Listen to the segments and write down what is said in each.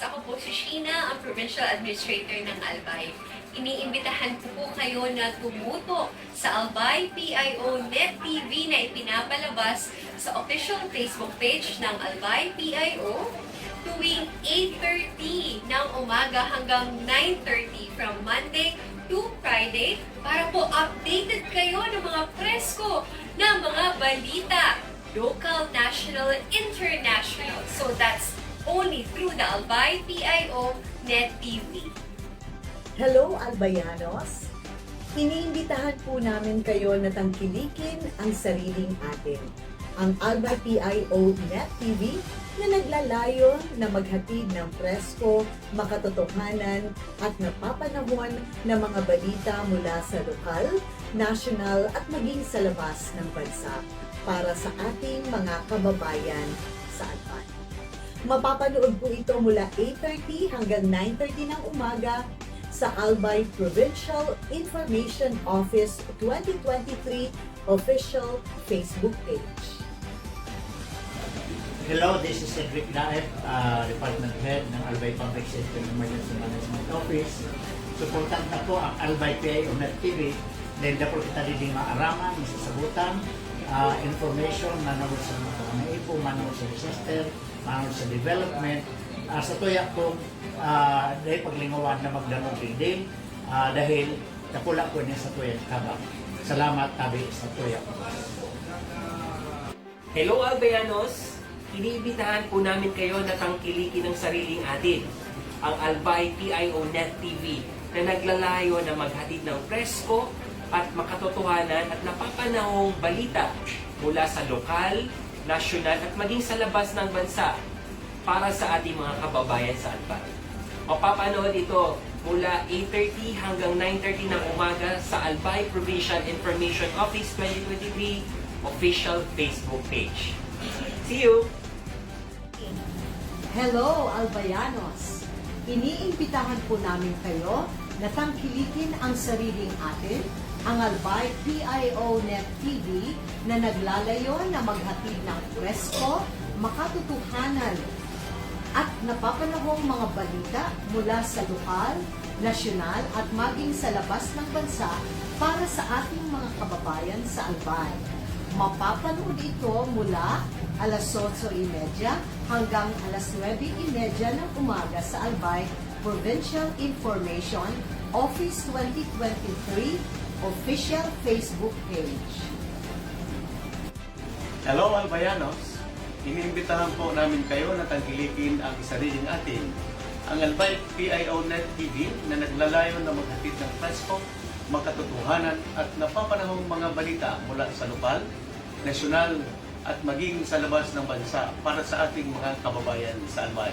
Ako po si Sheena, ang Provincial Administrator ng Albay. Iniimbitahan ko po kayo na tumuto sa Albay PIO Net TV na ipinapalabas sa official Facebook page ng Albay PIO tuwing 8:30 ng umaga hanggang 9:30 from Monday to Friday para po updated kayo ng mga presko na mga balita, local, national, international. So that's only through the Albay PIO Net TV. Hello, Albayanos! Iniimbitahan po namin kayo na tangkilikin ang sariling atin. Ang Albay PIO Net TV na naglalayo na maghatid ng presko, makatotohanan at napapanahon na mga balita mula sa lokal, national at maging sa labas ng bansa para sa ating mga kababayan sa Albay. Mapapanood po ito mula 8:30 hanggang 9:30 ng umaga sa Albay Provincial Information Office 2023 official Facebook page. Hello, this is Cedric Daep, Department Head ng Albay Public Safety and Emergency Management Office. Suportan na po ang Albay PIO Net TV dahil na po kita rin maaraman, masasagutan, information, manood sa mga naipo, manood sa disaster, manood sa development. Sa tuya po, dahil paglingawan na magdanong din dahil napula po niya sa tuya kabang. Salamat tabi sa tuya po. Hello Albayanos! Iniimbitahan po namin kayo na tangkilikin ng sariling atin, ang Albay PIO Net TV na naglalayo na maghatid ng presko at makatotohanan at napapanahong balita mula sa lokal, nasyonal at maging sa labas ng bansa para sa ating mga kababayan sa Albay. Mapapanood ito mula 8:30 hanggang 9:30 ng umaga sa Albay Provincial Information Office 2023 official Facebook page. See you! Hello, Albayanos! Iniimbitahan po namin kayo na tangkilikin ang sariling atin, ang Albay PIO Net TV na naglalayo na maghatid ng presko, makatotohanan at napapanahong mga balita mula sa lokal, nasyonal at maging sa labas ng bansa para sa ating mga kababayan sa Albay. Mapapanood ito mula alas 8:30 hanggang alas 9:30 ng umaga sa Albay Provincial Information Office 2023 official Facebook page. Hello Albayanos! Iniimbitahan po namin kayo na tangkilikin ang sariling atin, ang Albay PIO Net TV na naglalayo na maghatid ng presko, makatotohanan at napapanahong mga balita mula sa lokal, nasyonal at maging sa labas ng bansa para sa ating mga kababayan sa Albay.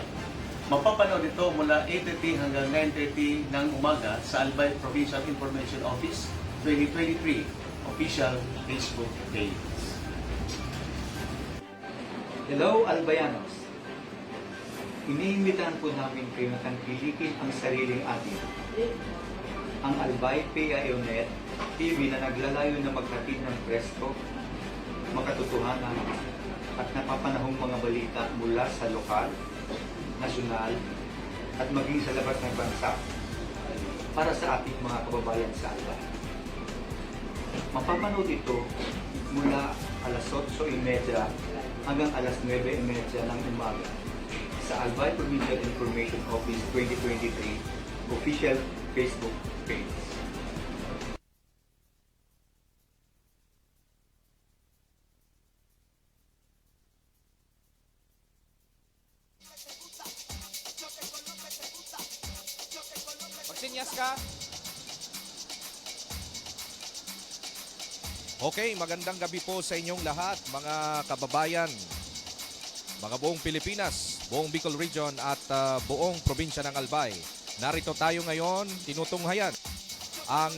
Mapapanood ito mula 8:30 hanggang 9:30 ng umaga sa Albay Provincial Information Office 2023 official Facebook page. Hello, Albayanos! Iniimbitahan po namin kayo na tangkilikin ang sariling atin. Ang Albay PIO Net TV na naglalayo na maghatid ng presko, makatotohanan at napapanahong mga balita mula sa lokal, nasyonal at maging sa labas ng bansa para sa ating mga kababayan sa Albay. Mapapanood ito mula alas 8:30 hanggang alas 9:30 ng umaga sa Albay Provincial Information Office 2023 official Facebook page. Magsinyas ka. Okay, magandang gabi po sa inyong lahat, mga kababayan, mga buong Pilipinas, buong Bicol Region at buong probinsya ng Albay. Narito tayo ngayon, tinutunghayan ang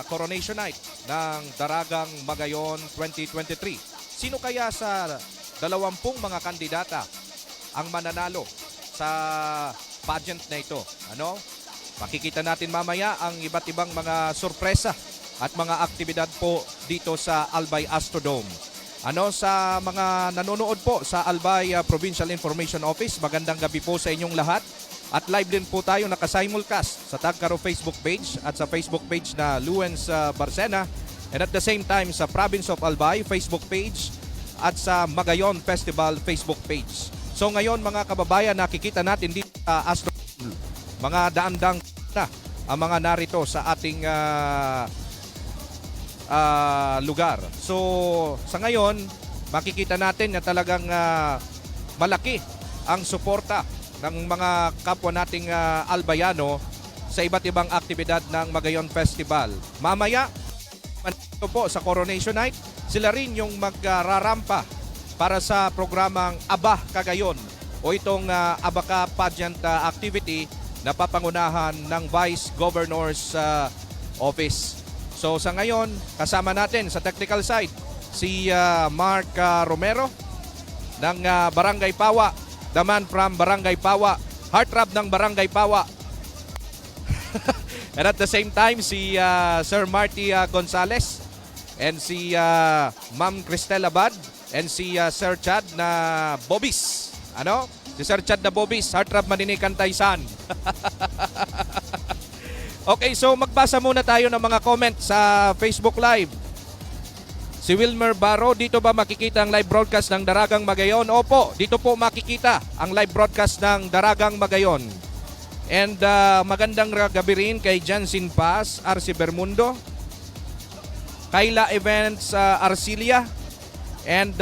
Coronation Night ng Daragang Magayon 2023. Sino kaya sa 20 mga kandidata ang mananalo sa pageant na ito? Ano? Makikita natin mamaya ang iba't ibang mga sorpresa at mga aktibidad po dito sa Albay Astrodome. Sa mga nanonood po sa Albay Provincial Information Office, magandang gabi po sa inyong lahat. At live din po tayo naka-simulcast sa Tagkaro Facebook page at sa Facebook page na Luens Barcena. And at the same time sa Province of Albay Facebook page at sa Magayon Festival Facebook page. So ngayon mga kababayan, nakikita natin dito sa Astro, mga daan-dang na ang mga narito sa ating lugar. So sa ngayon, makikita natin na talagang malaki ang suporta ng mga kapwa nating Albayano sa iba't ibang aktibidad ng Magayon Festival. Mamaya, ito po sa Coronation Night, sila rin yung magrarampa para sa programang Aba Cagayon o itong Abaka Pageant activity na papangunahan ng Vice Governor's Office. So sa ngayon, kasama natin sa technical side si Mark Romero ng Barangay Pawa, the man from Barangay Pawa, heartthrob ng Barangay Pawa. And at the same time, si Sir Marty Gonzales and si Ma'am Cristel Abad and si Sir Chad na Bobis. Ano? Si Sir Chad na Bobis, heartthrob Maninikan Taysan. Okay, so magbasa muna tayo ng mga comments sa Facebook Live. Si Wilmer Barro, dito ba makikita ang live broadcast ng Daragang Magayon? Opo, dito po makikita ang live broadcast ng Daragang Magayon. And magandang gabi rin kay Jansin Paz, RC Bermundo, Kayla Events Arcilia, and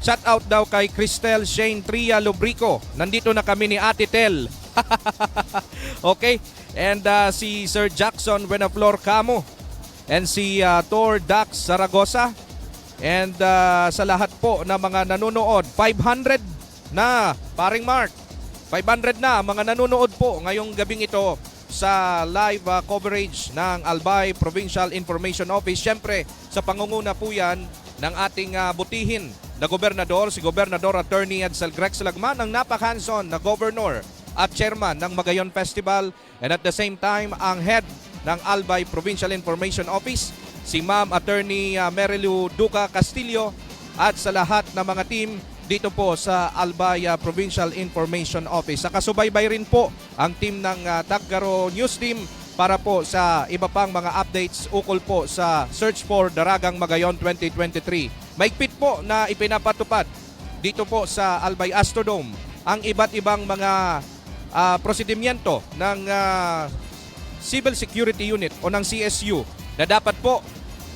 shout out daw kay Cristel Shane Tria Lubrico. Nandito na kami ni Ate Tel. Okay, and si Sir Jackson Buenaflor Camo, and si Tor Dax Zaragoza, and sa lahat po na mga nanonood, 500 na, paring Mark, 500 na mga nanonood po ngayong gabing ito sa live coverage ng Albay Provincial Information Office. Siyempre, sa pangunguna po yan ng ating butihin na gobernador, si Gobernador Attorney Edsel Grex Lagman, ang napaka-hands-on na governor at chairman ng Magayon Festival, and at the same time, ang head ng Albay Provincial Information Office, si Ma'am Attorney Merilu Duca Castillo, at sa lahat ng mga team dito po sa Albay Provincial Information Office. Nakasubaybay rin po ang team ng Tagkaro News Team para po sa iba pang mga updates ukol po sa Search for Daragang Magayon 2023. Maigpit po na ipinapatupad dito po sa Albay Astrodome ang iba't ibang mga prosedimyento ng Civil Security Unit o ng CSU na dapat po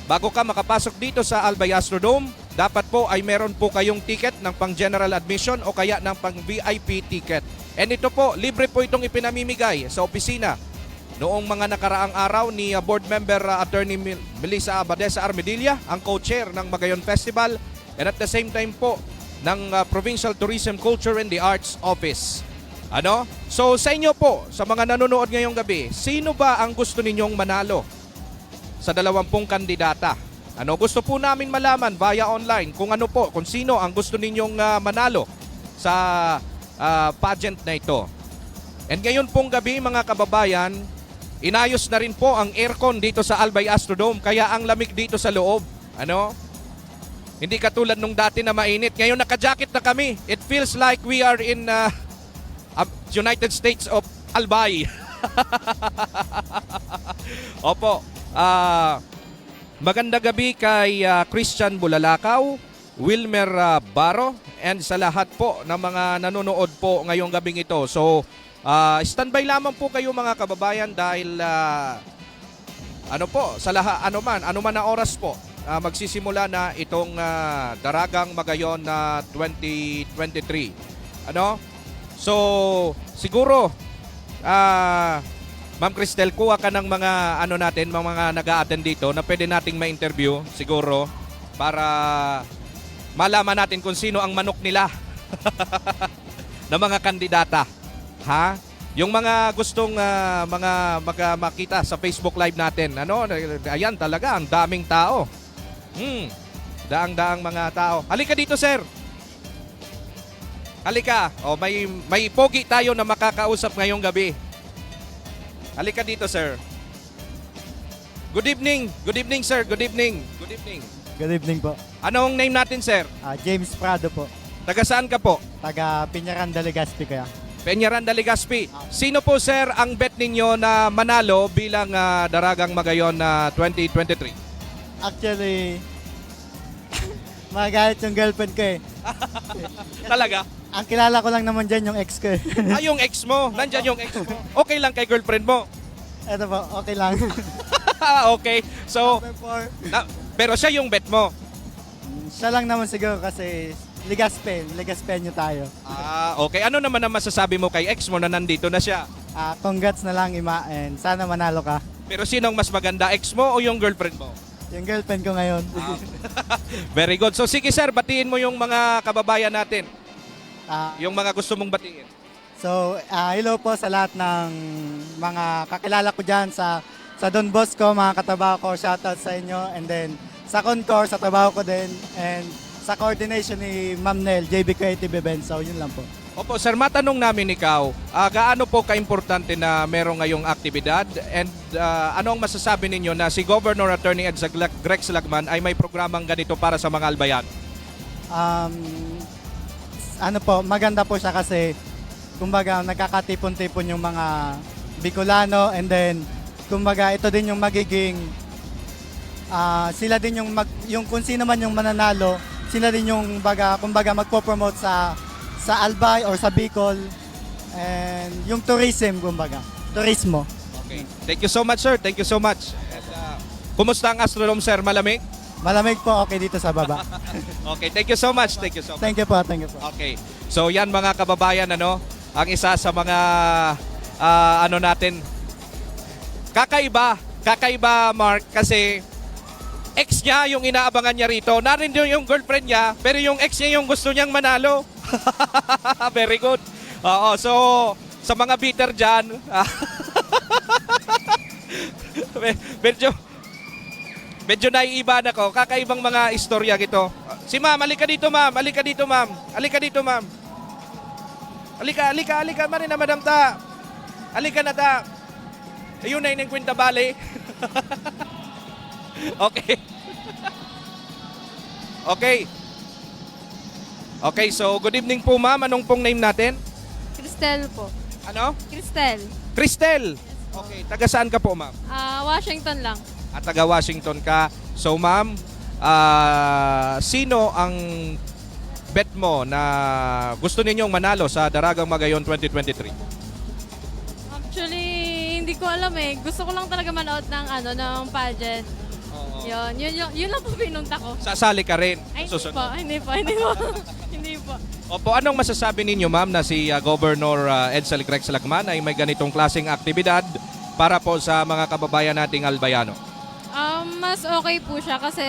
bago ka makapasok dito sa Albay Astrodome, dapat po ay meron po kayong ticket ng pang general admission o kaya ng pang VIP ticket. And ito po, libre po itong ipinamimigay sa opisina noong mga nakaraang araw ni Board Member Attorney Melissa Abadesa Armedilla, ang co-chair ng Magayon Festival, and at the same time po ng Provincial Tourism, Culture and the Arts Office. Ano? So sa inyo po, sa mga nanonood ngayong gabi, sino ba ang gusto ninyong manalo sa 20 kandidata? Ano, gusto po namin malaman via online kung ano po, kung sino ang gusto ninyong manalo sa pageant na ito. And ngayon pong gabi mga kababayan, inayos na rin po ang aircon dito sa Albay Astrodome, kaya ang lamig dito sa loob. Ano? Hindi katulad nung dati na mainit. Ngayon naka-jacket na kami. It feels like we are in United States of Albay. Opo. Maganda gabi kay Christian Bulalakaw, Wilmer Baro, and sa lahat po ng mga nanonood po ngayong gabing ito. So, standby lamang po kayo mga kababayan dahil ano po, sa lahat, ano man na oras po, magsisimula na itong Daragang Magayon na 2023. Ano? So, siguro, Ma'am Cristel, kuha ka ng mga natin, mga nag-a-attend dito na pwede nating ma-interview siguro para malaman natin kung sino ang manok nila na mga kandidata. Ha? Yung mga gustong makita sa Facebook Live natin, ayan talaga, ang daming tao. Daang-daang mga tao. Halika dito, sir. Halika. May pogi tayo na makakausap ngayong gabi. Halika dito, sir. Good evening. Good evening, sir. Good evening. Good evening. Good evening po. Anong name natin, sir? James Prado po. Taga saan ka po? Taga Piñaranda, Legazpi kaya. Peñaranda Legazpi. Sino po sir ang bet ninyo na manalo bilang Daragang Magayon na 2023? Actually, magalit yung girlfriend ko eh. Talaga? Ang kilala ko lang naman dyan yung ex ko eh. Yung ex mo. Nandyan yung ex mo. Okay lang kay girlfriend mo. Eto po, okay lang. Okay. So, Number 4, pero siya yung bet mo. siya lang naman siguro kasi Legaspenyo tayo. Okay. Ano naman ang masasabi mo kay ex mo na nandito na siya? Congrats na lang Ima and sana manalo ka. Pero sinong mas maganda, ex mo o yung girlfriend mo? Yung girlfriend ko ngayon. Very good. So sige sir, batiin mo yung mga kababayan natin. Yung mga gusto mong batiin. So, hello po sa lahat ng mga kakilala ko dyan sa Don Bosco, mga katrabaho ko, shoutout sa inyo. And then sa Concor, sa trabaho ko din. And sa coordination ni Ma'am Nel, JB Creative Events. So, yun lang po. Opo, sir, matanong namin ikaw, gaano po kaimportante na meron ngayong aktibidad and ano ang masasabi ninyo na si Governor Attorney Ed Greg Lagman ay may programang ganito para sa mga albayan? Ano po, maganda po siya kasi kumbaga nagkakatipon-tipon yung mga Bicolano and then kumbaga ito din yung magiging sila din yung kung sino man yung mananalo, sila din yung kumbaga magpo-promote sa Albay or sa Bicol and yung tourism kumbaga, turismo. Okay. Thank you so much, sir. Thank you so much. And, kumusta ang Astrodome, sir? Malamig? Malamig po, okay dito sa baba. Okay, thank you so much. Thank you so much. Thank you po, thank you po. Okay. So yan mga kababayan, ang isa sa mga natin. Kakaiba Mark kasi ex niya yung inaabangan niya rito. Narindo yung girlfriend niya, pero yung ex niya yung gusto niyang manalo. Very good. Oo, so sa mga bitter dyan, medyo naiiba na ko. Kakaibang mga istorya gito. Si ma'am, alika dito ma'am. Alika dito ma'am. Alika dito ma'am. Alika. Marina madam ta. Alika na ta. Ayun na yung kwenta bale. Okay. Okay, so good evening po ma'am. Anong pong name natin? Cristel po. Ano? Cristel. Cristel. Okay, taga saan ka po ma'am? Washington lang. At taga Washington ka. So ma'am, sino ang bet mo na gusto ninyong manalo sa Daragang Magayon 2023? Actually, hindi ko alam eh. Gusto ko lang talaga manood ng pageant. Oo. Yun lang po pinunta ko. Sasali ka rin. Ay, Susunod. hindi po. Hindi po. Opo, anong masasabi ninyo ma'am na si Governor Ed Greg Lagman ay may ganitong klaseng aktibidad para po sa mga kababayan nating albayano? Mas okay po siya kasi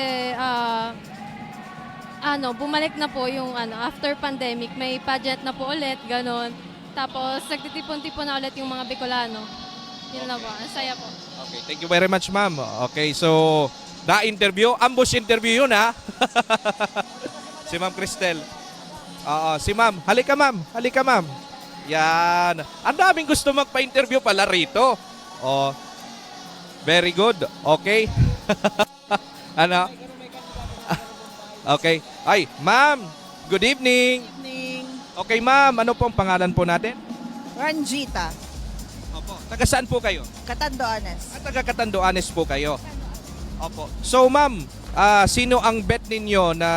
bumalik na po yung after pandemic, may pageant na po ulit, ganon. Tapos nagtitipon-tipon na ulit yung mga Bicolano. Yun na po, ang saya po. Okay, thank you very much ma'am. Okay, so na-interview, ambush interview yun ha. Si Ma'am Cristel. Si ma'am. Halika ma'am. Yan. Ang daming gusto magpa-interview pala rito. Very good. Okay. Ano? Okay. Ay, ma'am. Good evening. Okay, ma'am. Ano po ang pangalan po natin? Ranjita, Opo. Taga saan po kayo? Catanduanes. Taga Catanduanes po kayo. Opo. So, ma'am, sino ang bet ninyo na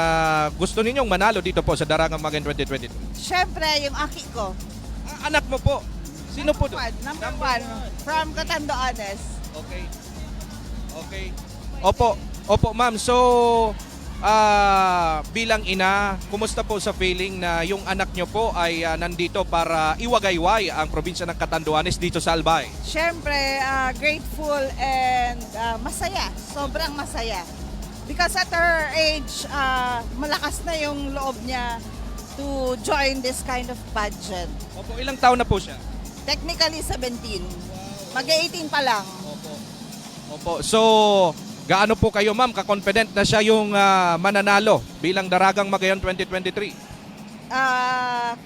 gusto ninyong manalo dito po sa Daragang Magayon 2022? Siyempre, yung aki ko. Anak mo po. Sino po doon? Number one, from Catanduanes. Okay. Opo, ma'am. So, bilang ina, kumusta po sa feeling na yung anak nyo po ay nandito para iwagayway ang probinsya ng Catanduanes dito sa Albay? Siyempre, grateful and masaya. Sobrang masaya. Because at her age, malakas na yung loob niya to join this kind of pageant. Opo, ilang taon na po siya? Technically, 17. Mag-18 pa lang. Opo. So, gaano po kayo ma'am ka-confident na siya yung mananalo bilang Daragang Magayon 2023?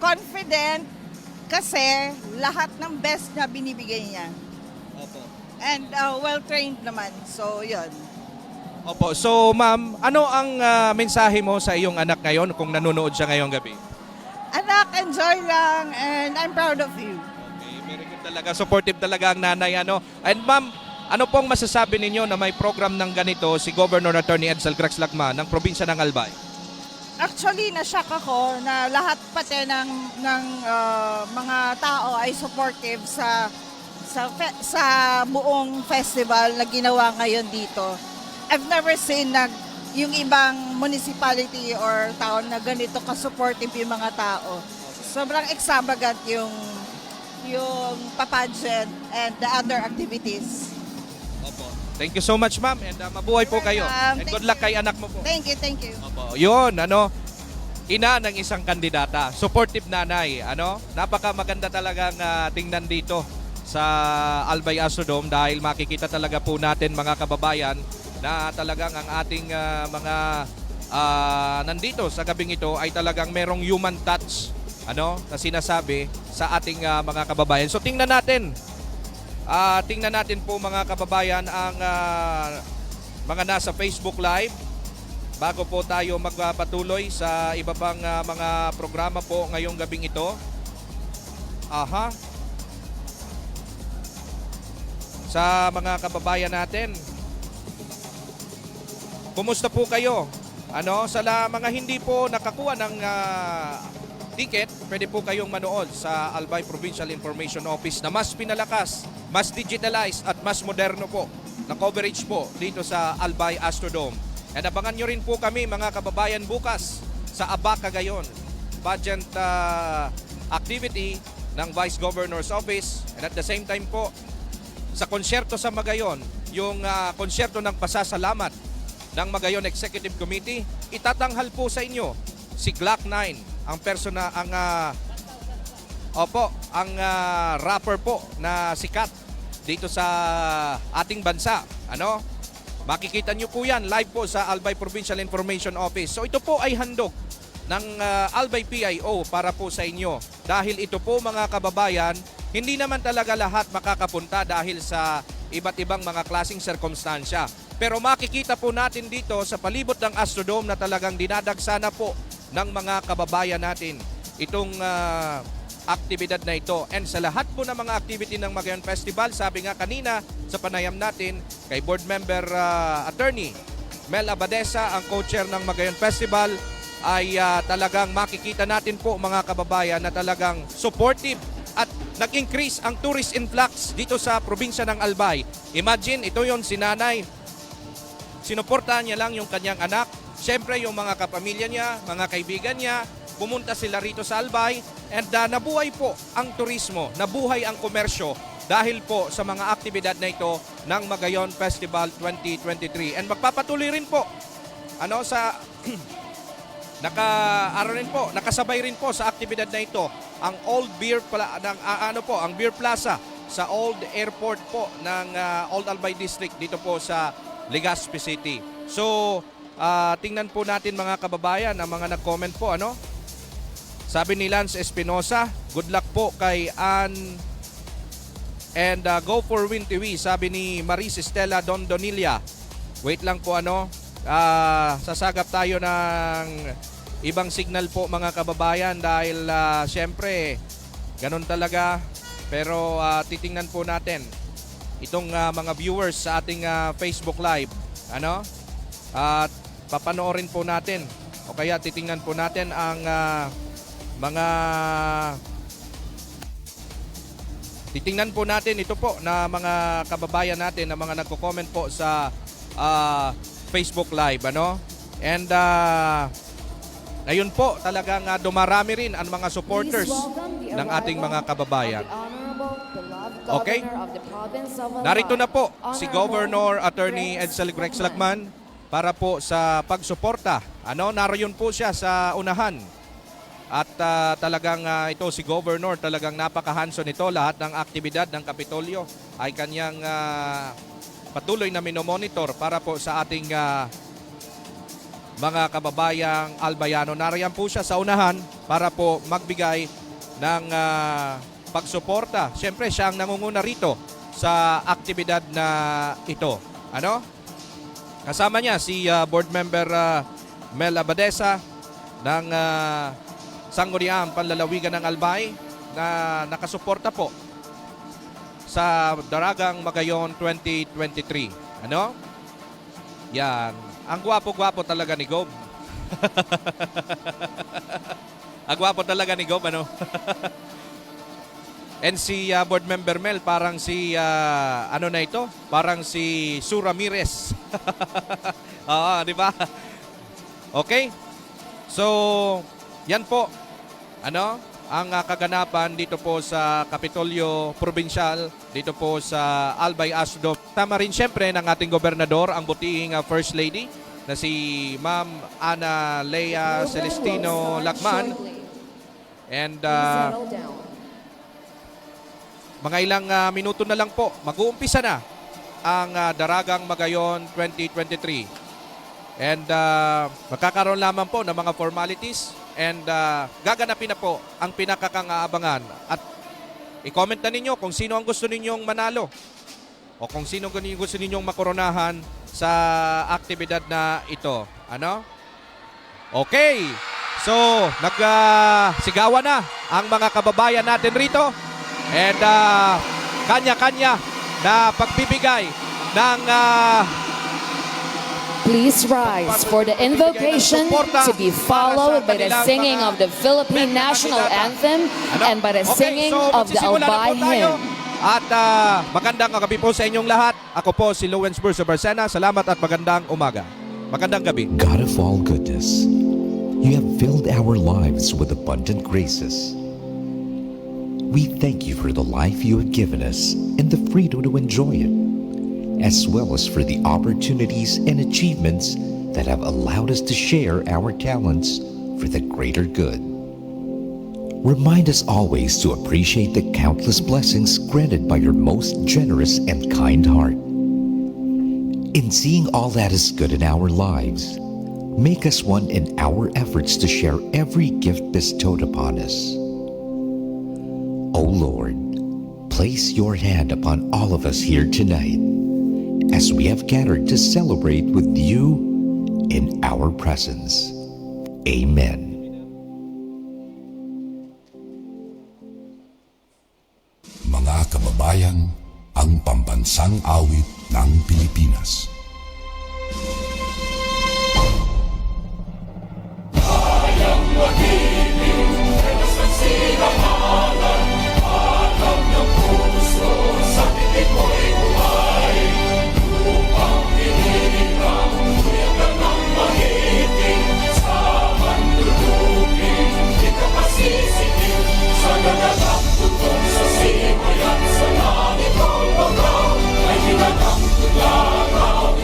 Confident kasi lahat ng best na binibigay niya. Opo. And well-trained naman. So, yun. Opo. So, ma'am, ano ang mensahe mo sa iyong anak ngayon kung nanonood siya ngayong gabi? Anak, enjoy lang and I'm proud of you. Okay, very good talaga. Supportive talaga ang nanay. Ano? And ma'am, ano pong masasabi ninyo na may program ng ganito si Governor Attorney Edsel Lacma ng probinsya ng Albay? Actually, na-shock ako na lahat pati ng mga tao ay supportive sa buong festival na ginawa ngayon dito. I've never seen yung ibang municipality or town na ganito ka-supportive yung mga tao. Sobrang extravagant yung pageant and the other activities. Opo. Thank you so much, ma'am. And mabuhay po kayo. And good luck kay anak mo po. Thank you. Opo. Yun, ina ng isang kandidata. Supportive nanay. Napaka maganda talagang tingnan dito sa Albay Astrodome dahil makikita talaga po natin mga kababayan na talagang ang ating mga nandito sa gabing ito ay talagang merong human touch na sinasabi sa ating mga kababayan. So tingnan natin po mga kababayan ang mga nasa Facebook Live bago po tayo magpatuloy sa iba pang mga programa po ngayong gabing ito. Sa mga kababayan natin, kumusta po kayo? Sa mga hindi po nakakuha ng ticket, pwede po kayong manood sa Albay Provincial Information Office na mas pinalakas, mas digitalized at mas moderno po na coverage po dito sa Albay Astrodome. And abangan nyo rin po kami mga kababayan bukas sa Magayon Pageant activity ng Vice Governor's Office, and at the same time po sa konsyerto sa Magayon, yung konsyerto ng pasasalamat ng Magayon Executive Committee. Itatanghal po sa inyo si Glock 9, ang rapper po na sikat dito sa ating bansa. Makikita nyo po yan live po sa Albay Provincial Information Office. So ito po ay handog ng Albay PIO para po sa inyo. Dahil ito po mga kababayan, hindi naman talaga lahat makakapunta dahil sa iba't ibang mga klaseng sirkumstansya. Pero makikita po natin dito sa palibot ng Astrodome na talagang dinadagsana po ng mga kababayan natin itong aktibidad na ito. And sa lahat po ng mga activity ng Magayon Festival, sabi nga kanina sa panayam natin kay Board Member Attorney Mel Abadesa, ang co-chair ng Magayon Festival, ay talagang makikita natin po mga kababayan na talagang supportive at nag-increase ang tourist influx dito sa probinsya ng Albay. Imagine, ito yon si nanay. Sinuportahan niya lang yung kanyang anak. Siyempre, yung mga kapamilya niya, mga kaibigan niya, pumunta sila rito sa Albay and nabuhay po ang turismo, nabuhay ang komersyo dahil po sa mga aktibidad na ito ng Magayon Festival 2023. And magpapatuloy rin po sa nakasabay rin po sa aktibidad na ito ang ang Beer Plaza sa Old Airport po ng Old Albay District dito po sa Legazpi City. So, tingnan po natin mga kababayan ang mga nag-comment po. Sabi ni Lance Espinosa, good luck po kay Ann and go for win TV. Sabi ni Maris Estela Dondonilla, wait lang po sasagap tayo ng ibang signal po mga kababayan dahil syempre ganun talaga. Pero titingnan po natin itong mga viewers sa ating Facebook Live. At papanoorin po natin o kaya titingnan po natin ang titingnan po natin ito po na mga kababayan natin na mga nagko-comment po sa Facebook Live. And ngayon po talagang dumarami rin ang mga supporters ng ating mga kababayan. Okay? Narito na po si Governor Attorney Edsel Lacma para po sa pagsuporta. Naroon po siya sa unahan. At talagang ito si Governor talagang napaka-hands-on nito. Lahat ng aktibidad ng Kapitolyo ay kanyang patuloy na minomonitor para po sa ating mga kababayang Albayano. Nariyan po siya sa unahan para po magbigay ng pagsuporta. Siyempre siya ang nangunguna rito sa aktibidad na ito. Kasama niya si Board Member Mel Abadesa ng sangguniang panlalawigan ng Albay na nakasuporta po sa Daragang Magayon 2023. Ano? Yan. Ang gwapo-gwapo talaga ni Gob. Ang gwapo talaga ni Gob, ano? And si board member Mel, parang si, ano na ito? Parang si Sue Ramirez. Oo, di ba? Okay? So, yan po. Ano? Ang kaganapan dito po sa Kapitolyo Provincial, dito po sa Albay Asdo. Tama rin siyempre ng ating gobernador, ang butihing First Lady, na si Ma'am Ana Lea Celestino Lacman. And mga ilang minuto na lang po, mag-uumpisa na ang Daragang Magayon 2023. And magkakaroon lamang po ng mga formalities and gaganapin na po ang pinakakangaabangan. At i-comment na ninyo kung sino ang gusto ninyong manalo o kung sino gusto ninyong makoronahan sa aktibidad na ito. Ano? Okay. So, nagsigawan na ang mga kababayan natin rito. And kanya-kanya na pagbibigay ng Please rise for the invocation to be followed by the singing of the Philippine National Anthem and by the singing of the Albay Hymn. At magandang gabi po sa inyong lahat. Ako po si Lawrence Burso Barcena. Salamat at magandang umaga. Magandang gabi. God of all goodness, you have filled our lives with abundant graces. We thank you for the life you have given us and the freedom to enjoy it, as well as for the opportunities and achievements that have allowed us to share our talents for the greater good. Remind us always to appreciate the countless blessings granted by your most generous and kind heart. In seeing all that is good in our lives, make us one in our efforts to share every gift bestowed upon us. O Lord, place your hand upon all of us here tonight as we have gathered to celebrate with you in our presence. Amen. Mga kababayan, ang pambansang awit ng Pilipinas. Kayang magiging sa sinamalan, alam ng puso sa titik mo'y buhay. Upang hinirang, kuyagan ng magiting, sa mandulupin, di ka pasisikin, sa naganap tutong sa simay at sa langit ang bagaw, ay hinanang tularaw.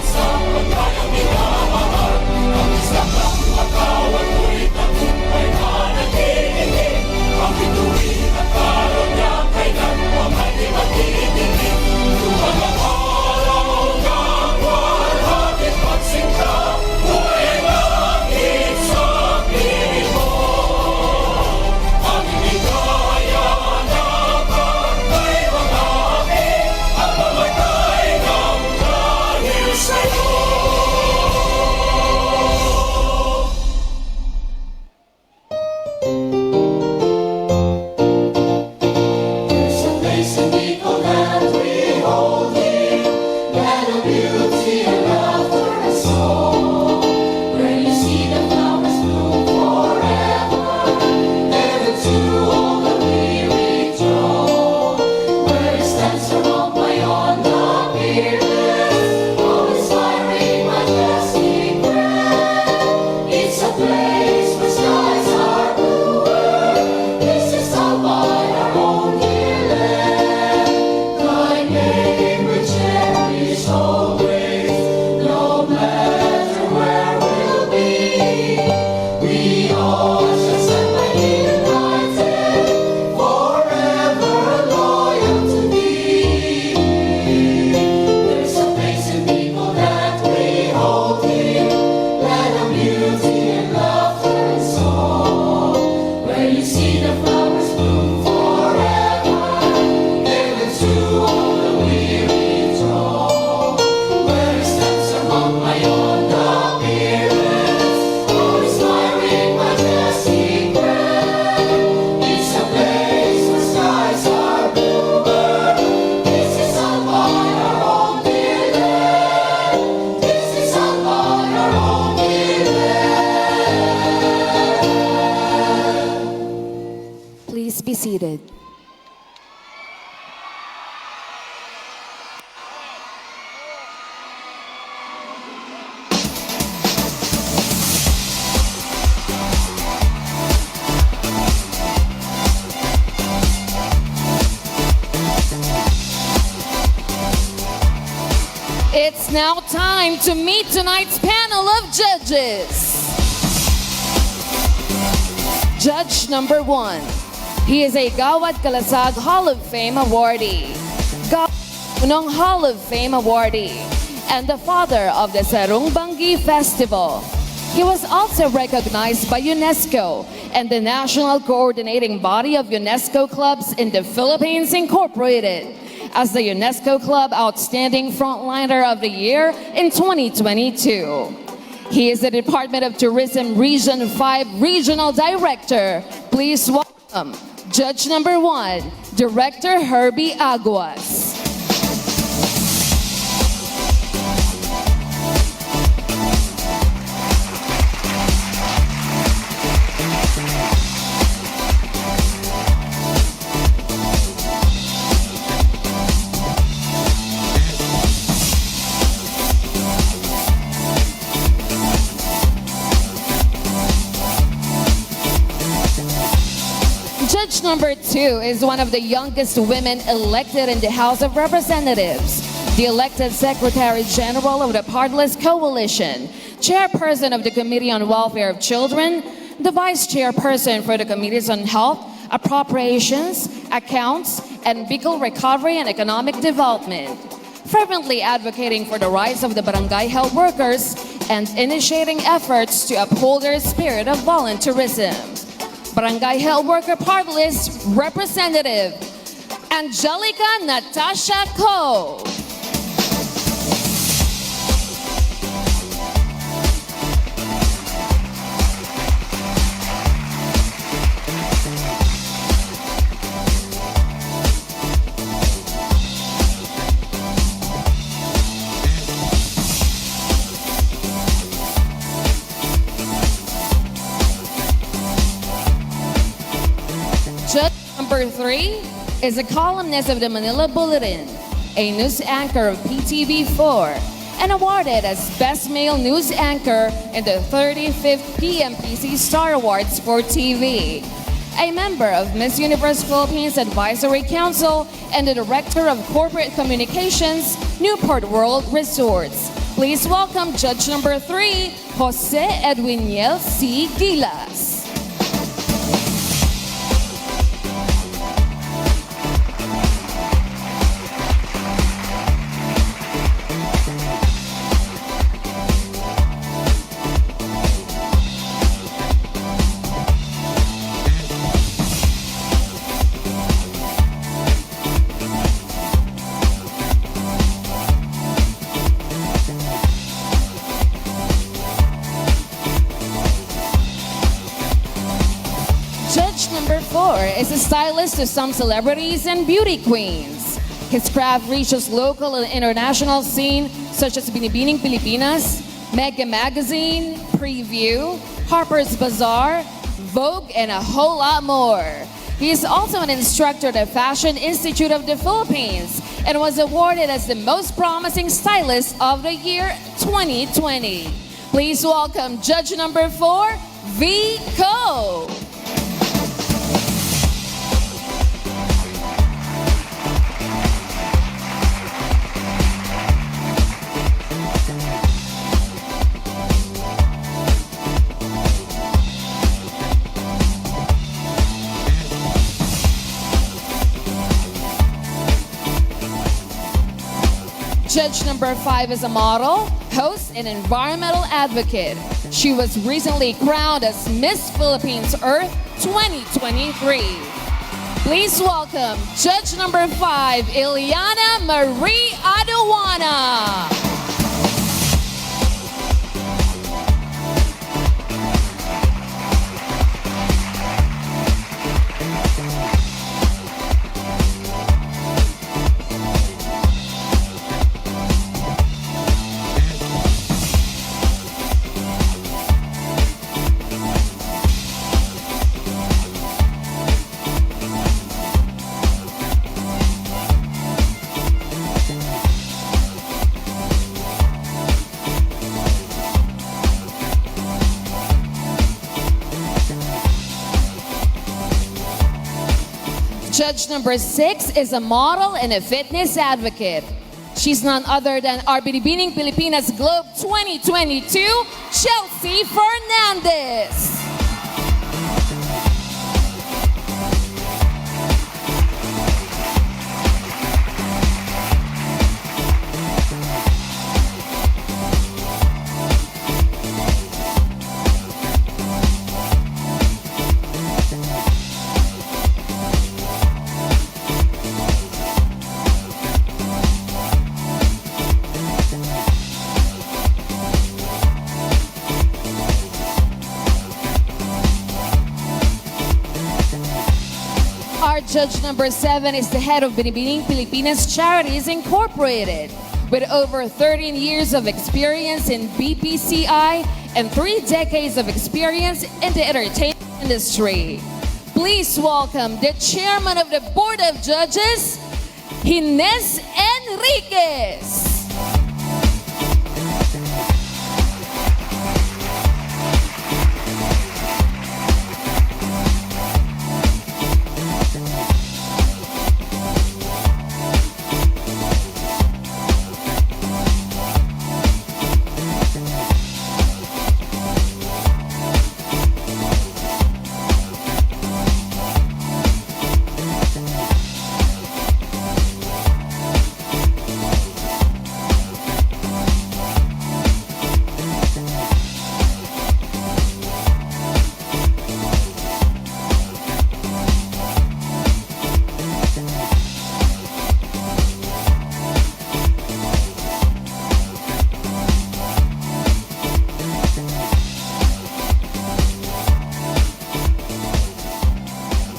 seated. It's now time to meet tonight's panel of judges. Judge number 1. He is a Gawad Kalasag Hall of Fame awardee, Unong Hall of Fame awardee, and the father of the Sarung Bangi Festival. He was also recognized by UNESCO and the National Coordinating Body of UNESCO Clubs in the Philippines Incorporated as the UNESCO Club Outstanding Frontliner of the Year in 2022. He is the Department of Tourism Region 5 Regional Director. Please welcome Judge number 1, Director Herbie Aguas. Judge number 2 is one of the youngest women elected in the House of Representatives, the elected Secretary General of the Partless Coalition, Chairperson of the Committee on Welfare of Children, the Vice Chairperson for the Committees on Health, Appropriations, Accounts, and Bicol Recovery and Economic Development, fervently advocating for the rights of the barangay health workers and initiating efforts to uphold their spirit of volunteerism. Barangay Health Worker Party List Representative Angelica Natasha Ko. Judge number 3 is a columnist of the Manila Bulletin, a news anchor of PTV4, and awarded as Best Male News Anchor in the 35th PMPC Star Awards for TV. A member of Miss Universe Philippines Advisory Council and the Director of Corporate Communications, Newport World Resorts. Please welcome Judge number 3, Jose Edwiniel C. Gilas. Number 4 is a stylist to some celebrities and beauty queens. His craft reaches local and international scene such as Binibining Pilipinas, Mega Magazine, Preview, Harper's Bazaar, Vogue, and a whole lot more. He is also an instructor at the Fashion Institute of the Philippines and was awarded as the most promising stylist of the year 2020. Please welcome Judge number 4, V. Ko. Judge number 5 is a model, host, and environmental advocate. She was recently crowned as Miss Philippines Earth 2023. Please welcome Judge number 5, Ileana Marie Aduana. judge number 6 is a model and a fitness advocate. She's none other than our Binibining Pilipinas Globe 2022, Chelsea Fernandez. Our judge number 7 is the head of Binibining Pilipinas Charities Incorporated. With over 13 years of experience in BPCI and 3 decades of experience in the entertainment industry. Please welcome the chairman of the Board of Judges, Ines Enriquez.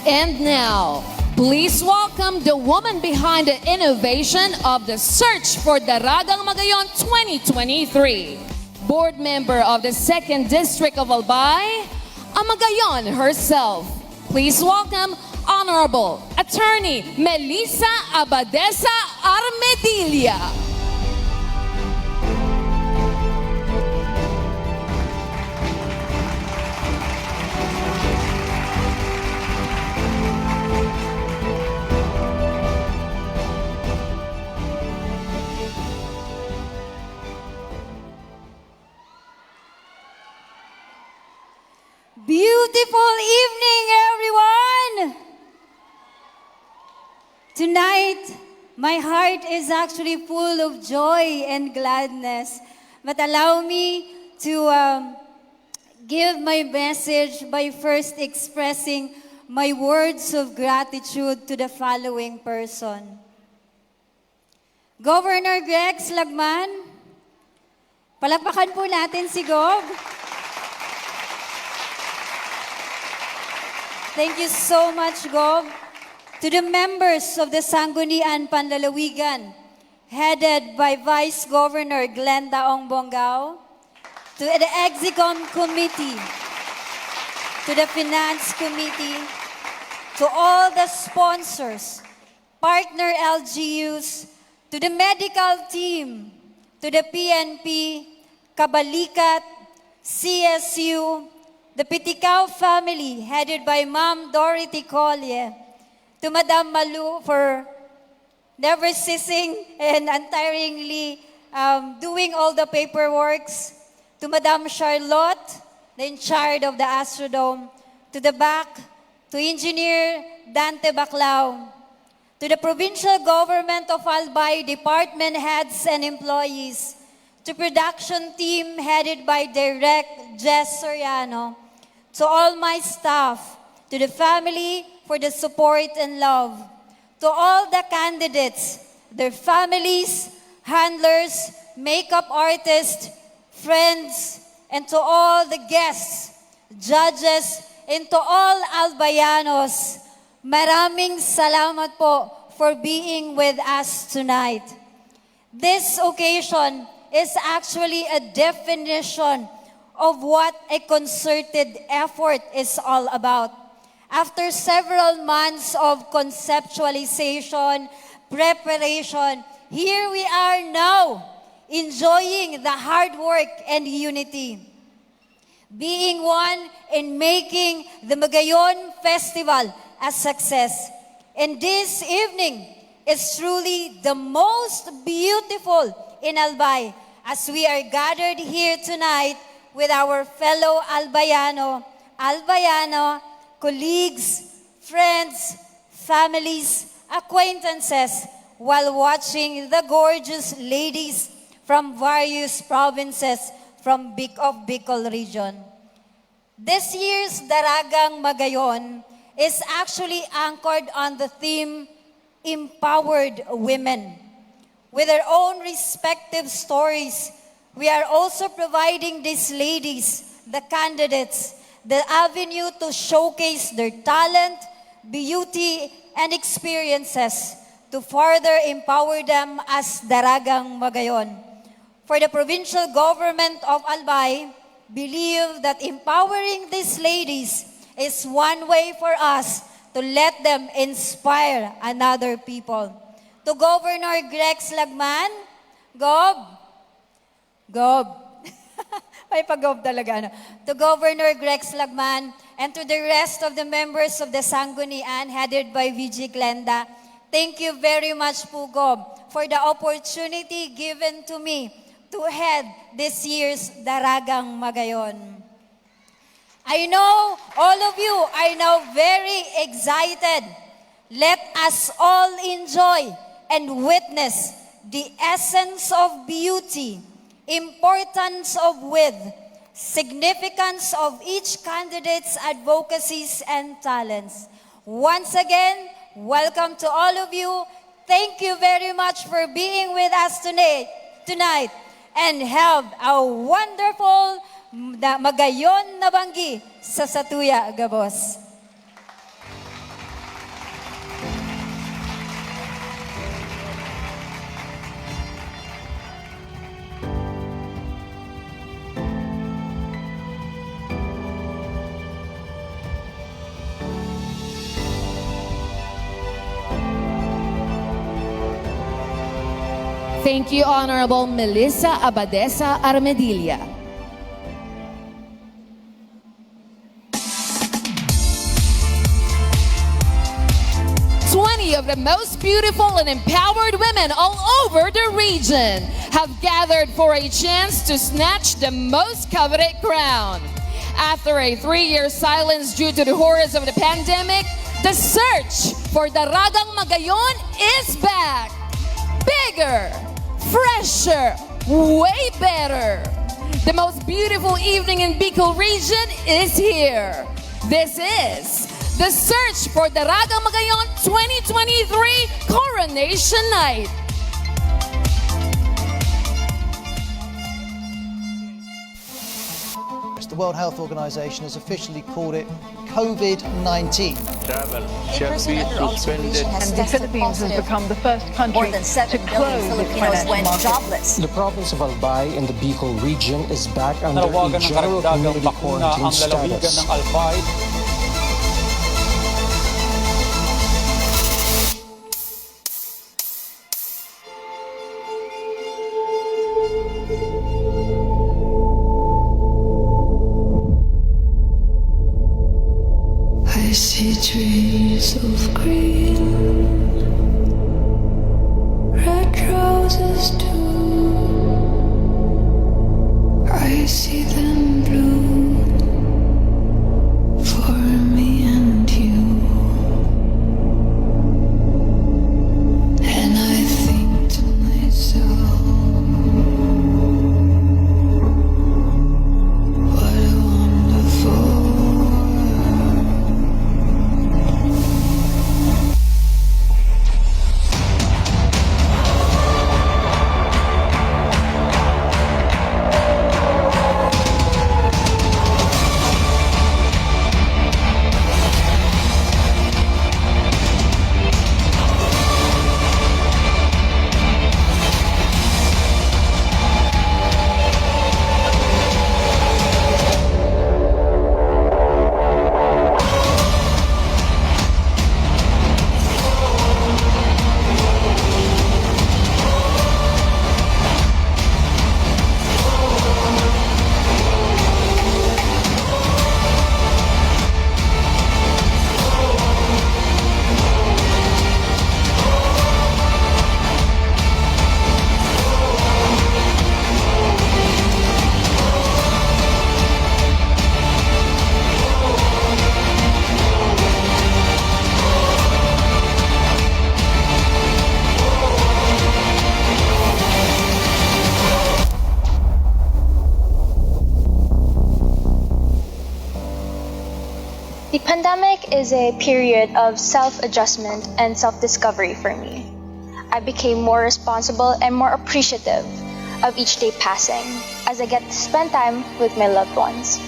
And now, please welcome the woman behind the innovation of the Search for Daragang Magayon 2023. Board member of the 2nd District of Albay, Magayon herself. Please welcome Honorable Attorney Melissa Abadesa Armedilla. Beautiful evening, everyone! Tonight, my heart is actually full of joy and gladness. But allow me to give my message by first expressing my words of gratitude to the following person. Governor Greg Slagman, palakpakan po natin si Gov. Thank you so much, Gov. To the members of the Sangguniang Panlalawigan, headed by Vice Governor Glenda Ong Bongao, to the Execom Committee, to the Finance Committee, to all the sponsors, partner LGUs, to the medical team, to the PNP, Kabalikat, CSU, the Pitikao family, headed by Ma'am Dorothy Collier, to Madam Malu for never ceasing and untiringly doing all the paperwork, to Madam Charlotte, the in charge of the Astrodome, to the back, to Engineer Dante Baclao, to the provincial government of Albay, department heads and employees, to production team headed by Direct Jess Soriano, to all my staff, to the family for the support and love, to all the candidates, their families, handlers, makeup artists, friends, and to all the guests, judges, and to all Albayanos, maraming salamat po for being with us tonight. This occasion is actually a definition of what a concerted effort is all about. After several months of conceptualization, preparation, here we are now, enjoying the hard work and unity. Being one in making the Magayon Festival a success. And this evening is truly the most beautiful in Albay as we are gathered here tonight with our fellow Albayano, colleagues, friends, families, acquaintances, while watching the gorgeous ladies from various provinces of Bicol region. This year's Daragang Magayon is actually anchored on the theme Empowered Women. With their own respective stories, we are also providing these ladies, the candidates, the avenue to showcase their talent, beauty, and experiences to further empower them as Daragang Magayon. For the provincial government of Albay, believe that empowering these ladies is one way for us to let them inspire another people. To Governor Grex Lagman, Gob. May pag-gob talaga, ano? To Governor Grex Lagman and to the rest of the members of the Sanggunian headed by VG Glenda, thank you very much po, Gob, for the opportunity given to me to head this year's Daragang Magayon. I know all of you are now very excited. Let us all enjoy and witness the essence of beauty, importance of wit, significance of each candidate's advocacies and talents. Once again, welcome to all of you. Thank you very much for being with us tonight. And have a wonderful Magayon na banggi sa Satuya, Gabos. Thank you, Honorable Melissa Abadesa Armedilla. Of the most beautiful and empowered women all over the region have gathered for a chance to snatch the most coveted crown. After a 3-year silence due to the horrors of the pandemic, the search for Daragang Magayon is back. Bigger, fresher, way better. The most beautiful evening in Bicol region is here. This is the search for Daragang Magayon 2023 Coronation Night. The World Health Organization has officially called it COVID-19. Travel shall be suspended. And the Philippines has become the first country to close its financial market. Jobless. The province of Albay in the Bicol region is back under a general community quarantine status. I see trees of green, red roses too. I see them blue for me and you. And I think to myself, what a wonderful The pandemic is a period of self-adjustment and self-discovery for me. I became more responsible and more appreciative of each day passing as I get to spend time with my loved ones.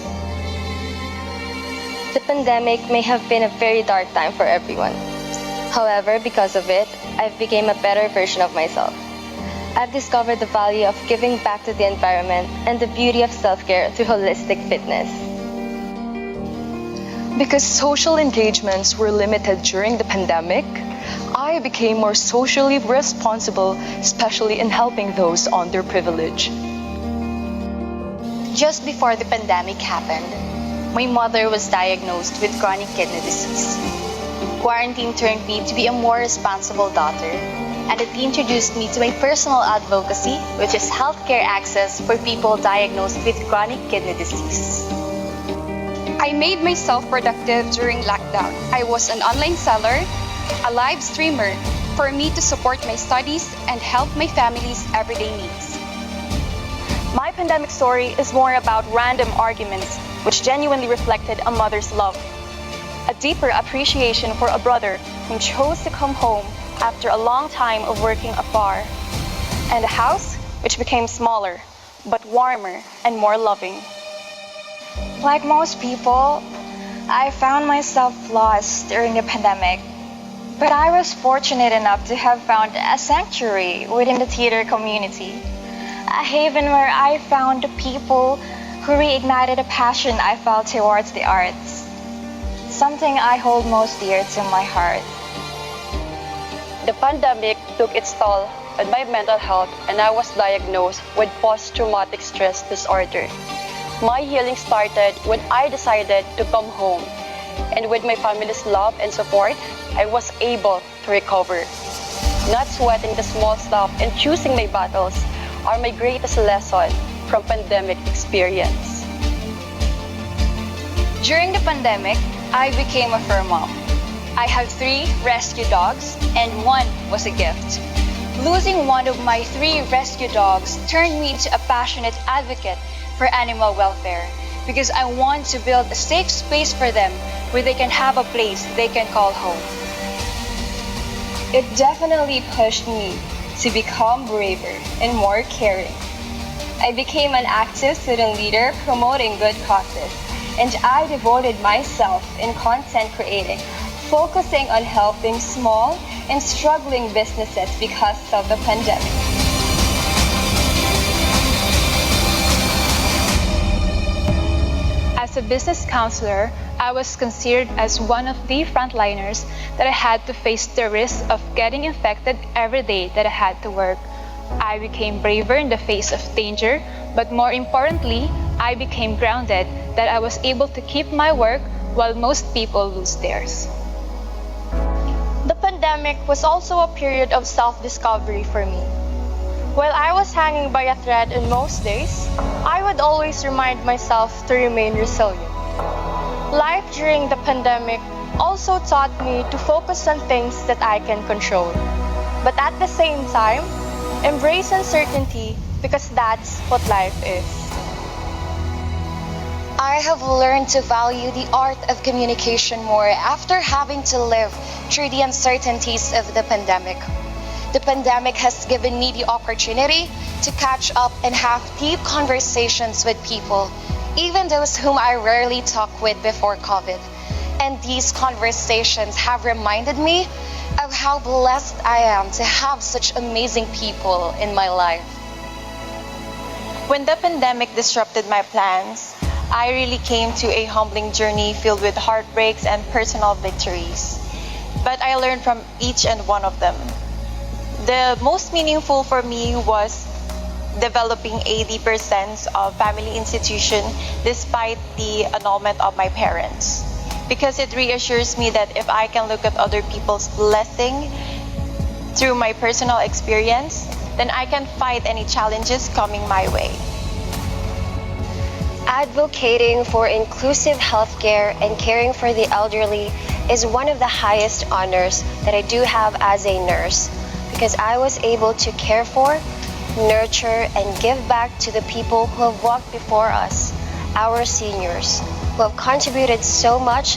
The pandemic may have been a very dark time for everyone. However, because of it, I've become a better version of myself. I've discovered the value of giving back to the environment and the beauty of self-care through holistic fitness. Because social engagements were limited during the pandemic, I became more socially responsible, especially in helping those underprivileged. Just before the pandemic happened, my mother was diagnosed with chronic kidney disease. Quarantine turned me to be a more responsible daughter, and it introduced me to my personal advocacy, which is healthcare access for people diagnosed with chronic kidney disease. I made myself productive during lockdown. I was an online seller, a live streamer, for me to support my studies and help my family's everyday needs. My pandemic story is more about random arguments, which genuinely reflected a mother's love. A deeper appreciation for a brother who chose to come home after a long time of working afar. And a house which became smaller, but warmer and more loving. Like most people, I found myself lost during the pandemic. But I was fortunate enough to have found a sanctuary within the theater community. A haven where I found people who reignited a passion I felt towards the arts. Something I hold most dear to my heart. The pandemic took its toll on my mental health and I was diagnosed with post-traumatic stress disorder. My healing started when I decided to come home, and with my family's love and support, I was able to recover. Not sweating the small stuff and choosing my battles are my greatest lesson from pandemic experience. During the pandemic, I became a fur mom. I have 3 rescue dogs, and 1 was a gift. Losing one of my 3 rescue dogs turned me into a passionate advocate for animal welfare because I want to build a safe space for them where they can have a place they can call home. It definitely pushed me to become braver and more caring. I became an active student leader promoting good causes, and I devoted myself in content creating, focusing on helping small and struggling businesses because of the pandemic. As a business counselor, I was considered as one of the frontliners that I had to face the risk of getting infected every day that I had to work. I became braver in the face of danger, but more importantly, I became grounded that I was able to keep my work while most people lose theirs. The pandemic was also a period of self-discovery for me. While I was hanging by a thread on most days, I would always remind myself to remain resilient. Life during the pandemic also taught me to focus on things that I can control. But at the same time, embrace uncertainty because that's what life is. I have learned to value the art of communication more after having to live through the uncertainties of the pandemic. The pandemic has given me the opportunity to catch up and have deep conversations with people, even those whom I rarely talked with before COVID. And these conversations have reminded me of how blessed I am to have such amazing people in my life. When the pandemic disrupted my plans, I really came to a humbling journey filled with heartbreaks and personal victories. But I learned from each and one of them. The most meaningful for me was developing a deeper sense of family institution despite the annulment of my parents. Because it reassures me that if I can look at other people's blessing through my personal experience, then I can fight any challenges coming my way. Advocating for inclusive healthcare and caring for the elderly is one of the highest honors that I do have as a nurse, because I was able to care for, nurture, and give back to the people who have walked before us, our seniors, who have contributed so much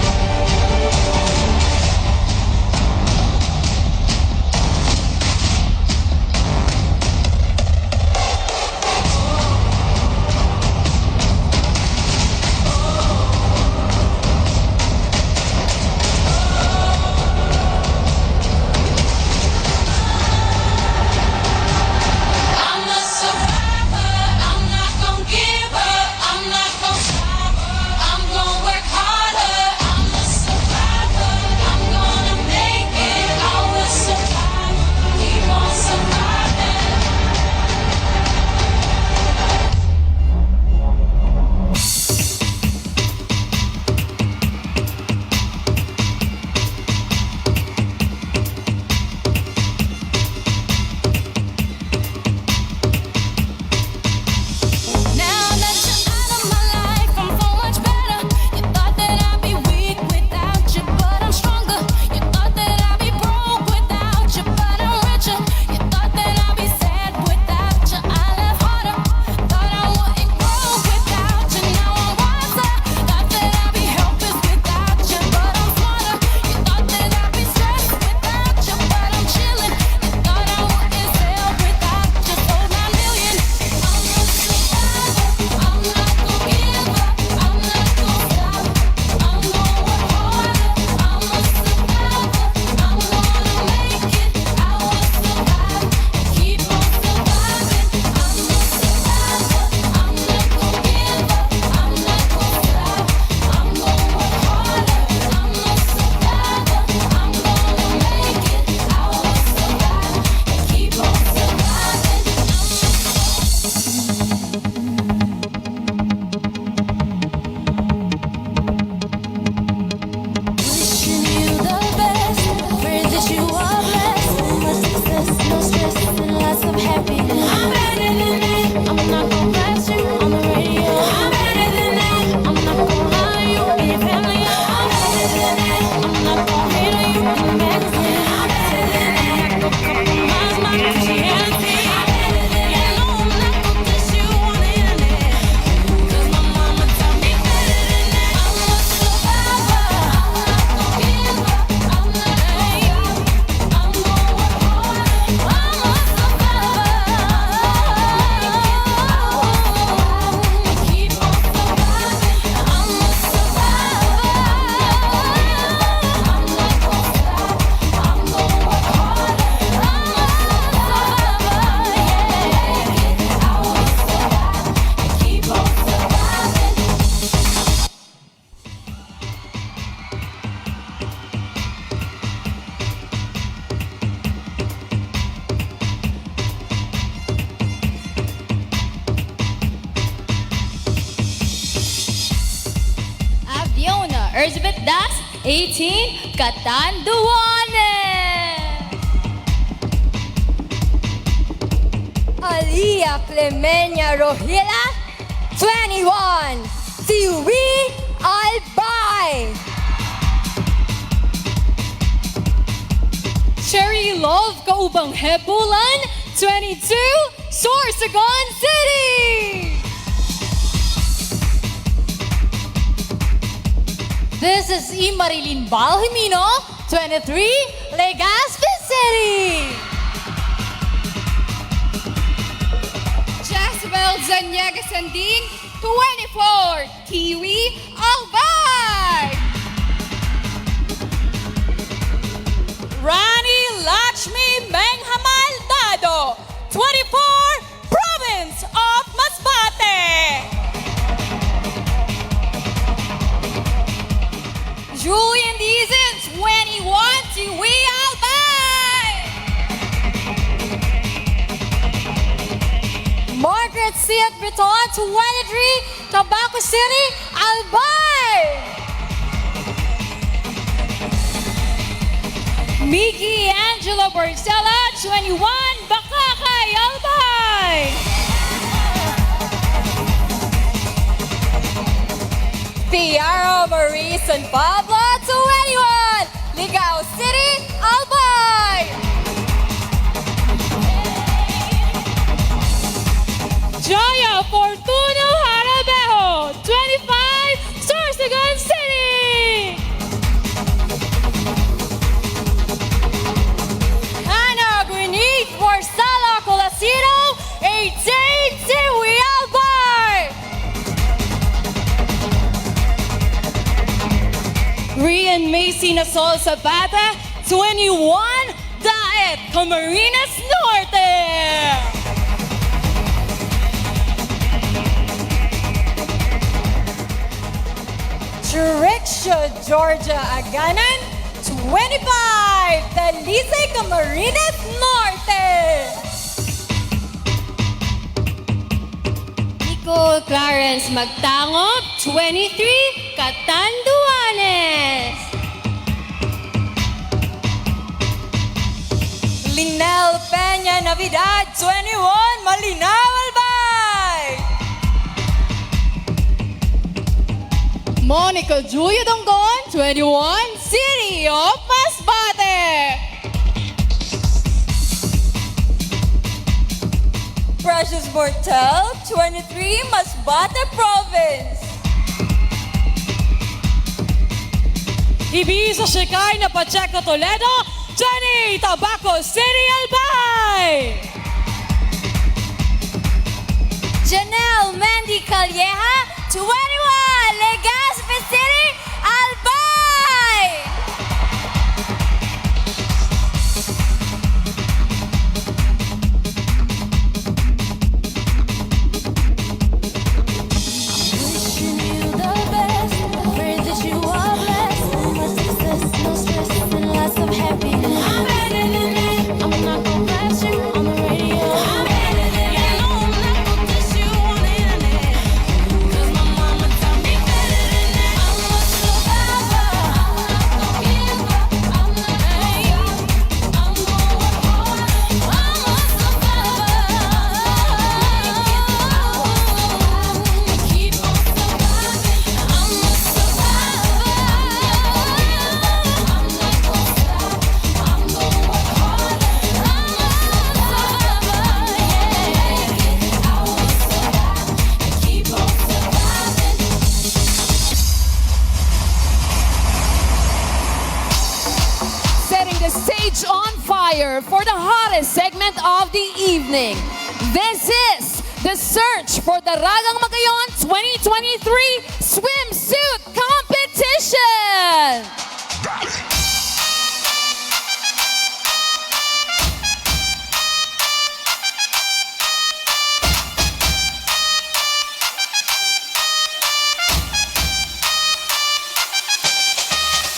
18, Catanduanes. Alia Clemenia Rohila, 21, Tiwi Albay. Cherry Love Kaubang Hebulan, 22, Sorsogon City. This is Marilyn Balhimino, 23, Legazpi City. Jezebel Zanyega Sanding, 24, Tiwi Albay. Rani Lakshmi Menghamal Dado, 24, Province of Masbate. Julian Dizon, 21, Tiwi Albay. Margaret Siat Breton, 23, Tabaco City, Albay. Miki Angela Barcela, 21, Bakakay, Albay. Piaro Marie San Pablo, 21, Ligao City, Albay. Jaya Fortuno Harabejo, 25, Sorsogon City. Hannah Grenique Marcela Colasino, 18, Tiwi Albay. Rian Macy Nasol Zapata, 21, Daet Camarines Norte. Trixia Georgia Aganan, 25, Dalisay Camarines Norte. Nicole Clarence Magtangop, 23, Catanduanes. Linel Peña Navidad, 21, Malinaw Albay. Monica Julia Donggon, 21, City of Masbate. Precious Bortel, 23, Masbate Province. Ibiza Shikay na Pacheco Toledo, 20, Tabaco City, Albay. Janelle Mandy Calleja, 21, Legazpi City, Albay. Wishing you the best. Pray that you are blessed. Much success, no stress, and lots of happiness. I'm better than that. I'm not gonna blast you on the radio. I'm better than that. You know I'm not gonna diss you on the internet. 'Cause my mama taught me better than that. I'm a survivor. I'm not gonna give up. I'm not gonna stop. I'm gonna work hard. I'm a survivor. Keep on surviving. I'm a survivor. I'm not gonna stop. I'm gonna work hard. I'm a survivor. Yeah, I will survive. Keep on surviving. Setting the stage on fire for the hottest segment of the evening. This is the search for Daragang Magayon 2023 swimsuit competition.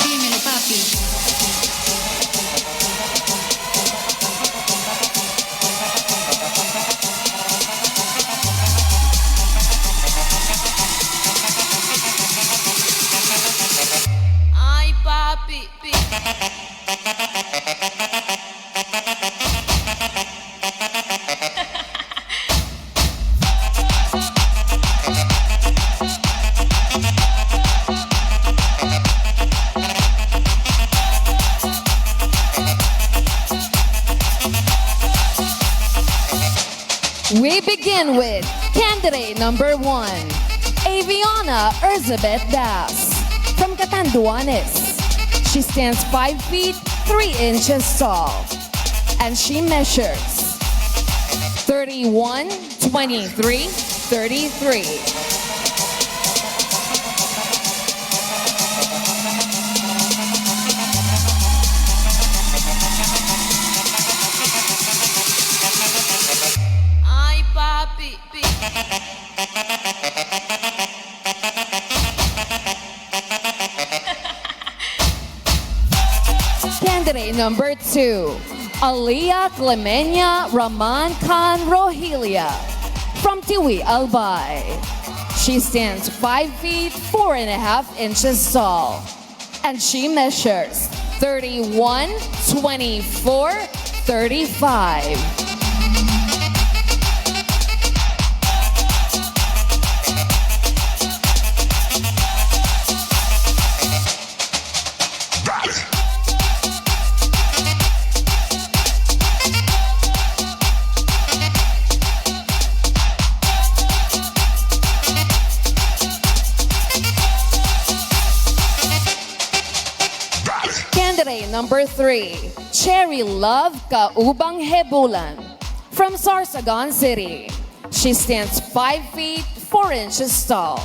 Dímelo, papi. Ay, papi. We begin with candidate number 1, Aviana Elizabeth Das from Catanduanes. She stands 5 feet 3 inches tall and she measures 31, 23, 33. Candidate number 2, Aliyah Clemenia Raman Khan Rohilia from Tiwi Albay. She stands 5 feet 4.5 inches tall and she measures 31, 24, 35. Candidate number 3, Cherry Love Kaubang Hebulan from Sorsogon City. She stands 5 feet 4 inches tall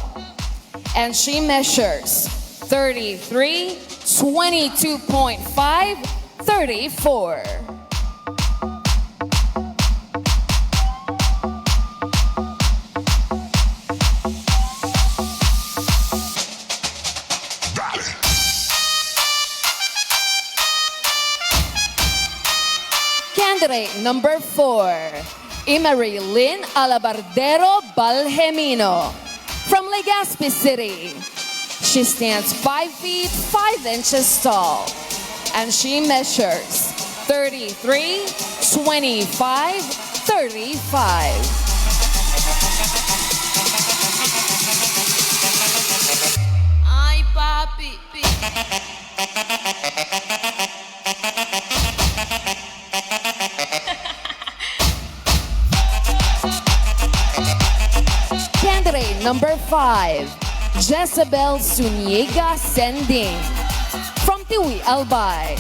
and she measures 33, 22.5, 34. Candidate number 4, Imari Lynn Alabardero Balhemino from Legazpi City. She stands 5 feet 5 inches tall and she measures 33, 25, 35. Ay, papi. Candidate number 5, Jezebel Zuniga Sending from Tiwi Albay.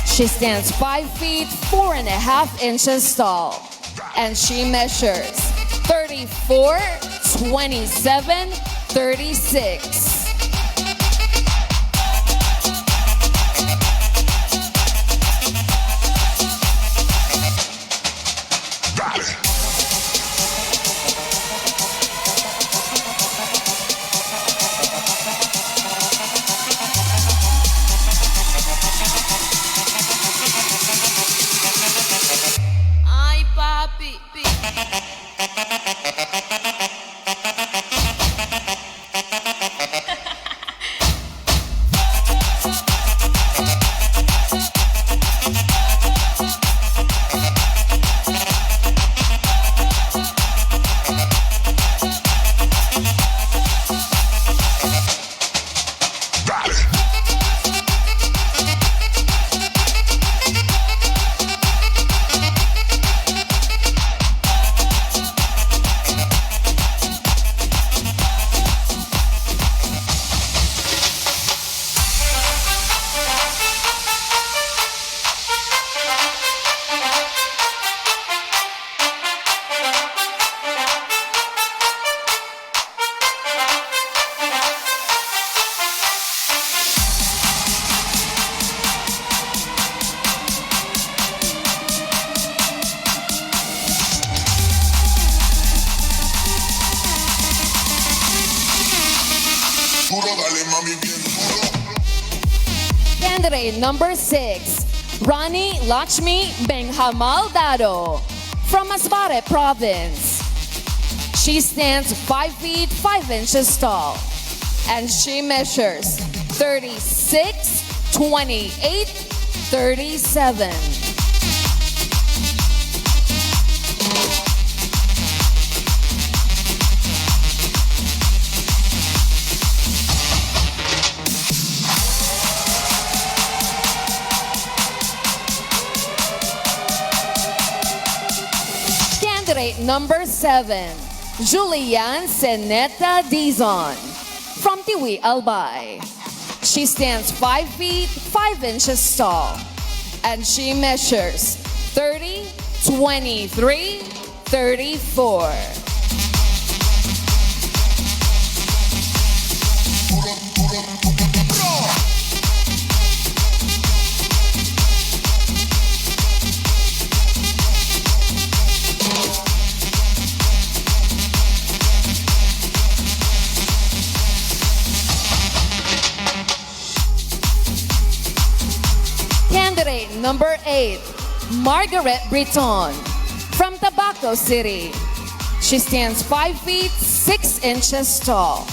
She stands 5 feet 4.5 inches tall and she measures 34, 27, 36. Ay, papi. Candidate number 6, Rani Lakshmi Benghamaldado from Masbate Province. She stands 5 feet 5 inches tall and she measures 36, 2837. Candidate number 7, Julian Seneta Dizon from Tiwi, Albay. She stands 5 feet 5 inches tall and she measures 30, 23, 34. Candidate number 8, Margaret Breton from Tabaco City. She stands 5 feet 6 inches tall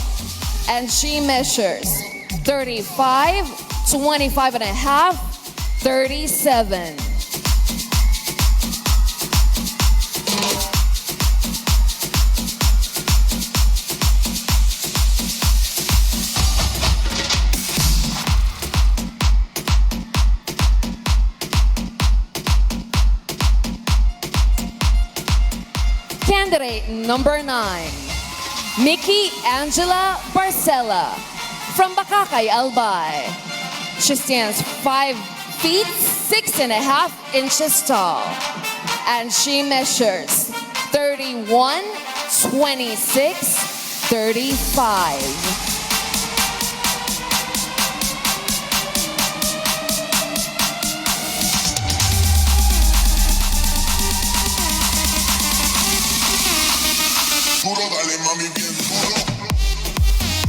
and she measures 35, 25 and a half, 37. Candidate number 9, Mickey Angela Barcela from Bakakay, Albay. She stands 5 feet 6 and a half inches tall and she measures 31, 26, 35.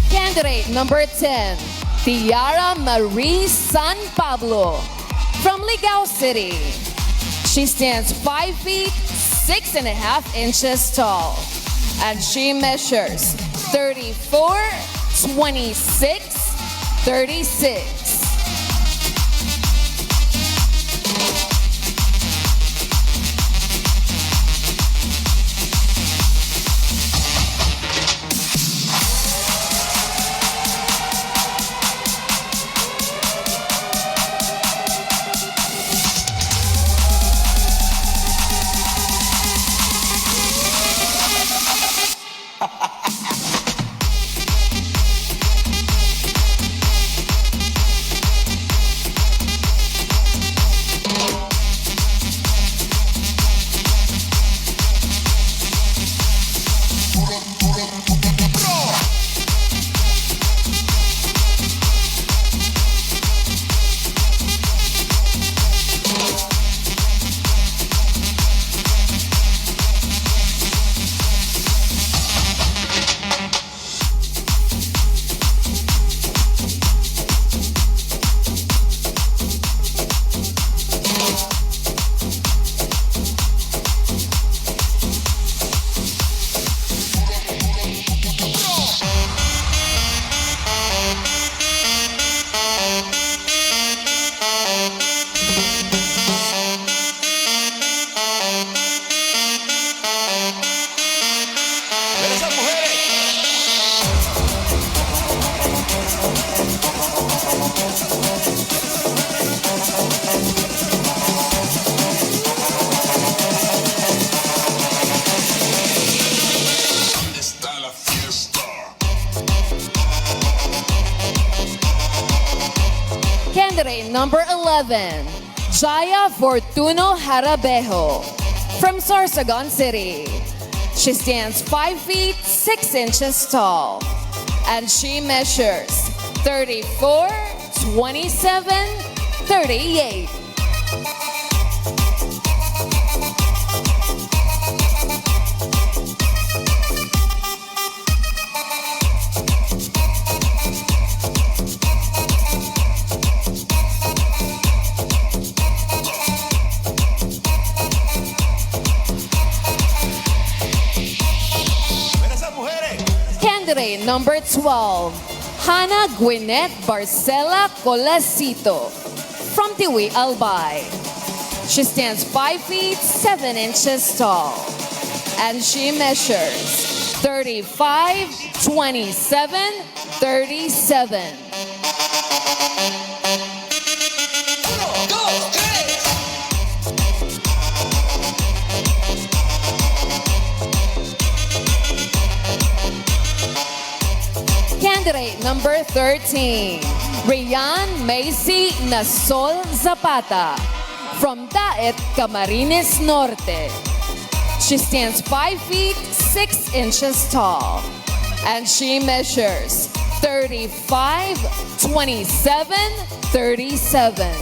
Candidate number 10, Tiara Marie San Pablo from Ligao City. She stands 5 feet 6 and a half inches tall and she measures 34, 26, 36. Candidate number 11, Jaya Fortuno Harabejo from Sorsogon City. She stands 5 feet 6 inches tall and she measures 34, 27, 38. Candidate number 12, Hannah Gwyneth Barcela Colasito from Tiwi, Albay. She stands 5 feet 7 inches tall, and she measures 35, 27, 37. Candidate number 13, Rian Macy Nasol Zapata from Daet, Camarines Norte. She stands 5 feet 6 inches tall, and she measures 35, 27, 37.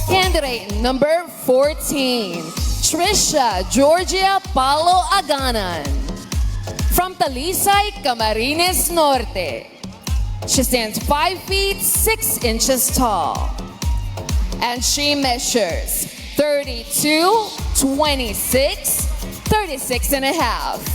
Candidate number 14, Trisha Georgia Paulo Aganan from Talisay, Camarines Norte. She stands 5 feet 6 inches tall, and she measures 32, 26, 36 and a half.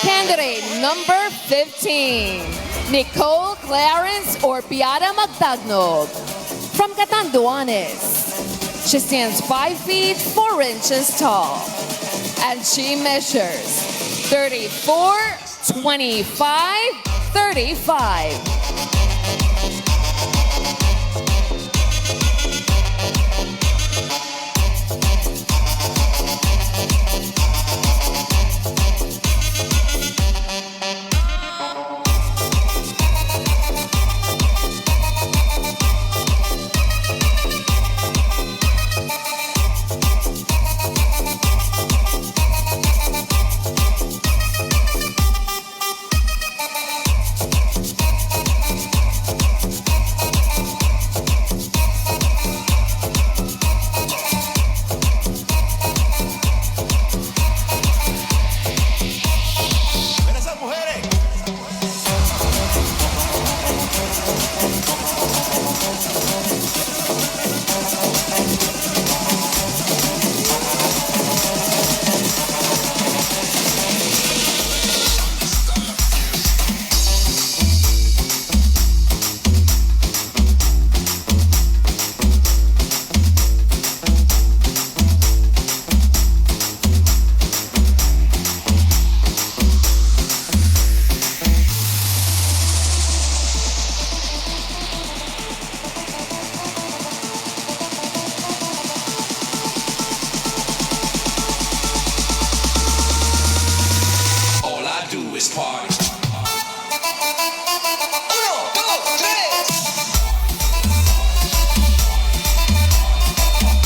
Candidate number 15, Nicole Clarence Orpiada Magtagnog from Catanduanes. She stands 5 feet 4 inches tall, and she measures 34, 25, 35.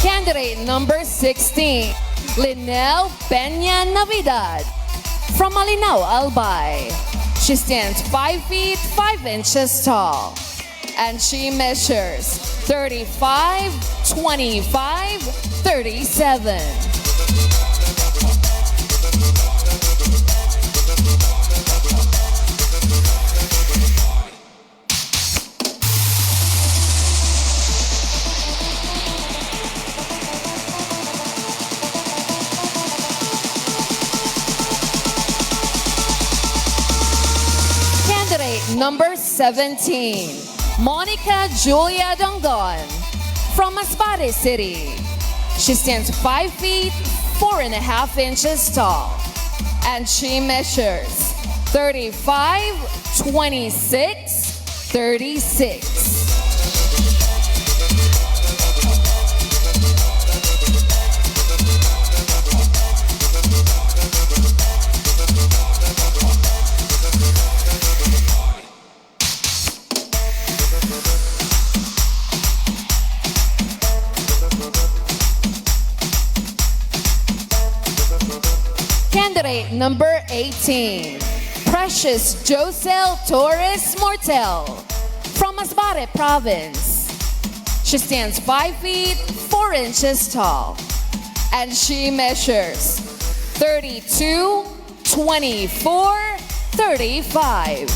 Candidate number 16, Linel Peña Navidad from Malinaw, Albay. She stands 5 feet 5 inches tall, and she measures 35, 25, 37. Number 17, Monica Julia Dongon from Masbate City. She stands 5 feet 4.5 inches tall, and she measures 35, 26, 36. Candidate number 18, Precious Josel Torres Mortel from Masbate Province. She stands 5 feet 4 inches tall and she measures 32, 24, 35.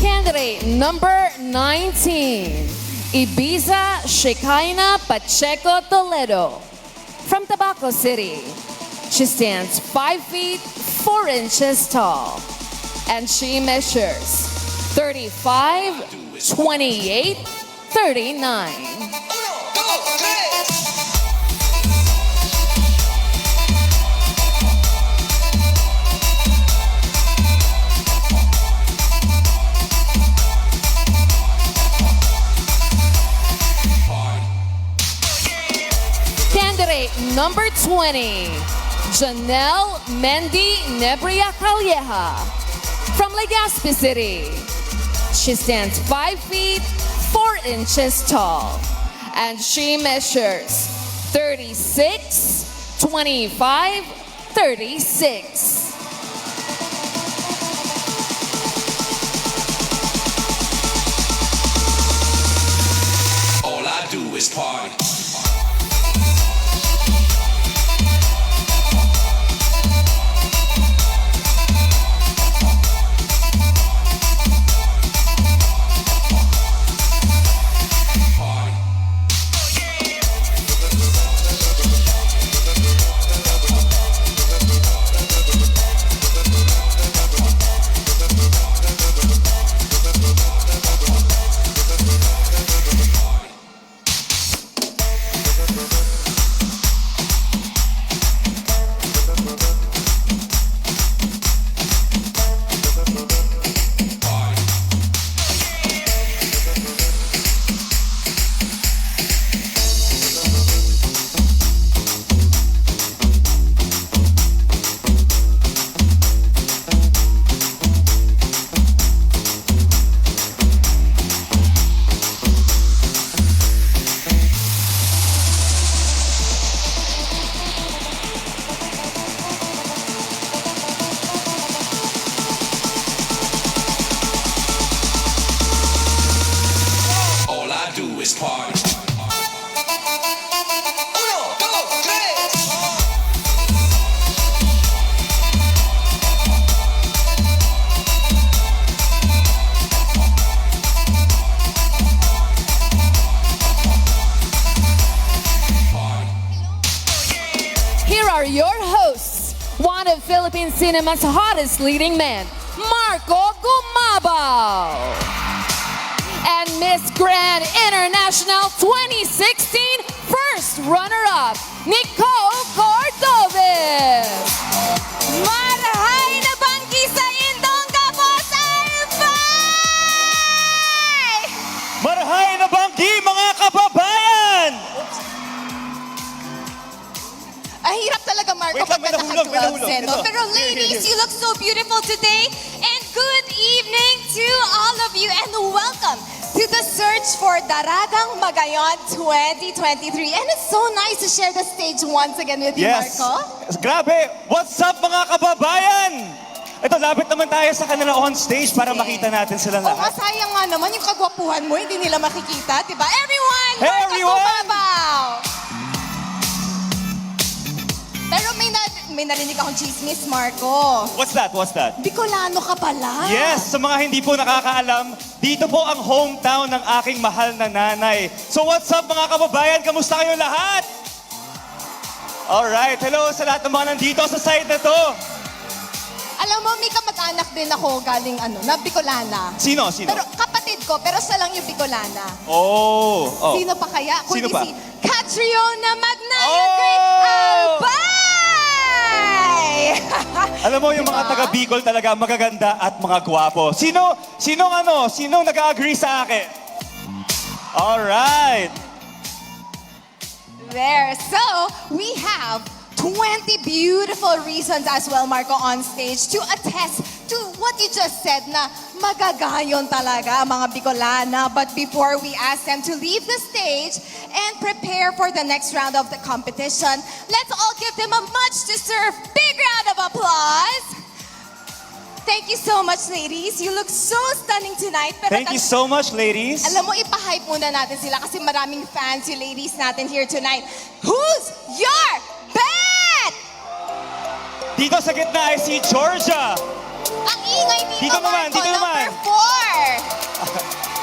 Candidate number 19, Ibiza Shekinah Pacheco Toledo from Tabaco City. She stands 5 feet 4 inches tall and she measures 35, 28, 39. Candidate number 20, Janelle Mendy Nebria Calleja from Legazpi City. She stands 5 feet 4 inches tall and she measures 36, 25, 36. All I do is party. are your hosts, one of Philippine cinema's hottest leading men, Marco Gumabao, and Miss Grand International 2016 first runner-up, Nicole Cordovez. Marahay na banggi sa indong kapos, Albay! Marahay na banggi, mga kababayan! Ang hirap talaga, Marco, pag naka-gloves, eh, no? Pero ladies, you look so beautiful today. And good evening to all of you and welcome to the search for Daragang Magayon 2023. And it's so nice to share the stage once again with you, Marco. Grabe! What's up, mga kababayan? Ito, lapit naman tayo sa kanila on stage para makita natin sila lahat. Masayang nga naman yung kagwapuhan mo, hindi nila makikita, diba? Everyone, Hey, Marco everyone! Gumabao! Pero may narinig akong chismis, Marco. What's that? What's that? Bicolano ka pala. Yes, sa mga hindi po nakakaalam, dito po ang hometown ng aking mahal na nanay. So what's up, mga kababayan? Kamusta kayo lahat? Alright, hello sa lahat ng mga nandito sa side na to. Alam mo, may kamag-anak din ako galing na Bicolana. Sino? Sino? Pero kapatid ko, pero sa lang yung Bicolana. Oh. Sino pa kaya? Sino pa? Si Catriona Magnayan Great Albay! Alam mo, yung mga taga Bicol talaga magaganda at mga gwapo. Sino nag-agree sa akin? Alright. there. So, we have 20 beautiful reasons as well, Marco, on stage to attest to what you just said na magagayon talaga mga Bicolana. But before we ask them to leave the stage and prepare for the next round of the competition, let's all give them a much-deserved big round of applause. Thank you so much, ladies. You look so stunning tonight. Pero Thank you so much, ladies. alam mo, ipahype muna natin sila kasi maraming fans yung ladies natin here tonight. Who's your bet? Dito sa gitna, I see Georgia. Ang ingay dito, Dito naman, Marco, dito naman. number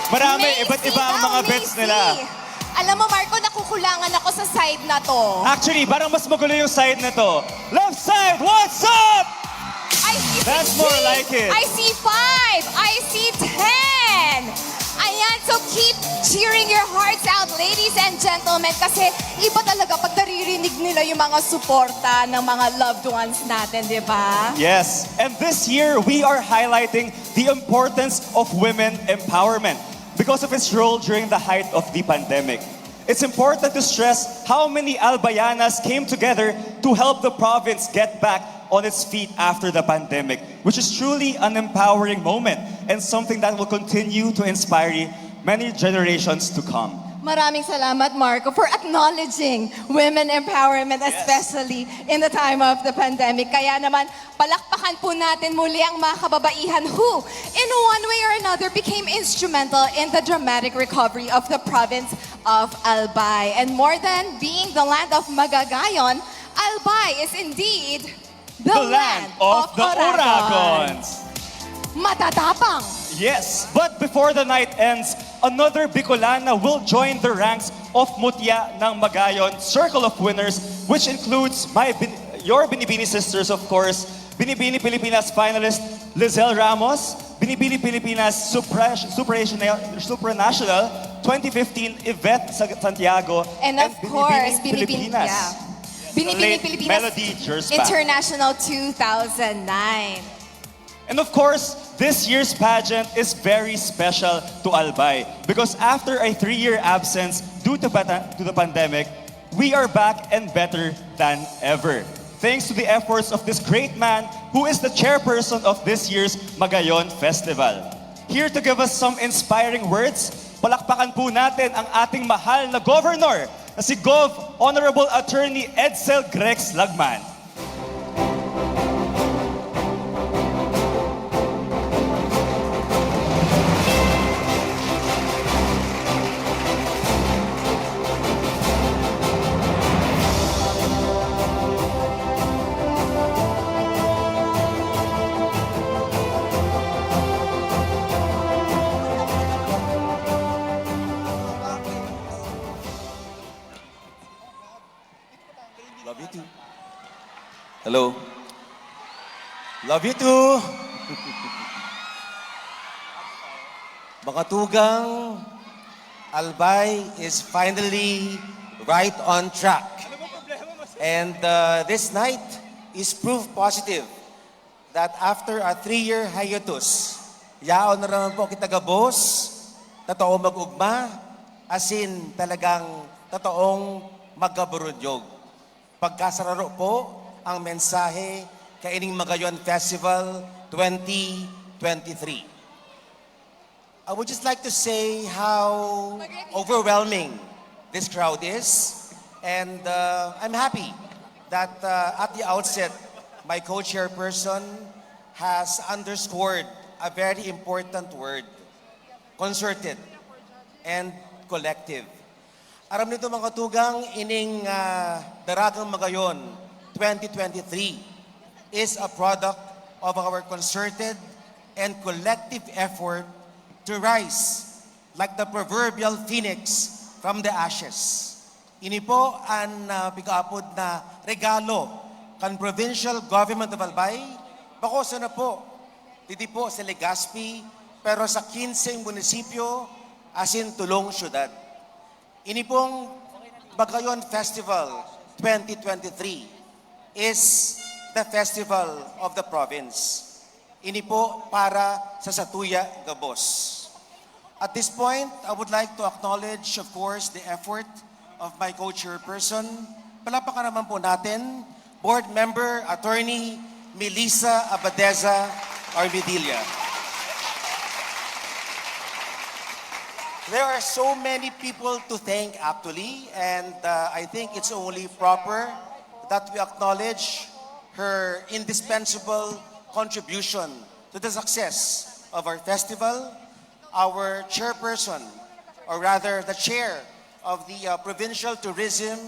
4. Marami, Macy iba't iba ang daw, mga bets Macy. nila. Alam mo, Marco, nakukulangan ako sa side na to. Actually, parang mas magulo yung side na to. Left side, what's up? I see That's 16. more like it. I see 5. I see 10. Ayan, so keep cheering your hearts out, ladies and gentlemen, kasi iba talaga pag naririnig nila yung mga suporta ng mga loved ones natin, di ba? Yes, and this year we are highlighting the importance of women empowerment because of its role during the height of the pandemic. It's important to stress how many Albayanas came together to help the province get back on its feet after the pandemic, which is truly an empowering moment and something that will continue to inspire many generations to come. Maraming salamat, Marco, for acknowledging women empowerment, especially in the time of the pandemic. Kaya naman, palakpakan po natin muli ang mga kababaihan who, in one way or another, became instrumental in the dramatic recovery of the province of Albay. And more than being the land of Magayon, Albay is indeed the land of the Oragons. Matatapang. Yes, but before the night ends, another Bicolana will join the ranks of Mutya ng Magayon Circle of Winners, which includes your Binibini sisters, of course, Binibini Pilipinas finalist Lizelle Ramos, Binibini Pilipinas Supranational 2015 Yvette Santiago, And of course, Binibini Binibini, Pilipinas. yeah. Binibini Pilipinas Melody Jerspa. International 2009. And of course, this year's pageant is very special to Albay because after a 3-year absence due to the pandemic, we are back and better than ever. Thanks to the efforts of this great man who is the chairperson of this year's Magayon Festival. Here to give us some inspiring words, palakpakan po natin ang ating mahal na governor na si Gov. Honorable Attorney Edsel Grex Lagman. Love you too. Hello. Love you too. Makatugang, Albay is finally right on track. And this night is proof positive that after a 3-year hiatus, yaon na naman po kita gabos, totoo mag-ugma, as in talagang totoong magkaburudyog. Pagkasararo po ang mensahe kaining Magayon Festival 2023. I would just like to say how overwhelming this crowd is. And I'm happy that at the outset, my co-chairperson has underscored a very important word, concerted and collective. Aram nito mga tugang, ining Daragang Magayon 2023 is a product of our concerted and collective effort to rise like the proverbial phoenix from the ashes. Ini po ang pag-aapod na regalo kan Provincial Government of Albay, bakosa na po, dito po sa Legazpi, pero sa 15 munisipyo, asin tulong syudad. Ini pong Magayon Festival 2023 is the festival of the province. Ini po para sa Satuya Gabos. At this point, I would like to acknowledge, of course, the effort of my co-chairperson, palapakan naman po natin, Board Member, Attorney Melissa Abadeza Arvidilla. There are so many people to thank actually, and I think it's only proper that we acknowledge her indispensable contribution to the success of our festival. Our chairperson, or rather the chair of the Provincial Tourism,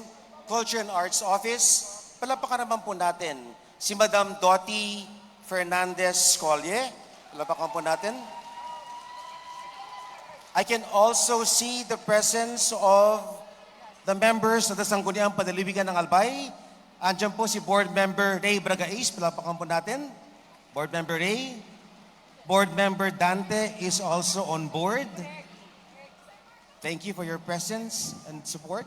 Culture and Arts Office, palapakan naman po natin si Madam Dottie Fernandez Collier. Palapakan po natin. I can also see the presence of the members of the Sangguniang Panlalawigan ng Albay. Andiyan po si Board Member Ray Bragais. Palapakan po natin. Board Member Ray. Board Member Dante is also on board. Thank you for your presence and support.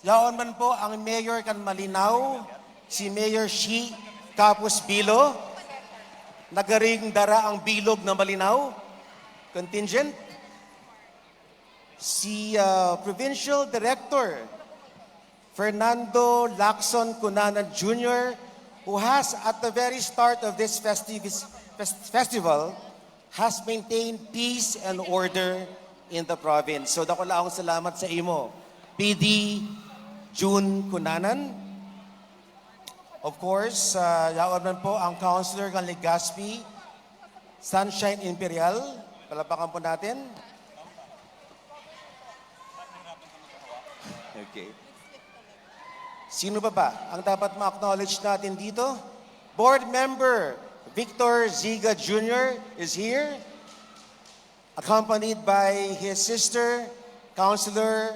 Yaon man po ang Mayor kan Malinaw, si Mayor Shi Capus Bilo. Nagaring dara ang bilog na Malinaw. Contingent. Si Provincial Director Fernando Lacson Cunanan Jr., who has at the very start of this festival has maintained peace and order in the province. So dako laong salamat sa imo, PD June Cunanan. Of course, yaon man po ang Councilor kan Legazpi, Sunshine Imperial. Palapakan po natin. Okay. Sino ba ang dapat ma-acknowledge natin dito? Board Member Victor Ziga Jr. is here, accompanied by his sister, Councilor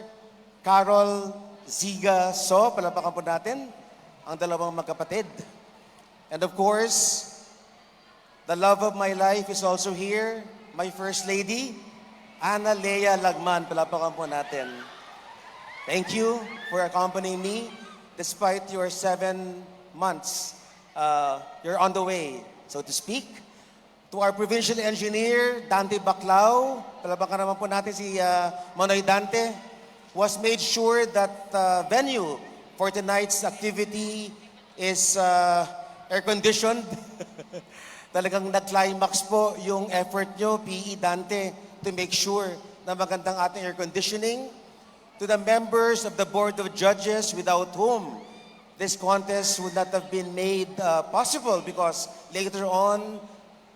Carol Ziga So. Palapakan po natin ang dalawang magkapatid. And of course, the love of my life is also here, my First Lady, Ana Lea Lagman. Palapakan po natin. Thank you for accompanying me despite your 7 months. You're on the way, so to speak. To our provincial engineer, Dante Baclao, palapakan naman po natin si Manoy Dante, was made sure that venue for tonight's activity is air-conditioned. Talagang nag-climax po yung effort nyo, PE Dante, to make sure na magandang ating air conditioning. To the members of the Board of Judges without whom this contest would not have been made possible, because later on,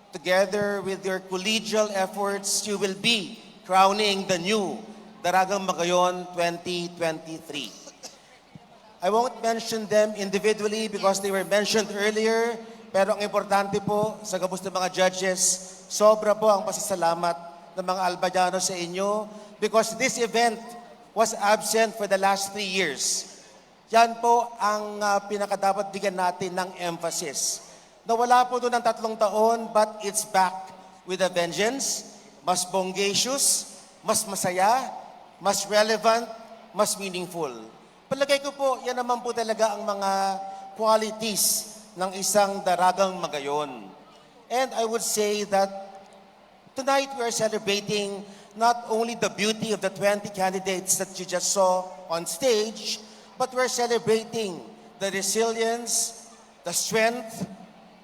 together with your collegial efforts, you will be crowning the new Daragang Magayon 2023. I won't mention them individually because they were mentioned earlier, pero ang importante po sa gabos ng mga judges, sobra po ang pasasalamat ng mga Albayano sa inyo, because this event was absent for the last 3 years. Yan po ang pinakadapat bigyan natin ng emphasis. Nawala po doon ng 3 taon, but it's back with a vengeance. Mas bongacious, mas masaya, mas relevant, mas meaningful. Palagay ko po, yan naman po talaga ang mga qualities ng isang Daragang Magayon. And I would say that tonight we are celebrating not only the beauty of the 20 candidates that you just saw on stage, but we're celebrating the resilience, the strength,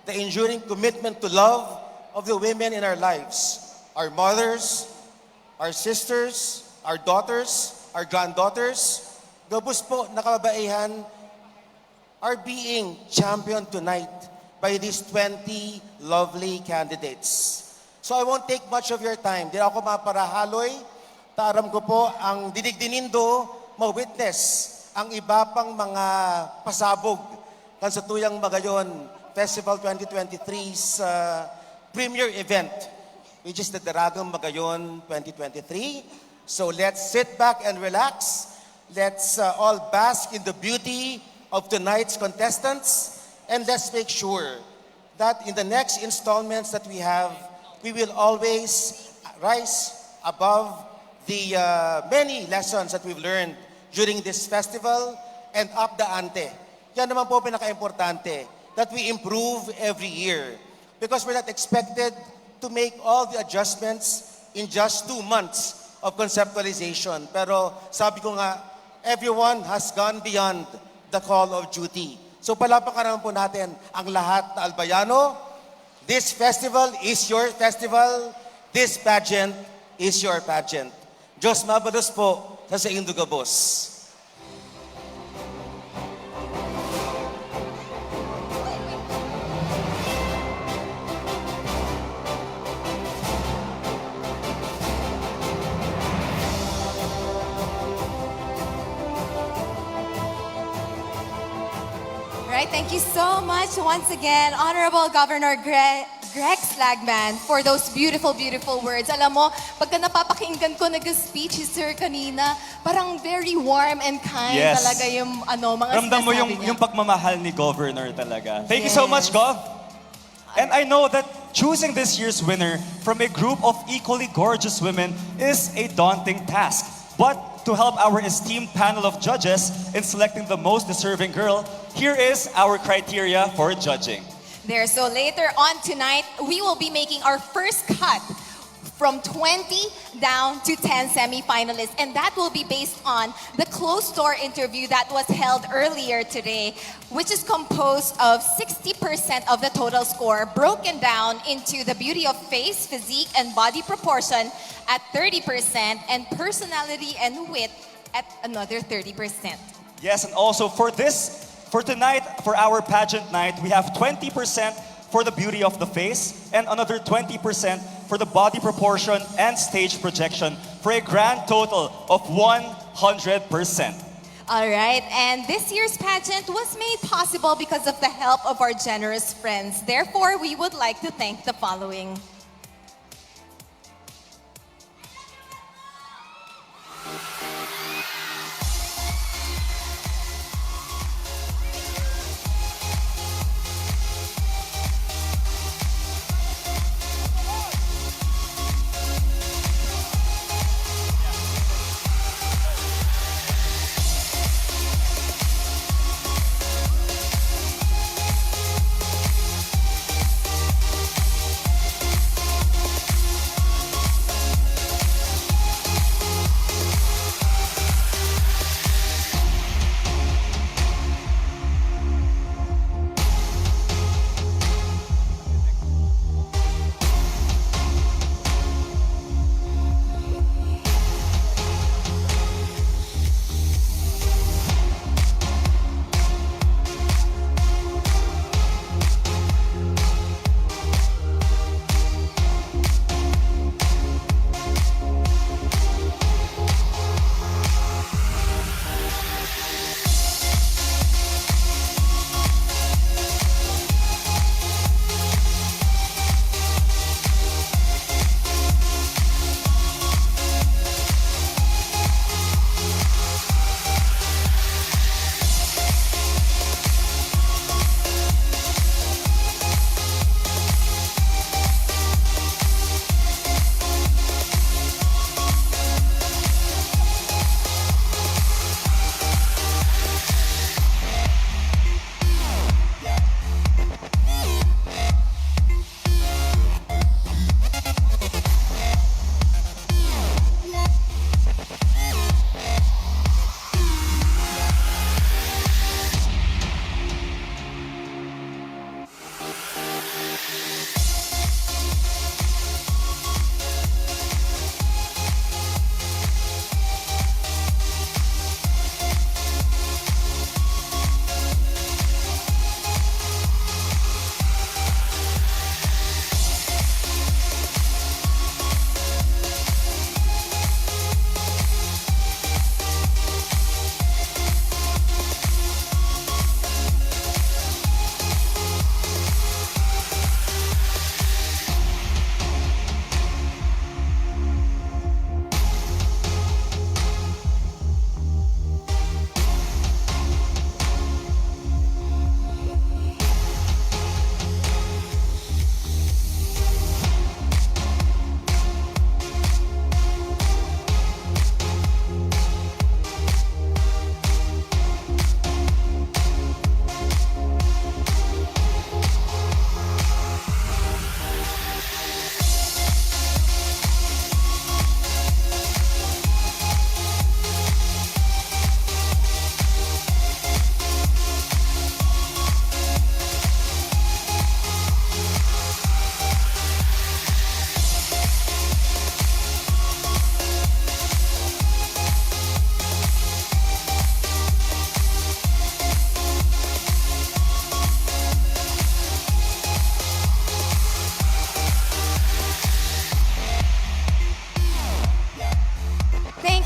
the enduring commitment to love of the women in our lives. Our mothers, our sisters, our daughters, our granddaughters, gabos po nakababaihan, are being championed tonight by these 20 lovely candidates. So I won't take much of your time. Di ako maparahaloy. Taram ko po ang dinig-dinindo ma-witness ang iba pang mga pasabog kan sa Tuyang Magayon Festival 2023's premier event, which is the Daragang Magayon 2023. So let's sit back and relax. Let's all bask in the beauty of tonight's contestants, and let's make sure that in the next installments that we have, we will always rise above the many lessons that we've learned during this festival and up the ante. Yan naman po pinaka-importante, that we improve every year, because we're not expected to make all the adjustments in just 2 months of conceptualization. Pero sabi ko nga, everyone has gone beyond the call of duty. So palapakaran po natin ang lahat na Albayano. This festival is your festival. This pageant is your pageant. Diyos mabalos po sa Indugabos. Right, thank you so much once again, Honorable Governor Greg Slagman, for those beautiful, beautiful words. Alam mo, pagka napapakinggan ko nag-speech si Sir kanina, parang very warm and kind Yes. talaga yung mga Ramdam mo sinasabi niya. yung pagmamahal ni Governor talaga. Thank you so much, Gov. And I know that choosing this year's winner from a group of equally gorgeous women is a daunting task. But to help our esteemed panel of judges in selecting the most deserving girl, here is our criteria for judging. There, so later on tonight, we will be making our first cut from 20 down to 10 semi-finalists. And that will be based on the closed-door interview that was held earlier today, which is composed of 60% of the total score, broken down into the beauty of face, physique, and body proportion at 30%, and personality and wit at another 30%. Yes, and also for tonight, for our pageant night, we have 20% for the beauty of the face and another 20% for the body proportion and stage projection for a grand total of 100%. All right, and this year's pageant was made possible because of the help of our generous friends. Therefore, we would like to thank the following.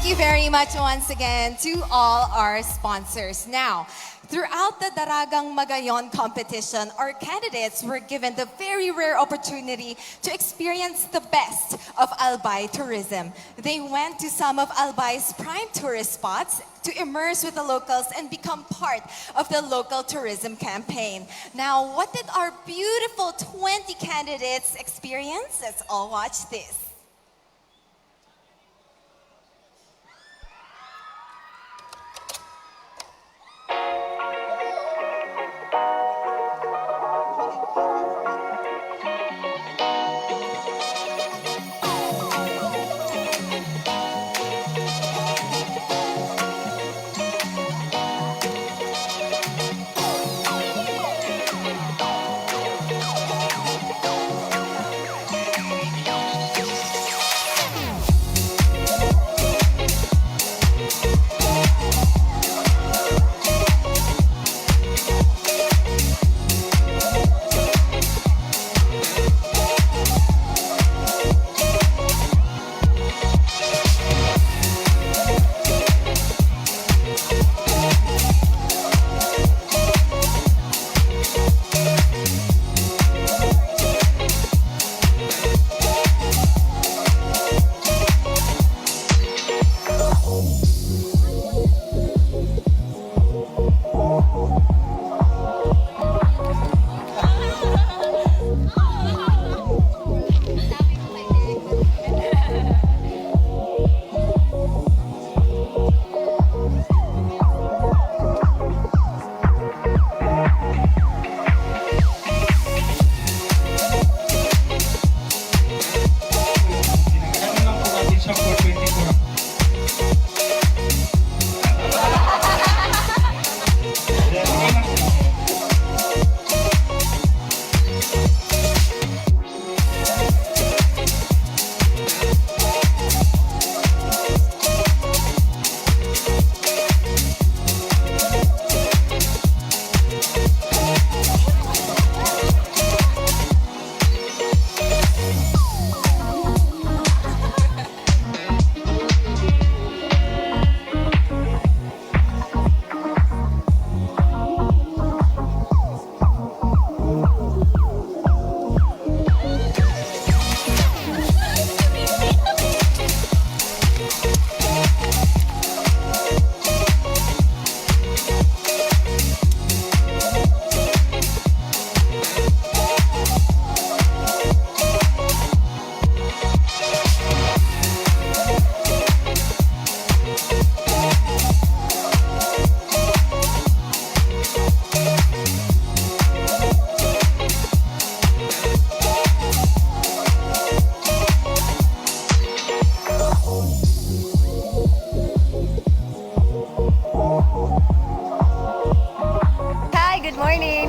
Thank you very much once again to all our sponsors. Now, throughout the Daragang Magayon competition, our candidates were given the very rare opportunity to experience the best of Albay tourism. They went to some of Albay's prime tourist spots to immerse with the locals and become part of the local tourism campaign. Now, what did our beautiful 20 candidates experience? Let's all watch this.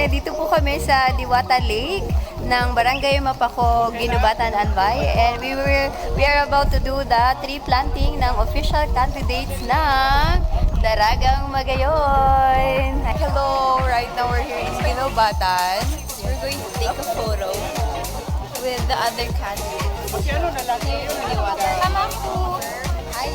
Nandito po kami sa Diwata Lake ng Barangay Mapako, Ginubatan, Albay. And we are about to do the tree planting ng official candidates ng Daragang Magayon. Hello, right now we're here in Ginubatan. We're going to take a photo with the other candidates. Here in Diwata. Tama po. Hi.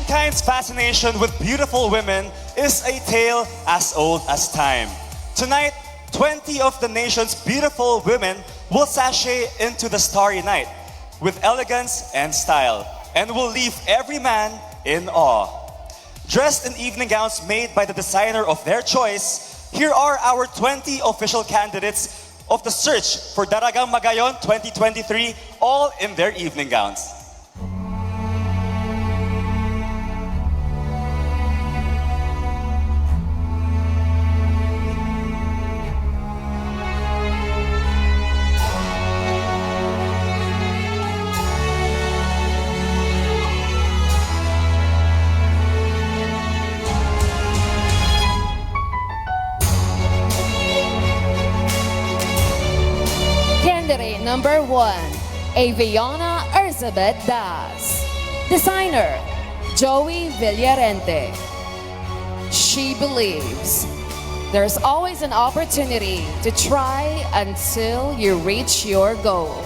Mankind's fascination with beautiful women is a tale as old as time. Tonight, 20 of the nation's beautiful women will sashay into the starry night with elegance and style and will leave every man in awe. Dressed in evening gowns made by the designer of their choice, here are our 20 official candidates of the search for Daragang Magayon 2023, all in their evening gowns. Candidate number 1, Aviana Elizabeth Das. Designer, Joey Villarente. She believes there's always an opportunity to try until you reach your goal.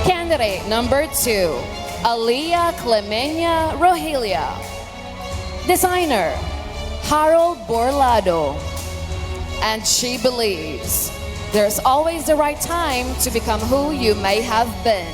Candidate number 2, Aliyah Clemenia Rogelia. Designer, Harold Borlado. And she believes there's always the right time to become who you may have been.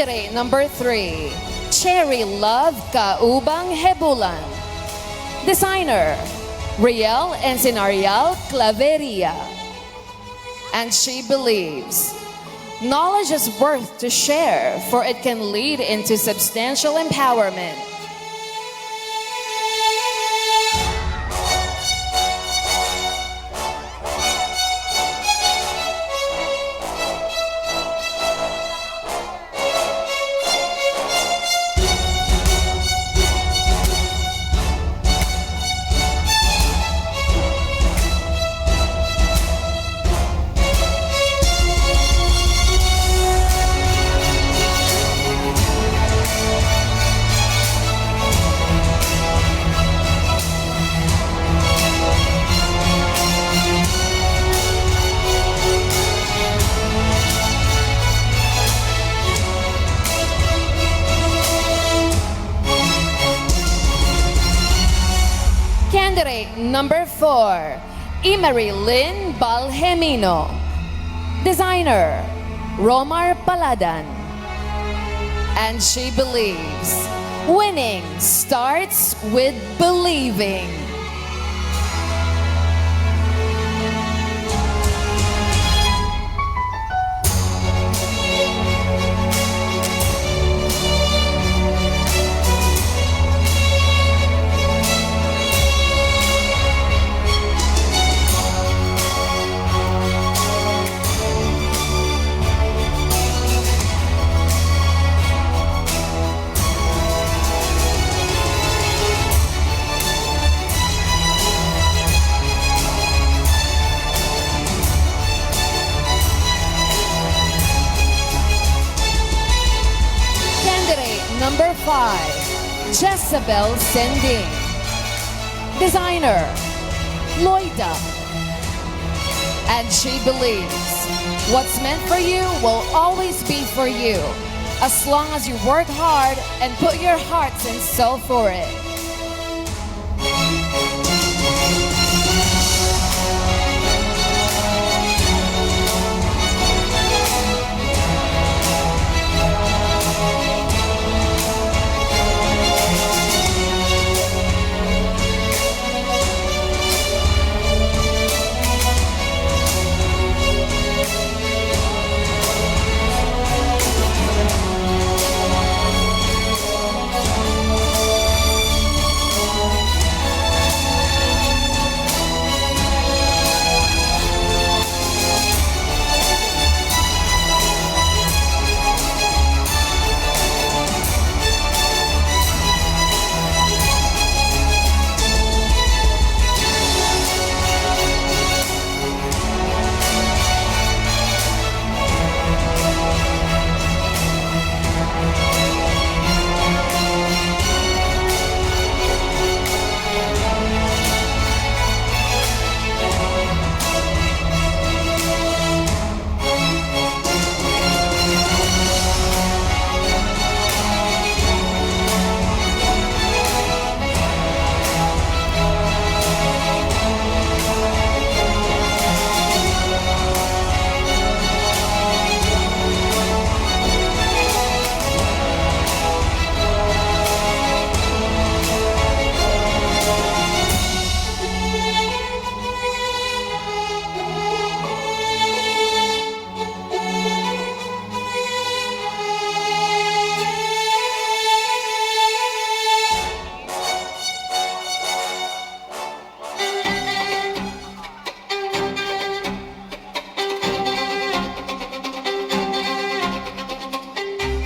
Candidate number 3, Cherry Love Kaubang Hebulan. Designer, Riel Encinarial Claveria. And she believes knowledge is worth to share, for it can lead into substantial empowerment. Candidate number 4, Emery Lynn Balhemino. Designer, Romar Paladan. And she believes winning starts with believing. number 5, Jezebel Sending. Designer, Loida. And she believes what's meant for you will always be for you, as long as you work hard and put your hearts and soul for it.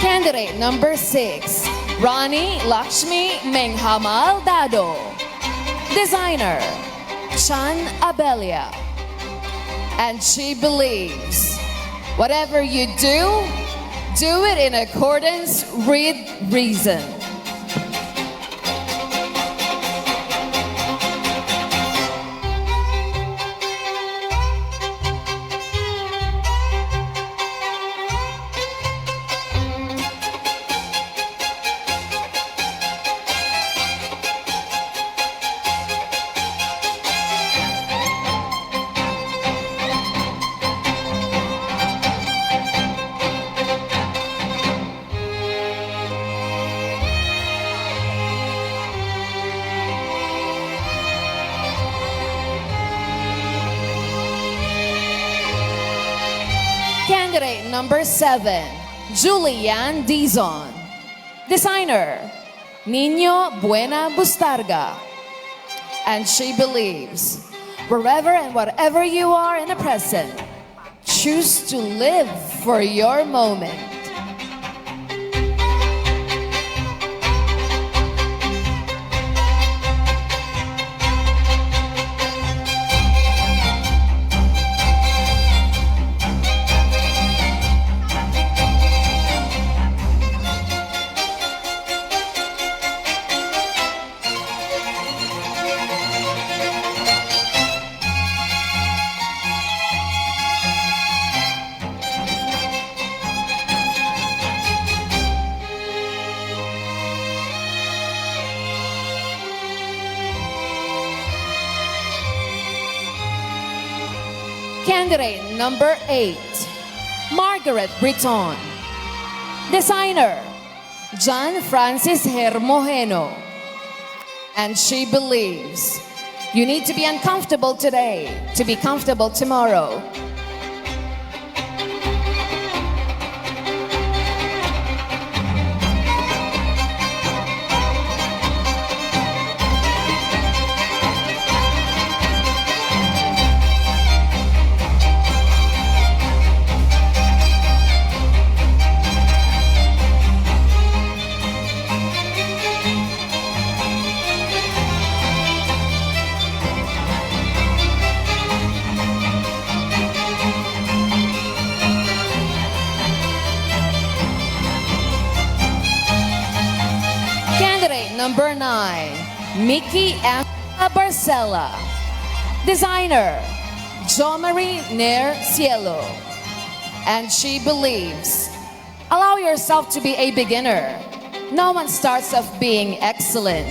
Candidate number 6, Rani Lakshmi Menghamal Dado. Designer, Chan Abelia. And she believes whatever you do it in accordance with reason. Candidate number 7, Julian Dizon. Designer, Nino Buena Bustarga. And she believes, wherever and whatever you are in the present, choose to live for your moment. Candidate number 8, Margaret Britton. Designer, John Francis Hermojeno. And she believes you need to be uncomfortable today to be comfortable tomorrow. number 9, Mickey Angela Barcela. Designer, Jo Marie Nair Cielo. And she believes, allow yourself to be a beginner. No one starts off being excellent.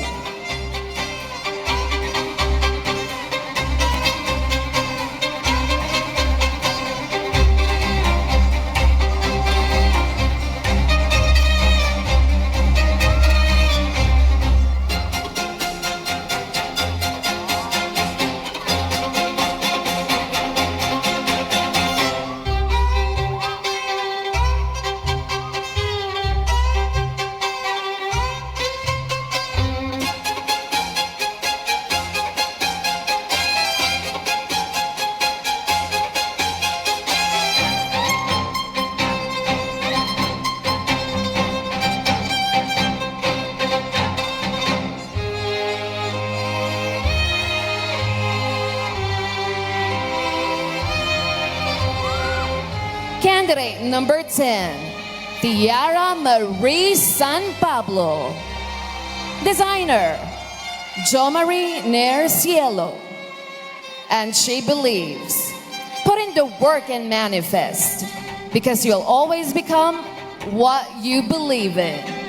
Candidate number 10, Tiara Marie San Pablo. Designer, Jo Marie Nair Cielo. And she believes, put in the work and manifest, because you'll always become what you believe in.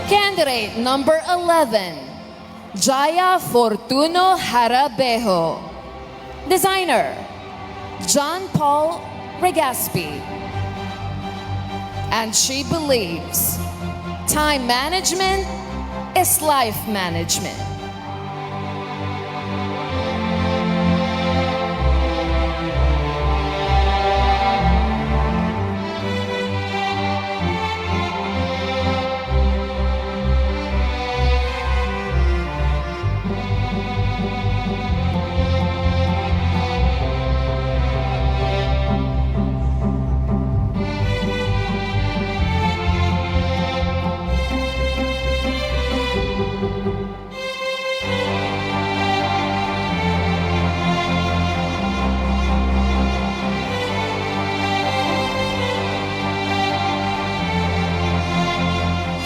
Candidate number 11, Jaya Fortuno Harabejo. Designer, John Paul Regaspi. And she believes, time management is life management.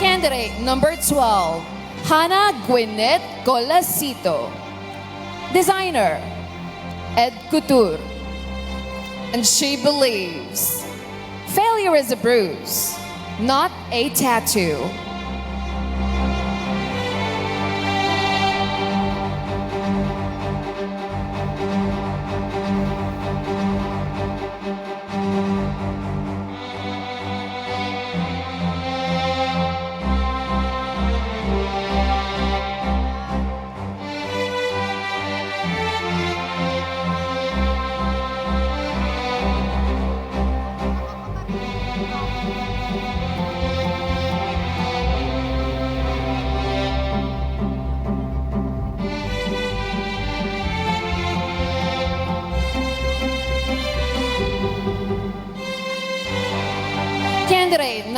Candidate number 12, Hannah Gwyneth Colasito. Designer, Ed Couture. And she believes, failure is a bruise, not a tattoo.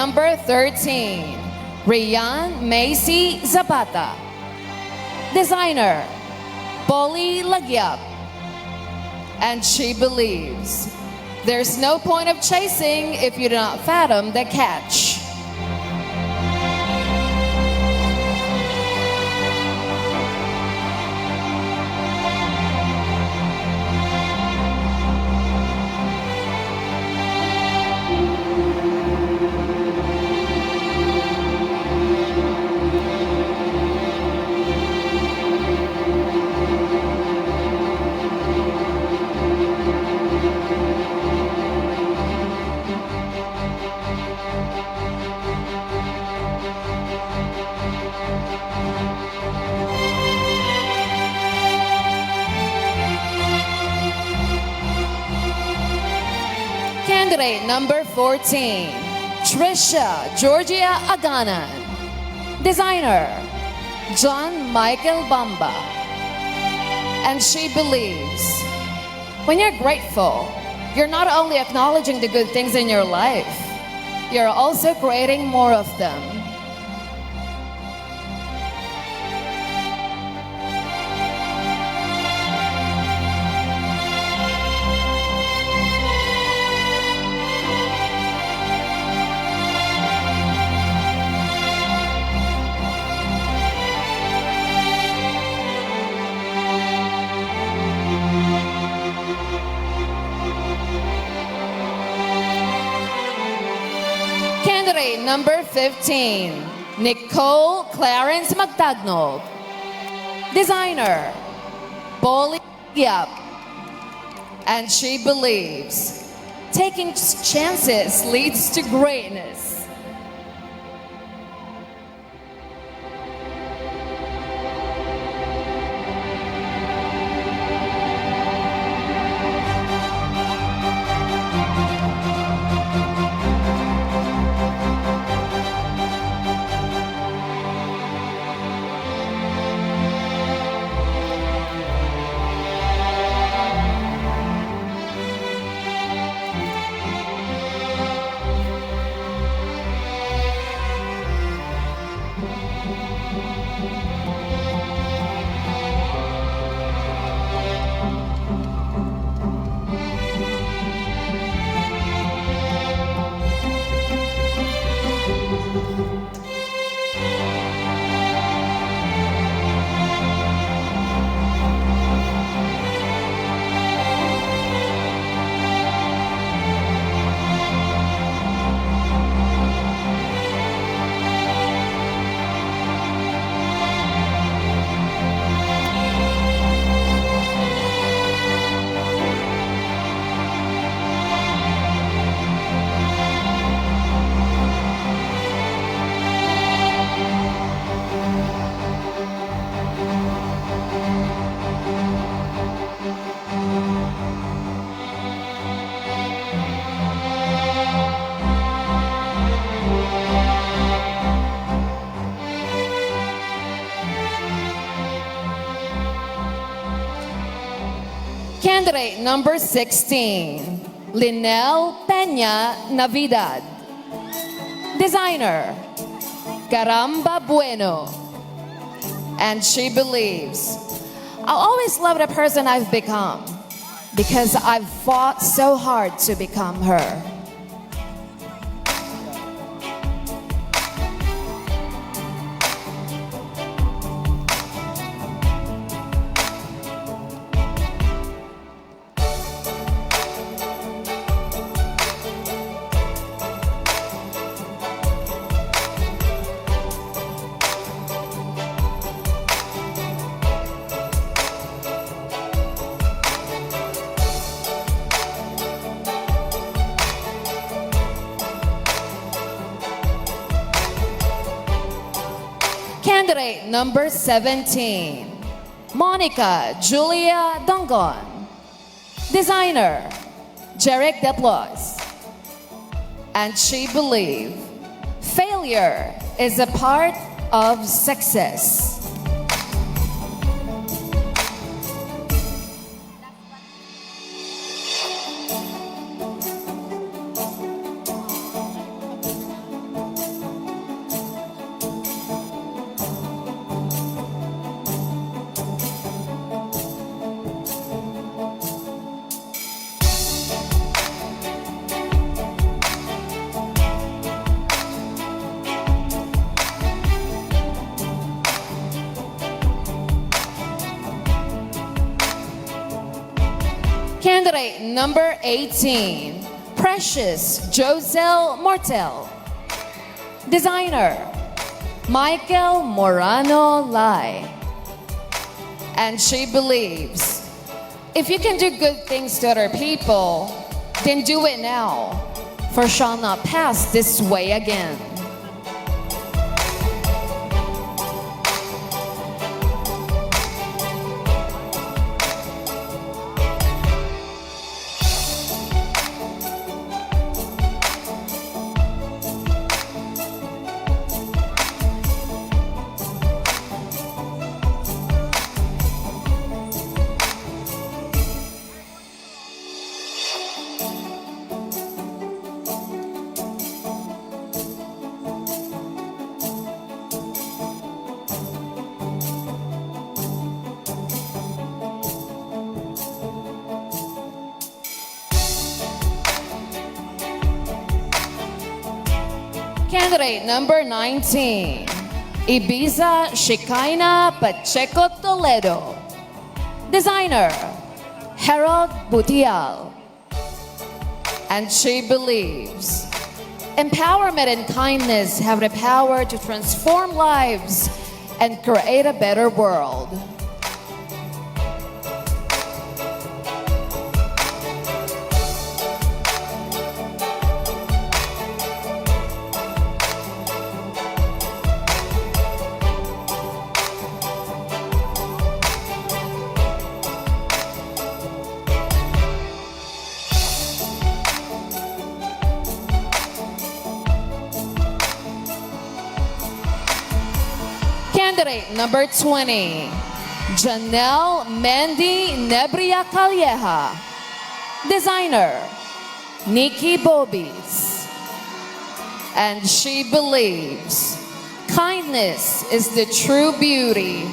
number 13, Rian Macy Zapata. Designer, Polly Lagyap. And she believes there's no point of chasing if you do not fathom the catch. Candidate number 14, Trisha Georgia Aganan. Designer, John Michael Bamba. And she believes when you're grateful, you're not only acknowledging the good things in your life, you're also creating more of them. Candidate number 15, Nicole Clarence McDougald. Designer, Polly Yap. And she believes taking chances leads to greatness. Candidate number 16, Linel Peña Navidad. Designer, Caramba Bueno. And she believes, I'll always love the person I've become because I've fought so hard to become her. Candidate number 17, Monica Julia Dongon. Designer, Jarek Deplois. And she believes failure is a part of success. Candidate number 18, Precious Josel Mortel. Designer, Michael Morano Lai. And she believes, if you can do good things to other people, then do it now, for shall not pass this way again. Candidate number 19, Ibiza Shekinah Pacheco Toledo. Designer, Harold Butial. And she believes, empowerment and kindness have the power to transform lives and create a better world. Candidate number 20, Janelle Mendy Nebria Calleja. Designer, Nikki Bobis. And she believes kindness is the true beauty.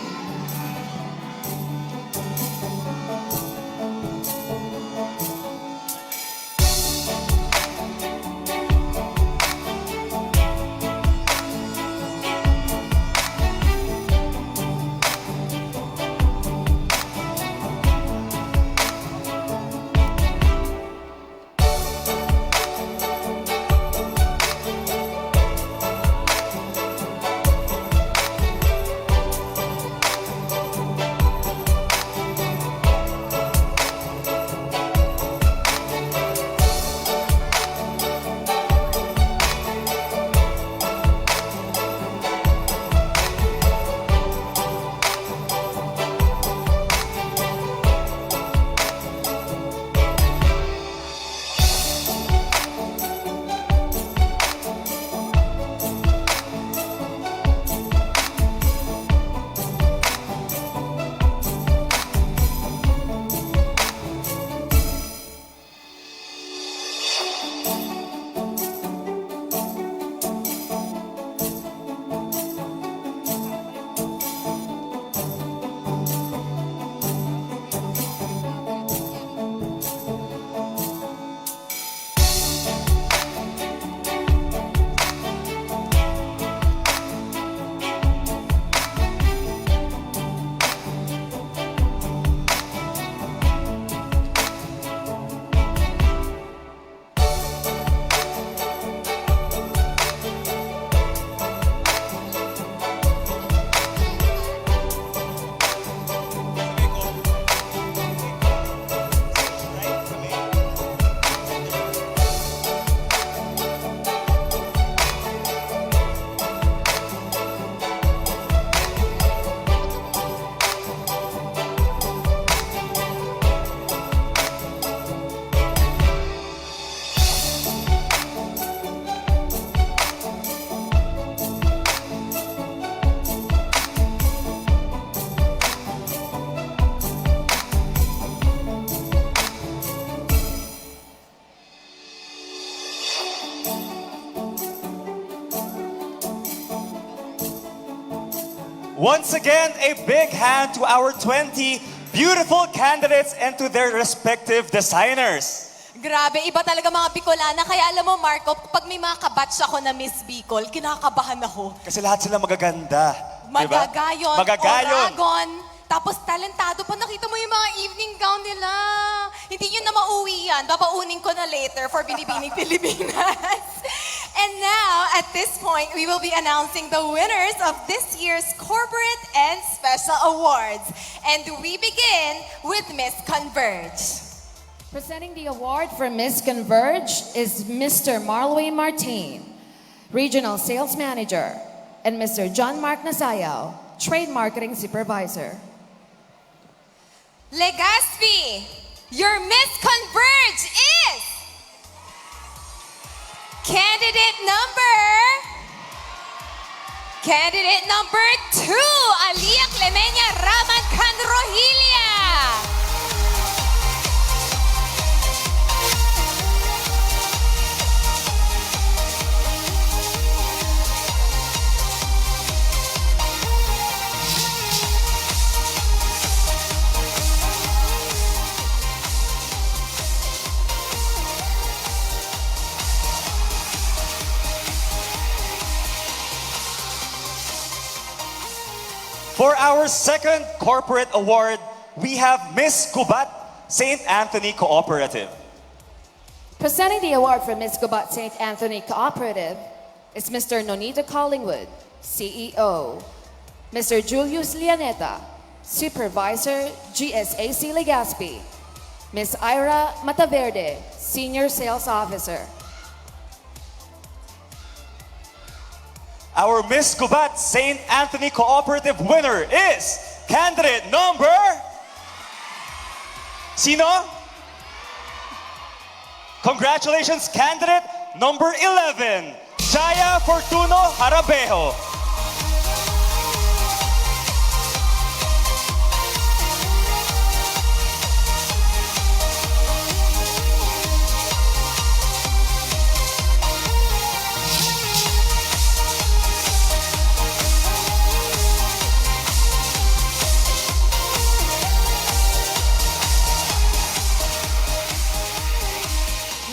Once again, a big hand to our 20 beautiful candidates and to their respective designers. Grabe, iba talaga mga Bicolana. Kaya alam mo, Marco, pag may mga kabatch ako na Miss Bicol, kinakabahan ako. Kasi lahat sila magaganda. Magayon, Magayon. Daragang. Tapos talentado pa. Nakita mo yung mga evening gown nila. Hindi nyo na mauwi yan. Babaunin ko na later for Binibining Pilipinas. And now, at this point, we will be announcing the winners of this year's Corporate and Special Awards. And we begin with Miss Converge. Presenting the award for Miss Converge is Mr. Marlway Martin, Regional Sales Manager, and Mr. John Mark Nasayaw, Trade Marketing Supervisor. Legazpi, your Miss Converge is candidate number 2, Alia Clemenia Raman Canrohilia. For our second corporate award, we have Miss Kubat St. Anthony Cooperative. Presenting the award for Miss Gubat St. Anthony Cooperative is Mr. Nonito Collingwood, CEO, Mr. Julius Lianeta, Supervisor, GSAC Legazpi, Ms. Ira Mataverde, Senior Sales Officer. Our Miss Kubat St. Anthony Cooperative winner is candidate number... Sino? Congratulations, candidate number 11, Jaya Fortuno Harabejo.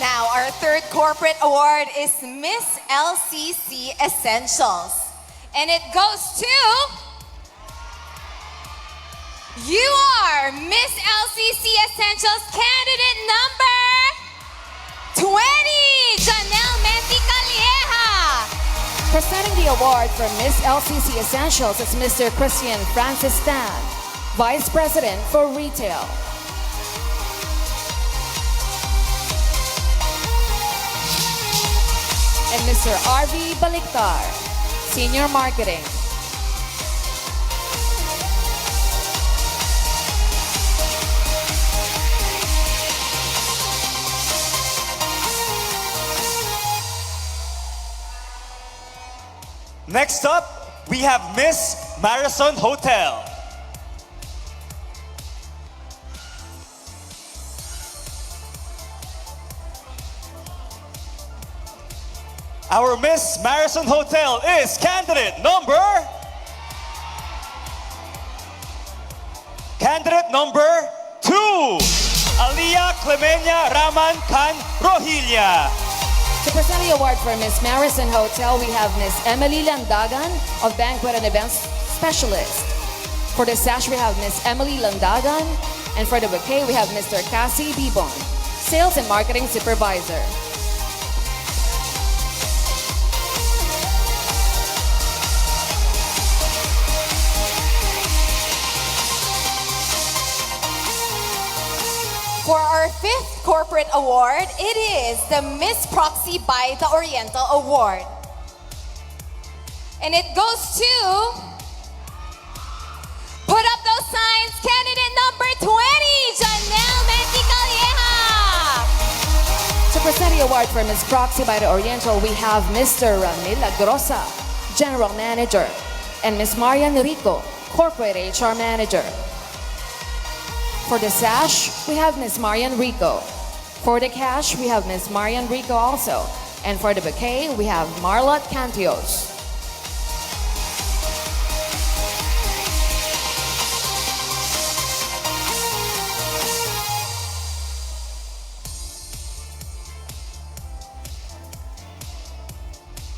Now, our third corporate award is Miss LCC Essentials. And it goes to... You are Miss LCC Essentials candidate number 20, Janelle Menti Calieja. Presenting the award for Miss LCC Essentials is Mr. Christian Francis Stan, Vice President for Retail. And Mr. R.V. Baliktar, Senior Marketing. Next up, we have Miss Marathon Hotel. Our Miss Marathon Hotel is candidate number 2, Alia Clemenia Raman Can Rohilla. To present the award for Miss Marathon Hotel, we have Miss Emily Landagan of Banquet and Events Specialist. For the sash, we have Miss Emily Landagan. And for the bouquet, we have Mr. Cassie Bibon, Sales and Marketing Supervisor. For our fifth corporate award, it is the Miss Proxy by the Oriental Award. And it goes to... Put up those signs, candidate number 20, Janelle Menti Calieja. To present the award for Miss Proxy by the Oriental, we have Mr. Ramil Agrosa, General Manager, and Miss Marian Rico, Corporate HR Manager. For the sash, we have Miss Marian Rico. For the cash, we have Miss Marian Rico also. And for the bouquet, we have Marlot Cantios.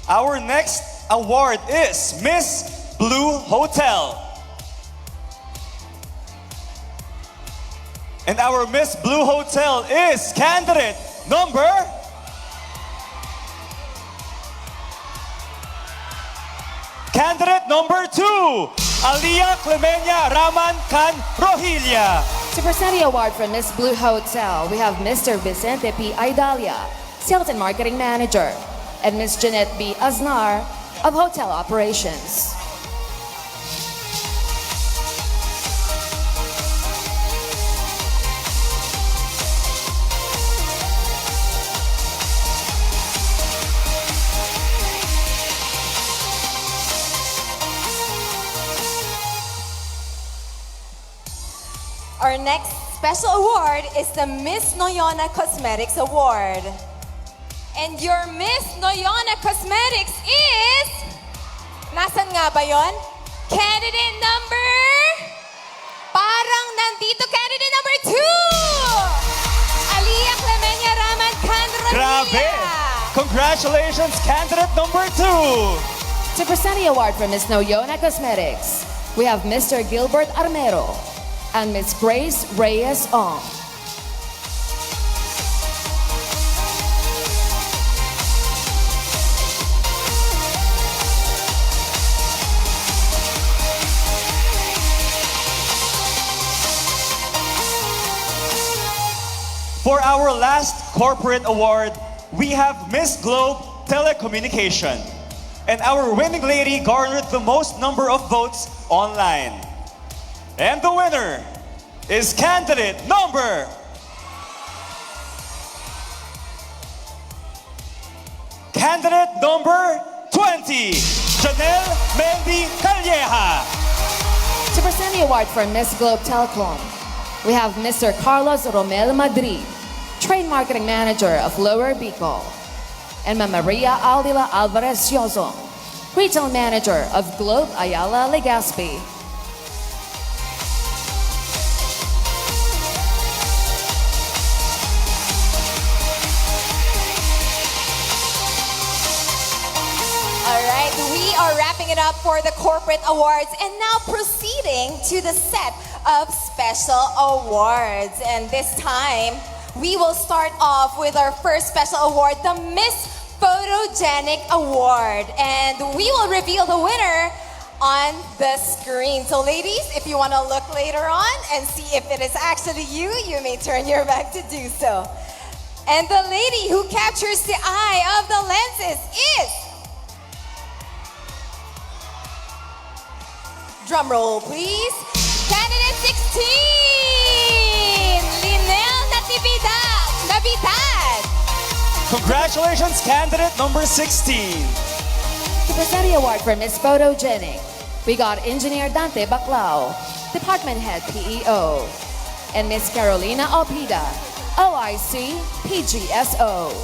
Our next award is Miss Blue Hotel. And our Miss Blue Hotel is candidate number... Candidate number 2, Alia Clemenia Raman Can Rohilla. To present the award from Miss Blue Hotel, we have Mr. Vicente P. Idalia, Sales and Marketing Manager, and Miss Jeanette B. Aznar of Hotel Operations. Our next special award is the Miss Noyona Cosmetics Award. And your Miss Noyona Cosmetics is... Nasaan nga ba yon? Candidate number... Parang nandito, candidate number 2! Alia Clemenia Raman Can Rohilla. Grabe! Congratulations, candidate number 2! To present the award from Miss Noyona Cosmetics, we have Mr. Gilbert Armero and Miss Grace Reyes Ong. For our last corporate award, we have Miss Globe Telecommunication. And our winning lady garnered the most number of votes online. And the winner is candidate number... Candidate number 20, Janelle Mendy Calleja. To present the award for Miss Globe Telecom, we have Mr. Carlos Romel Madrid, Trade Marketing Manager of Lower Bicol, and Ma'am Maria Aldila Alvarez Yozong, Retail Manager of Globe Ayala Legazpi. Alright, we are wrapping it up for the corporate awards and now proceeding to the set of special awards. And this time, we will start off with our first special award, the Miss Photogenic Award. And we will reveal the winner on the screen. So ladies, if you want to look later on and see if it is actually you, you may turn your back to do so. And the lady who captures the eye of the lenses is... Drum roll, please. Candidate 16, Linel Natividad. Congratulations, candidate number 16. To present the award for Miss Photogenic, we got Engineer Dante Baclao, Department Head PEO, and Miss Carolina Opida, OIC PGSO.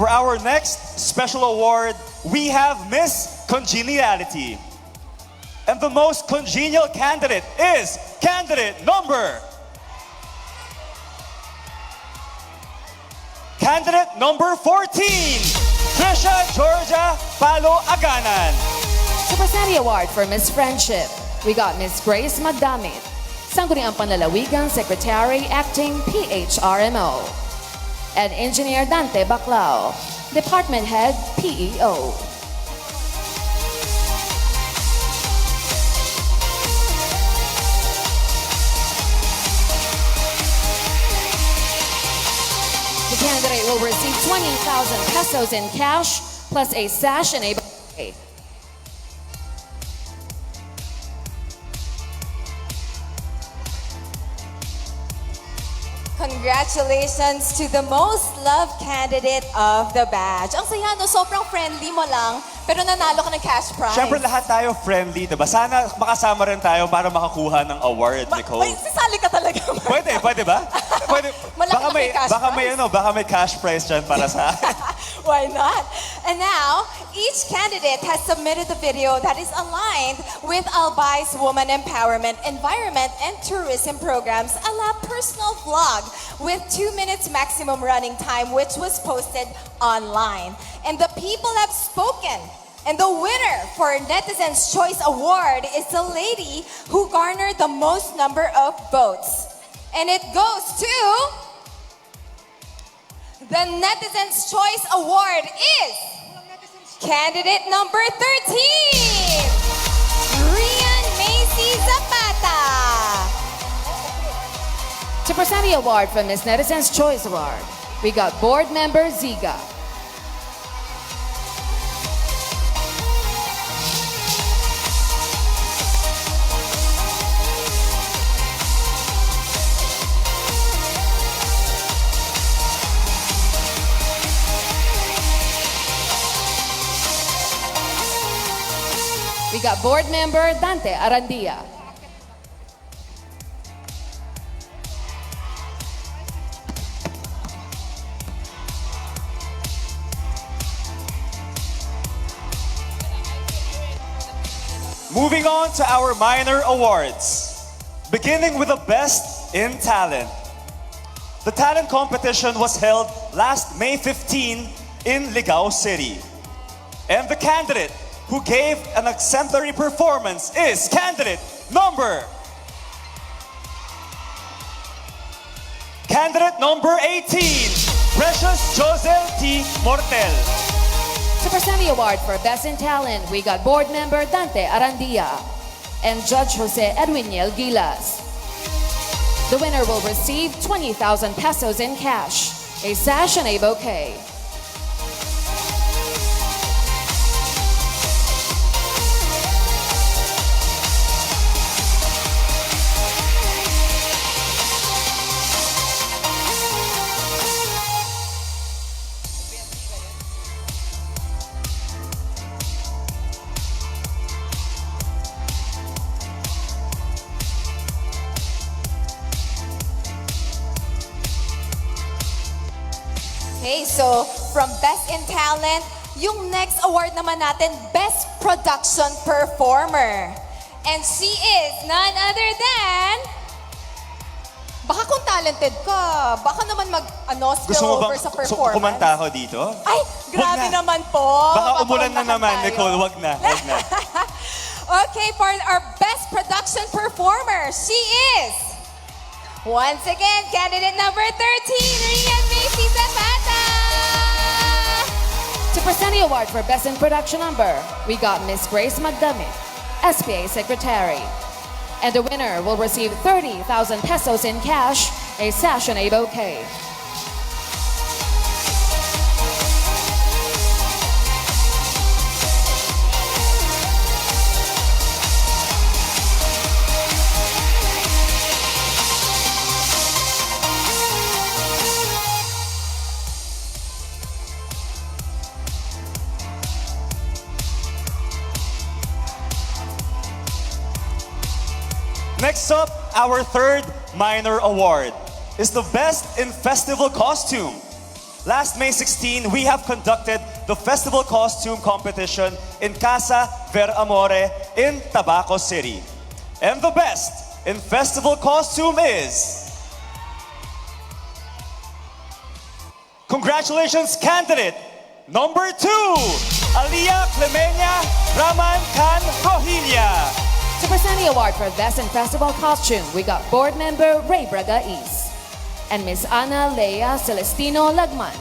For our next special award, we have Miss Congeniality. And the most congenial candidate is candidate number... Candidate number 14, Trisha Georgia Palo Aganan. To present the award for Miss Friendship, we got Miss Grace Magdamit, Sangguniang Panlalawigan Secretary Acting PHRMO, and Engineer Dante Baclao, Department Head PEO. The candidate will receive 20,000 pesos in cash plus a sash and a bouquet. Congratulations to the most loved candidate of the badge. Ang saya, no? Sobrang friendly mo lang, pero nanalo ka ng cash prize. Siyempre lahat tayo friendly, diba? Sana makasama rin tayo para makakuha ng award, Nicole. May sisali ka talaga. Pwede ba? Pwede. Malaki cash Baka prize. may cash prize dyan para sa Why not? And now, each candidate has submitted a video that is aligned with Albay's Woman Empowerment, Environment, and Tourism programs, a la personal vlog with 2 minutes maximum running time, which was posted online. And the people have spoken. And the winner for Netizens' Choice Award is the lady who garnered the most number of votes. And it goes to... The Netizens' Choice Award is candidate number 13, Rian Macy Zapata. To present the award from Miss Netizens' Choice Award, we got board member Ziga. We got board member Dante Arandia. Moving on to our minor awards. Beginning with the Best in Talent. The talent competition was held last May 15 in Ligao City. And the candidate who gave an exemplary performance is candidate number 18, Precious Josel T. Mortel. To present the award for Best in Talent, we got board member Dante Arandia and Judge Jose Edwiniel Gilas. The winner will receive 20,000 pesos in cash, a sash and a bouquet. Okay, so from Best in Talent, yung next award naman natin, Best Production Performer. And she is none other than... Baka kung talented ka, baka naman spill over sa gusto performance. kumanta ako dito? Ay, grabe naman po. Baka umulan na naman, tayo. Nicole. Wag na. Okay, for our Best Production Performer, she is... Once again, candidate number 13, Rian Macy Zapata. To present the award for Best in Production Number, we got Miss Grace Magdamit, SPA Secretary. And the winner will receive 30,000 pesos in cash, a sash and a bouquet. Next up, our third minor award is the Best in Festival Costume. Last May 16, we have conducted the Festival Costume Competition in Casa Ver Amore in Tabaco City. And the Best in Festival Costume is... Congratulations, candidate number 2, Alia Clemenia Raman Can Rohilla. To present the award for Best in Festival Costume, we got board member Ray Braga East and Miss Ana Lea Celestino Lagman.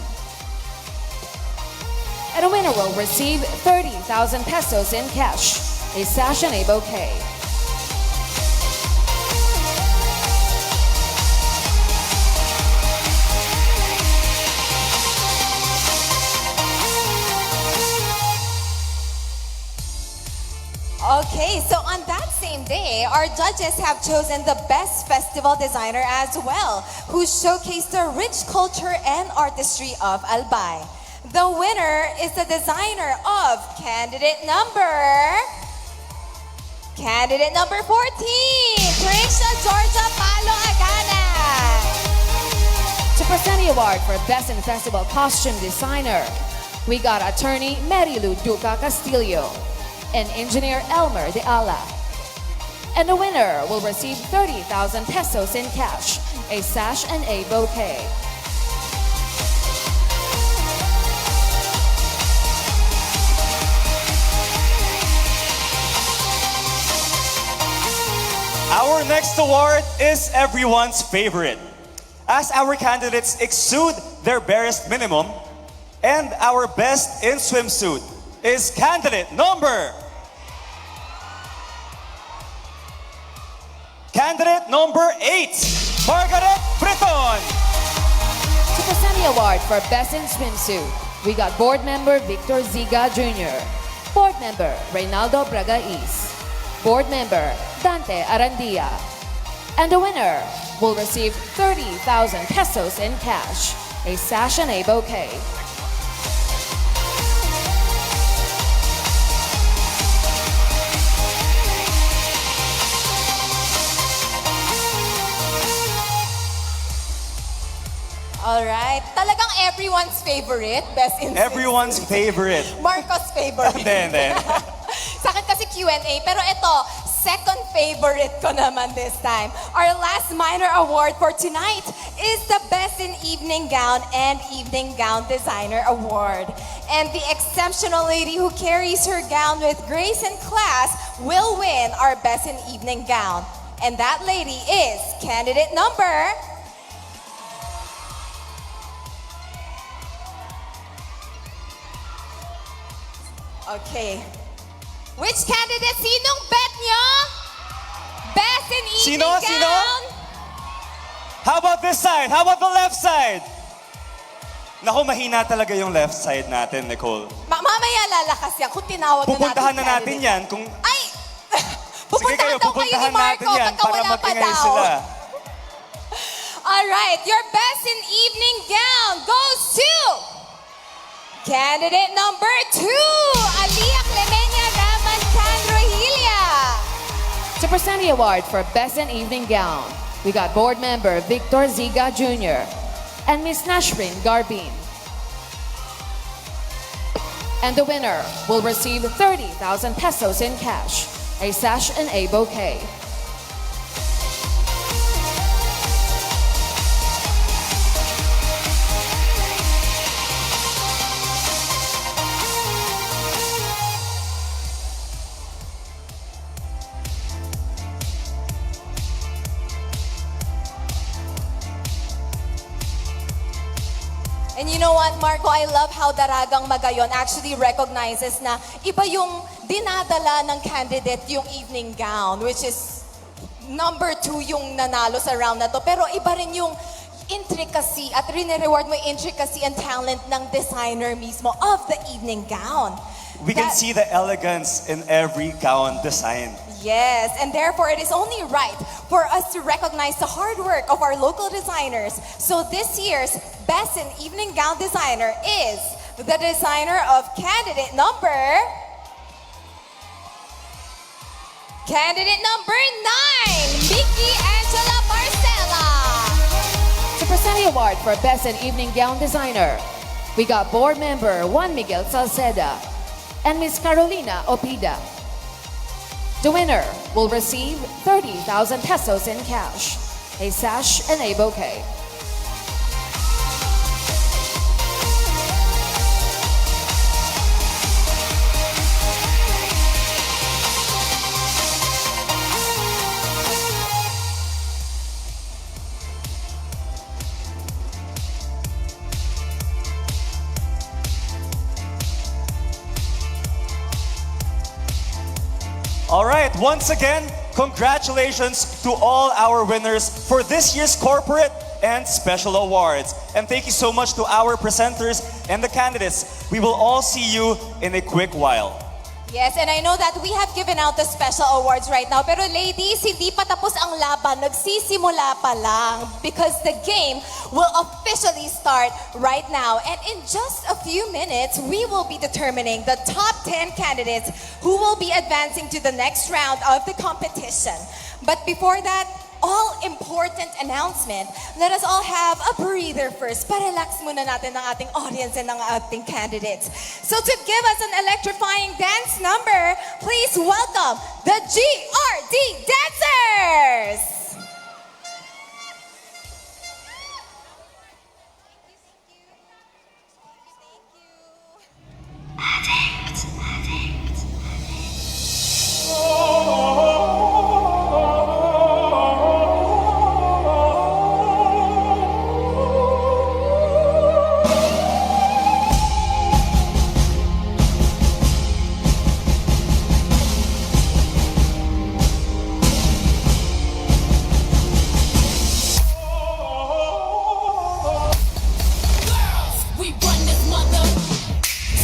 And a winner will receive 30,000 pesos in cash, a sash and a bouquet. Okay, so on that same day, our judges have chosen the best festival designer as well, who showcased the rich culture and artistry of Albay. The winner is the designer of candidate number 14, Trisha Georgia Palo Agana. To present the award for Best in Festival Costume Designer, we got attorney Marilu Duca Castillo and engineer Elmer De Ala. And the winner will receive 30,000 pesos in cash, a sash and a bouquet. Our next award is everyone's favorite, as our candidates exude their barest minimum, and our best in swimsuit is candidate number 8, Margaret Breton. To present the award for Best in Swimsuit, we got board member Victor Ziga Jr., board member Reynaldo Bragais, board member Dante Arandia. And the winner will receive 30,000 pesos in cash, a sash and a bouquet. All right. Talagang everyone's favorite, best in Everyone's favorite. Marcos favorite. Hindi. Sa akin kasi Q&A, pero ito, second favorite ko naman this time. Our last minor award for tonight is the Best in Evening Gown and Evening Gown Designer Award. And the exceptional lady who carries her gown with grace and class will win our Best in Evening Gown. And that lady is candidate number... Okay. Which candidate? Sinong bet nyo? Best in evening gown? Sino? How about this side? How about the left side? Naku, mahina talaga yung left side natin, Nicole. Mamaya lalakas yan kung tinawag Pupuntahan na na natin yan kung... Ay! Sige kayo, pupuntahan natin yan para mag-ingay sila. Alright, your best in evening gown goes to... Candidate number 2, Alia Clemenia Raman Candrohilia. To present the award for Best in Evening Gown, we got board member Victor Ziga Jr. and Miss Nashrin Garbin. And the winner will receive 30,000 pesos in cash, a sash and a bouquet. And you know what, Marco? I love how Daragang Magayon actually recognizes na iba yung dinadala ng candidate yung evening gown, which is number 2 yung nanalo sa round na to. Pero iba rin yung intricacy at reward mo yung intricacy and talent ng designer mismo of the evening gown. We can see the elegance in every gown design. Yes, and therefore it is only right for us to recognize the hard work of our local designers. So this year's Best in Evening Gown Designer is the designer of candidate number 9, Mickey Angela Marcela. To present the award for Best in Evening Gown Designer, we got board member Juan Miguel Salceda and Miss Carolina Opida. The winner will receive 30,000 pesos in cash, a sash and a bouquet. All right, once again, congratulations to all our winners for this year's corporate and special awards. And thank you so much to our presenters and the candidates. We will all see you in a quick while. Yes, and I know that we have given out the special awards right now. Pero ladies, hindi pa tapos ang laban. Nagsisimula pa lang because the game will officially start right now. And in just a few minutes, we will be determining the top 10 candidates who will be advancing to the next round of the competition. But before that, all-important announcement, let us all have a breather first. Parelax muna natin ng ating audience and ng ating candidates. So to give us an electrifying dance number, please welcome the GRD Dancers! We run this mother.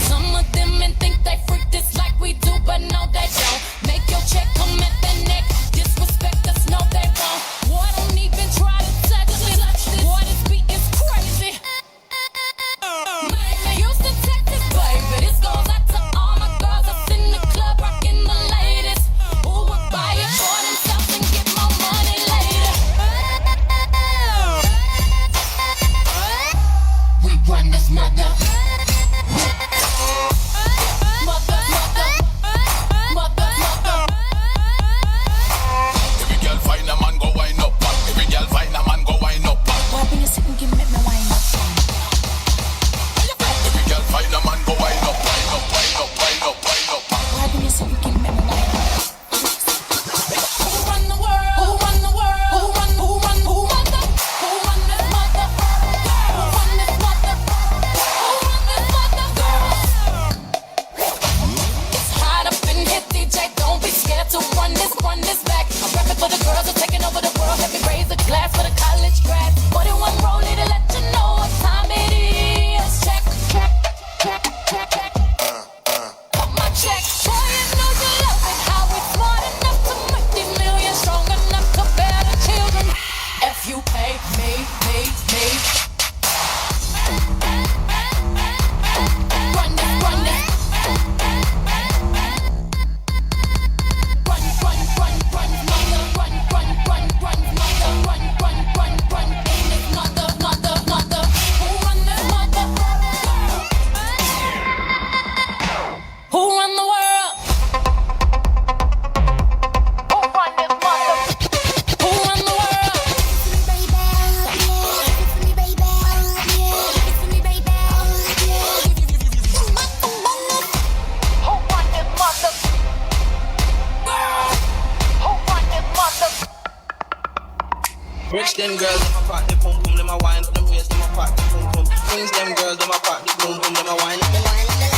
Some of them and think they freak this like we do, but no they don't. Make your check come at the neck. Disrespect us, no they won't. Boy, don't even try to touch this. Boy, this beat is crazy. Man, Houston, Texas, baby. This goes out to all my girls that's in the club rocking the latest. Who would buy it for themselves and get more money later? We run this mother. Every girl find a man go wind up. Every girl find a man go wind up. Why when you sit and give me wine up? Every girl find a man go wind up, wind up, wind up, wind up, wind up. Why when you sit and give me wine up? Who run the world? Who run the world? Who run this mother? Who run this mother? Who run this mother? It's hot up in here, DJ. Don't be scared to run this back. I'm rapping for the girls who are taking over the world. Let me raise a glass for the college grad. 41 rollie to let you know what time it is. Check, check, check, check, check. Cut my check. Boy, you know you love it. How we smart enough to make these millions, strong enough to bear the children. If you pay me. Run this. Run, in this mother. Who run this mother? Who run the world? Who run this mother? Who run the world? Who run this mother? Who run this mother? Rich them girls, them a pop the boom boom, them a wine up them waist, them a pop the boom boom. Queens them girls, them a pop the boom boom, them a wine up them wine up them.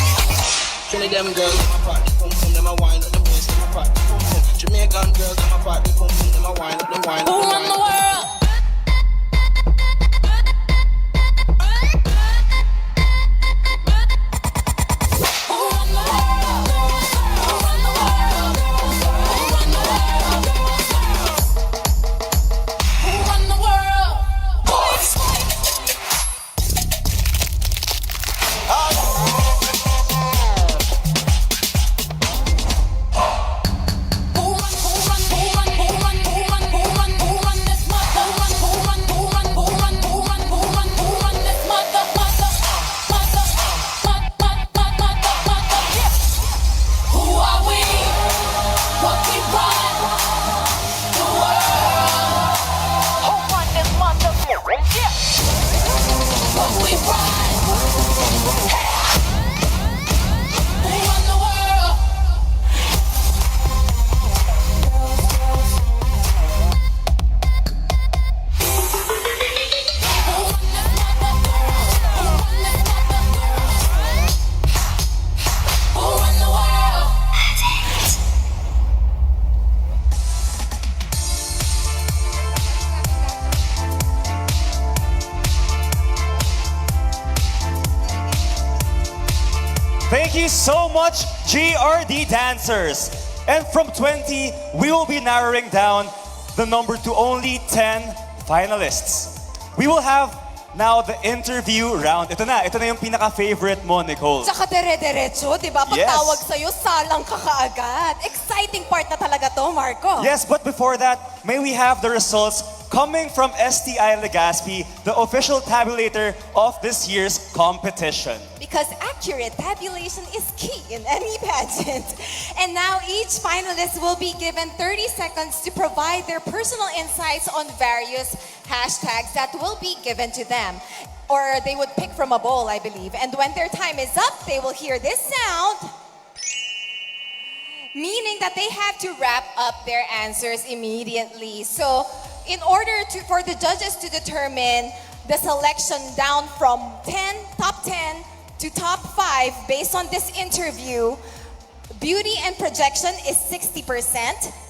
Trinity them girls, them a pop the boom boom, them a wine up them waist, them a pop the boom boom. Jamaican girls, them a pop the boom boom, them a wine up them wine up them. Who run the world? Thank you so much, GRD dancers. And from 20, we will be narrowing down the number to only 10 finalists. We will have Now, the interview round. Ito na yung pinaka-favorite mo, Nicole. Tsaka dire-diretso, di ba? Pag Yes. tawag sa'yo, salang ka kaagad. Exciting part na talaga to, Marco. Yes, but before that, may we have the results coming from STI Legazpi, the official tabulator of this year's competition. Because accurate tabulation is key in any pageant. And now each finalist will be given 30 seconds to provide their personal insights on various hashtags that will be given to them. Or they would pick from a bowl, I believe. And when their time is up, they will hear this sound, meaning that they have to wrap up their answers immediately. So in order for the judges to determine the selection down from top 10 to top 5 based on this interview, beauty and projection is 60%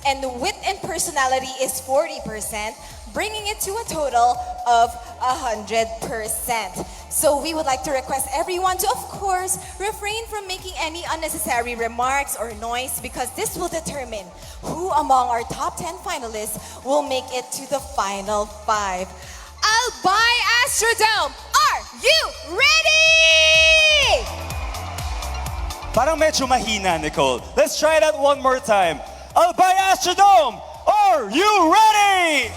and wit and personality is 40%, bringing it to a total of 100%. So we would like to request everyone to, of course, refrain from making any unnecessary remarks or noise because this will determine who among our top 10 finalists will make it to the final 5. Albay Astrodome, are you ready? Parang medyo mahina, Nicole. Let's try that one more time. Albay Astrodome, are you ready?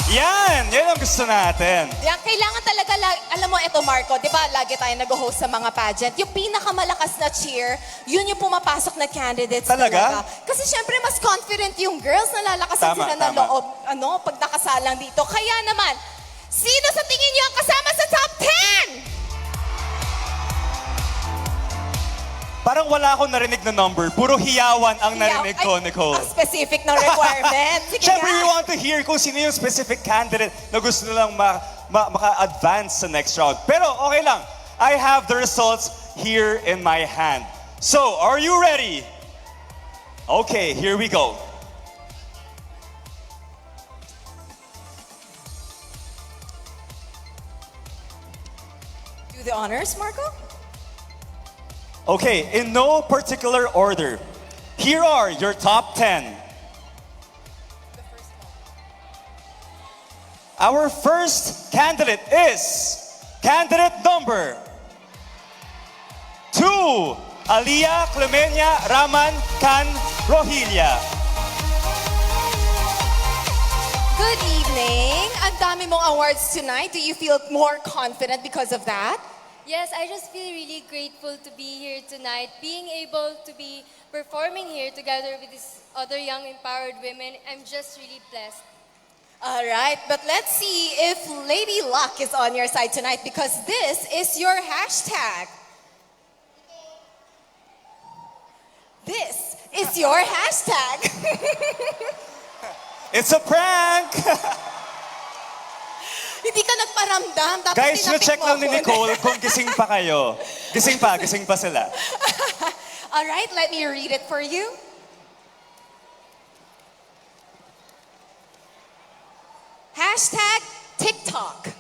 Yan ang gusto natin. Yan, kailangan talaga, alam mo, ito Marco, di ba lagi tayo nag-host sa mga pageant, yung pinakamalakas na cheer, yun yung pumapasok na candidates talaga. Kasi syempre, mas confident yung girls na lalakasan sila na loob, pag nakasalang dito. Kaya naman, sino sa tingin nyo ang kasama sa top 10? Parang wala akong narinig na number. Puro hiyawan ang narinig ko, Nicole. Ang specific ng requirement. Sige Siyempre, nga. we want to hear kung sino yung specific candidate na gusto nilang maka-advance sa next round. Pero okay lang. I have the results here in my hand. So, are you ready? Okay, here we go. Do the honors, Marco? Okay, in no particular order, here are your top 10. Our first candidate is candidate number 2, Alia Clemenia Raman Can Rohilla. Good evening. Ang dami mong awards tonight. Do you feel more confident because of that? Yes, I just feel really grateful to be here tonight. Being able to be performing here together with these other young empowered women, I'm just really blessed. All right, but let's see if Lady Luck is on your side tonight because this is your hashtag. This is your hashtag. It's a prank! Hindi ka nagparamdam. Tapos Guys, check lang ni tinapik mo Nicole kung gising pa kayo. Gising pa sila. All right, let me read it for you. Hashtag TikTok.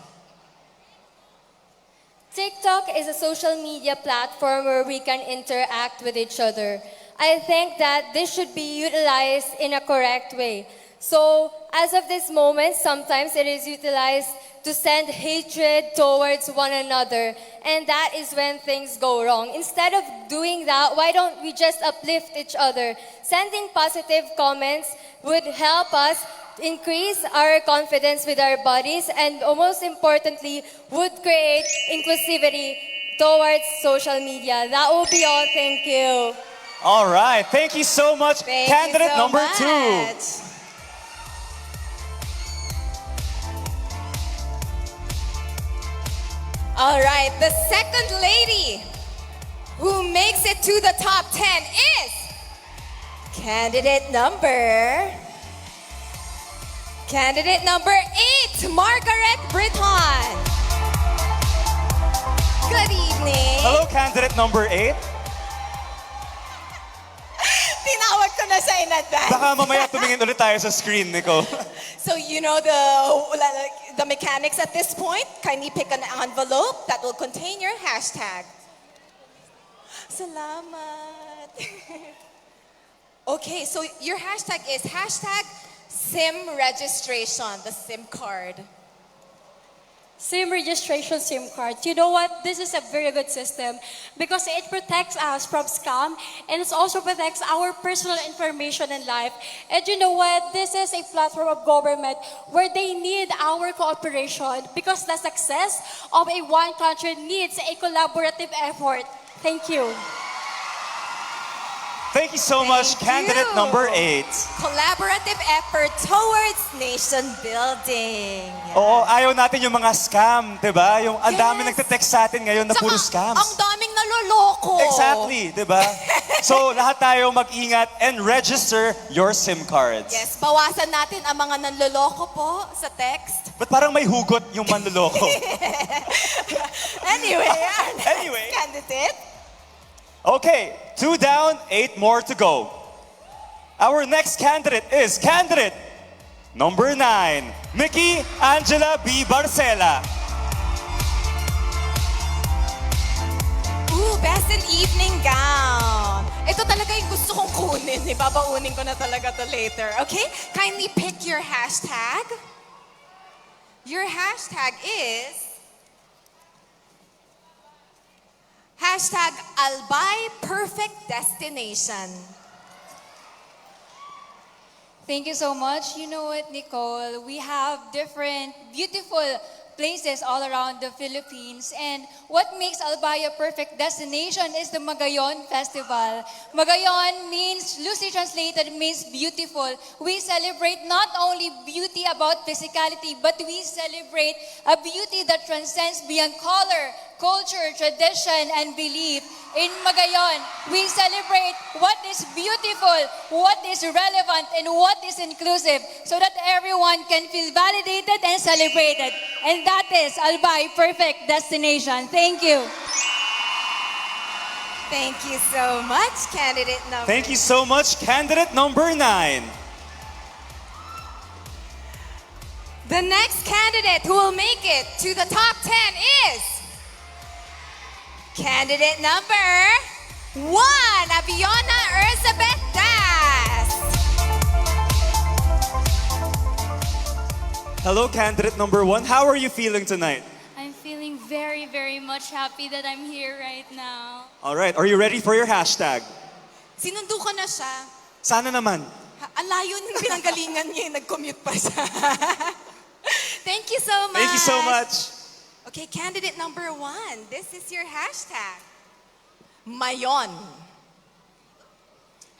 TikTok is a social media platform where we can interact with each other. I think that this should be utilized in a correct way. So, as of this moment, sometimes it is utilized to send hatred towards one another. And that is when things go wrong. Instead of doing that, why don't we just uplift each other? Sending positive comments would help us increase our confidence with our bodies and most importantly, would create inclusivity towards social media. That will be all. Thank you. All right. Thank you so much. Candidate number 2. All right, the second lady who makes it to the top 10 is candidate number 8, Margaret Britton. Good evening. Hello, candidate number 8. Tinawag ko na siya in advance. Baka mamaya tumingin ulit tayo sa screen, Nico. So you know the mechanics at this point. Kindly pick an envelope that will contain your hashtag. Salamat. Okay, so your hashtag is hashtag SIM registration, the SIM card. SIM registration SIM card. You know what? This is a very good system because it protects us from scam and it also protects our personal information in life. And you know what? This is a platform of government where they need our cooperation because the success of a one country needs a collaborative effort. Thank you. Thank you so much, candidate number 8. Collaborative effort towards nation building. Oo, ayaw natin yung mga scam, di ba? Yung ang dami nagte-text sa atin ngayon na puro scams. Ang daming naloloko. Exactly, di ba? So, lahat tayo mag-ingat and register your SIM cards. Yes, bawasan natin ang mga nanloloko po sa text. But parang may hugot yung manloloko. Anyway, our next candidate. Okay, 2 down, 8 more to go. Our next candidate is candidate number 9, Mickey Angela B. Barcela. Ooh, best in evening gown. Ito talaga yung gusto kong kunin. Ibabaunin ko na talaga to later. Okay? Kindly pick your hashtag. Your hashtag is hashtag Albay Perfect Destination. Thank you so much. You know what, Nicole? We have different beautiful places all around the Philippines. And what makes Albay a perfect destination is the Magayon Festival. Magayon means, loosely translated, means beautiful. We celebrate not only beauty about physicality, but we celebrate a beauty that transcends beyond color, culture, tradition, and belief. In Magayon, we celebrate what is beautiful, what is relevant, and what is inclusive so that everyone can feel validated and celebrated. And that is Albay Perfect Destination. Thank you. Thank you so much, candidate number. Thank you so much, candidate number 9. The next candidate who will make it to the top 10 is candidate number 1, Abiona Elizabeth Das. Hello, candidate number 1. How are you feeling tonight? I'm feeling very, very much happy that I'm here right now. All right, are you ready for your hashtag? Sinundo ko na siya. Sana naman. Ang layo ng pinanggalingan niya, nag-commute pa siya. Thank you so much. Thank you so much. Okay, candidate number 1. This is your hashtag. Mayon.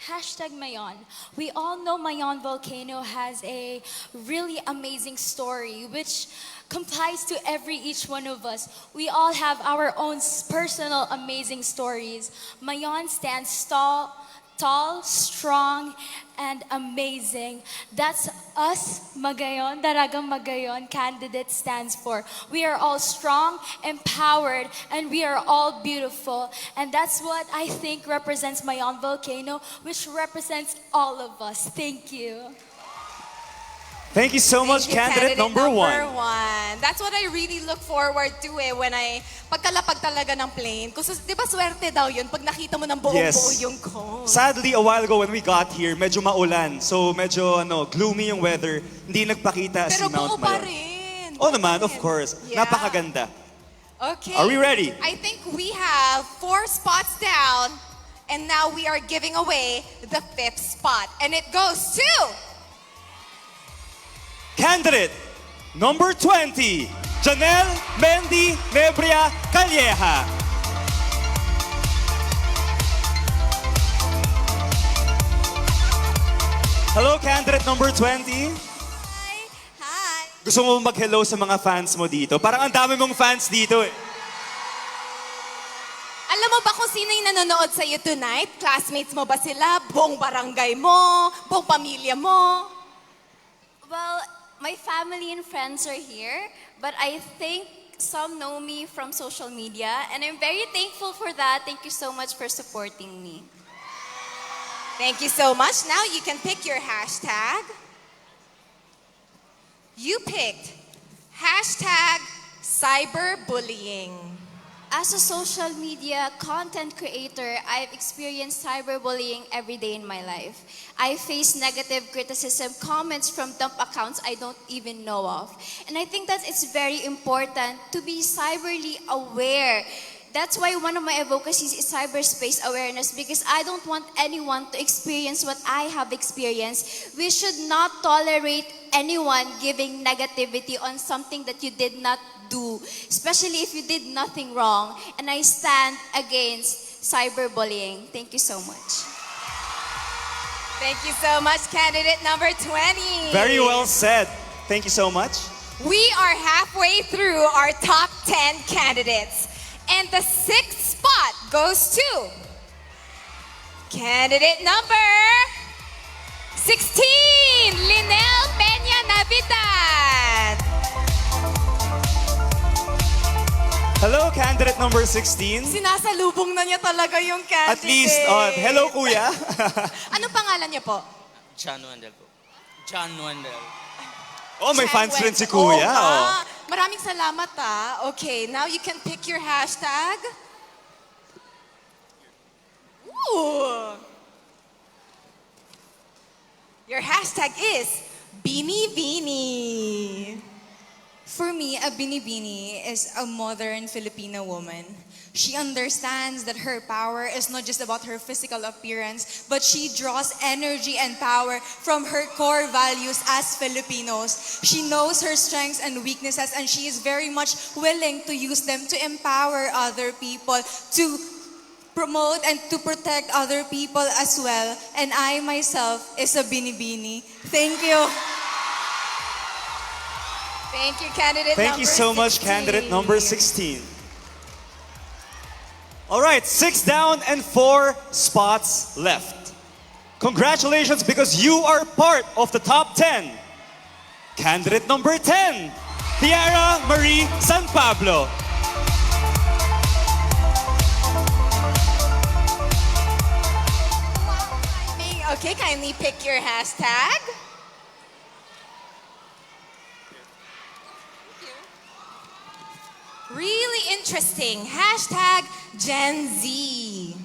Hashtag Mayon. We all know Mayon volcano has a really amazing story which complies to each one of us. We all have our own personal amazing stories. Mayon stands tall, strong, and amazing. That's us, Magayon, Daragang Magayon candidate stands for. We are all strong, empowered, and we are all beautiful. And that's what I think represents Mayon volcano, which represents all of us. Thank you. Thank you so much, candidate number 1. That's what I really look forward to when pagkalapag talaga ng plane. Kasi di ba swerte daw yun pag nakita mo ng buong-buo yung cone. Sadly, a while ago when we got here, medyo maulan. So medyo gloomy yung weather. Hindi nagpakita si Mount Mayon. Pero buo pa rin. Oh naman, of course. Yeah. Napakaganda. Okay. Are we ready? I think we have 4 spots down and now we are giving away the 5th spot. And it goes to candidate number 20, Janelle Mendy Nebria Calleja. Hello, candidate number 20. Hi. Gusto mo mag-hello sa mga fans mo dito? Parang ang dami mong fans dito eh. Alam mo ba kung sino yung nanonood sa'yo tonight? Classmates mo ba sila? Buong barangay mo? Buong pamilya mo? Well, my family and friends are here, but I think some know me from social media, and I'm very thankful for that. Thank you so much for supporting me. Thank you so much. Now you can pick your hashtag. You picked hashtag cyberbullying. As a social media content creator, I've experienced cyberbullying every day in my life. I face negative criticism, comments from dump accounts I don't even know of. And I think that it's very important to be cyberly aware. That's why one of my advocacies is cyberspace awareness, because I don't want anyone to experience what I have experienced. We should not tolerate anyone giving negativity on something that you did not do, especially if you did nothing wrong. And I stand against cyberbullying. Thank you so much. Thank you so much, candidate number 20. Very well said. Thank you so much. We are halfway through our top 10 candidates. And the 6th spot goes to candidate number 16, Linel Peña Navidad. Hello, candidate number 16. Sinasalubong na niya talaga yung candidate. At least, hello kuya. Anong pangalan niya po? John Wendell po. John Wendell. Oh, may fans rin si kuya. Oh. Maraming salamat Okay, now you can pick your hashtag. Ooh. Your hashtag is Binibini. For me, a binibini is a modern Filipino woman. She understands that her power is not just about her physical appearance, but she draws energy and power from her core values as Filipinos. She knows her strengths and weaknesses, and she is very much willing to use them to empower other people, to promote and to protect other people as well. And I myself is a binibini. Thank you. Thank you, candidate Thank number you so much, 16. candidate number 16. All right, 6 down and 4 spots left. Congratulations, because you are part of the top 10. Candidate number 10, Tiara Marie San Pablo. Okay, kindly pick your hashtag. Really interesting. Hashtag Gen Z.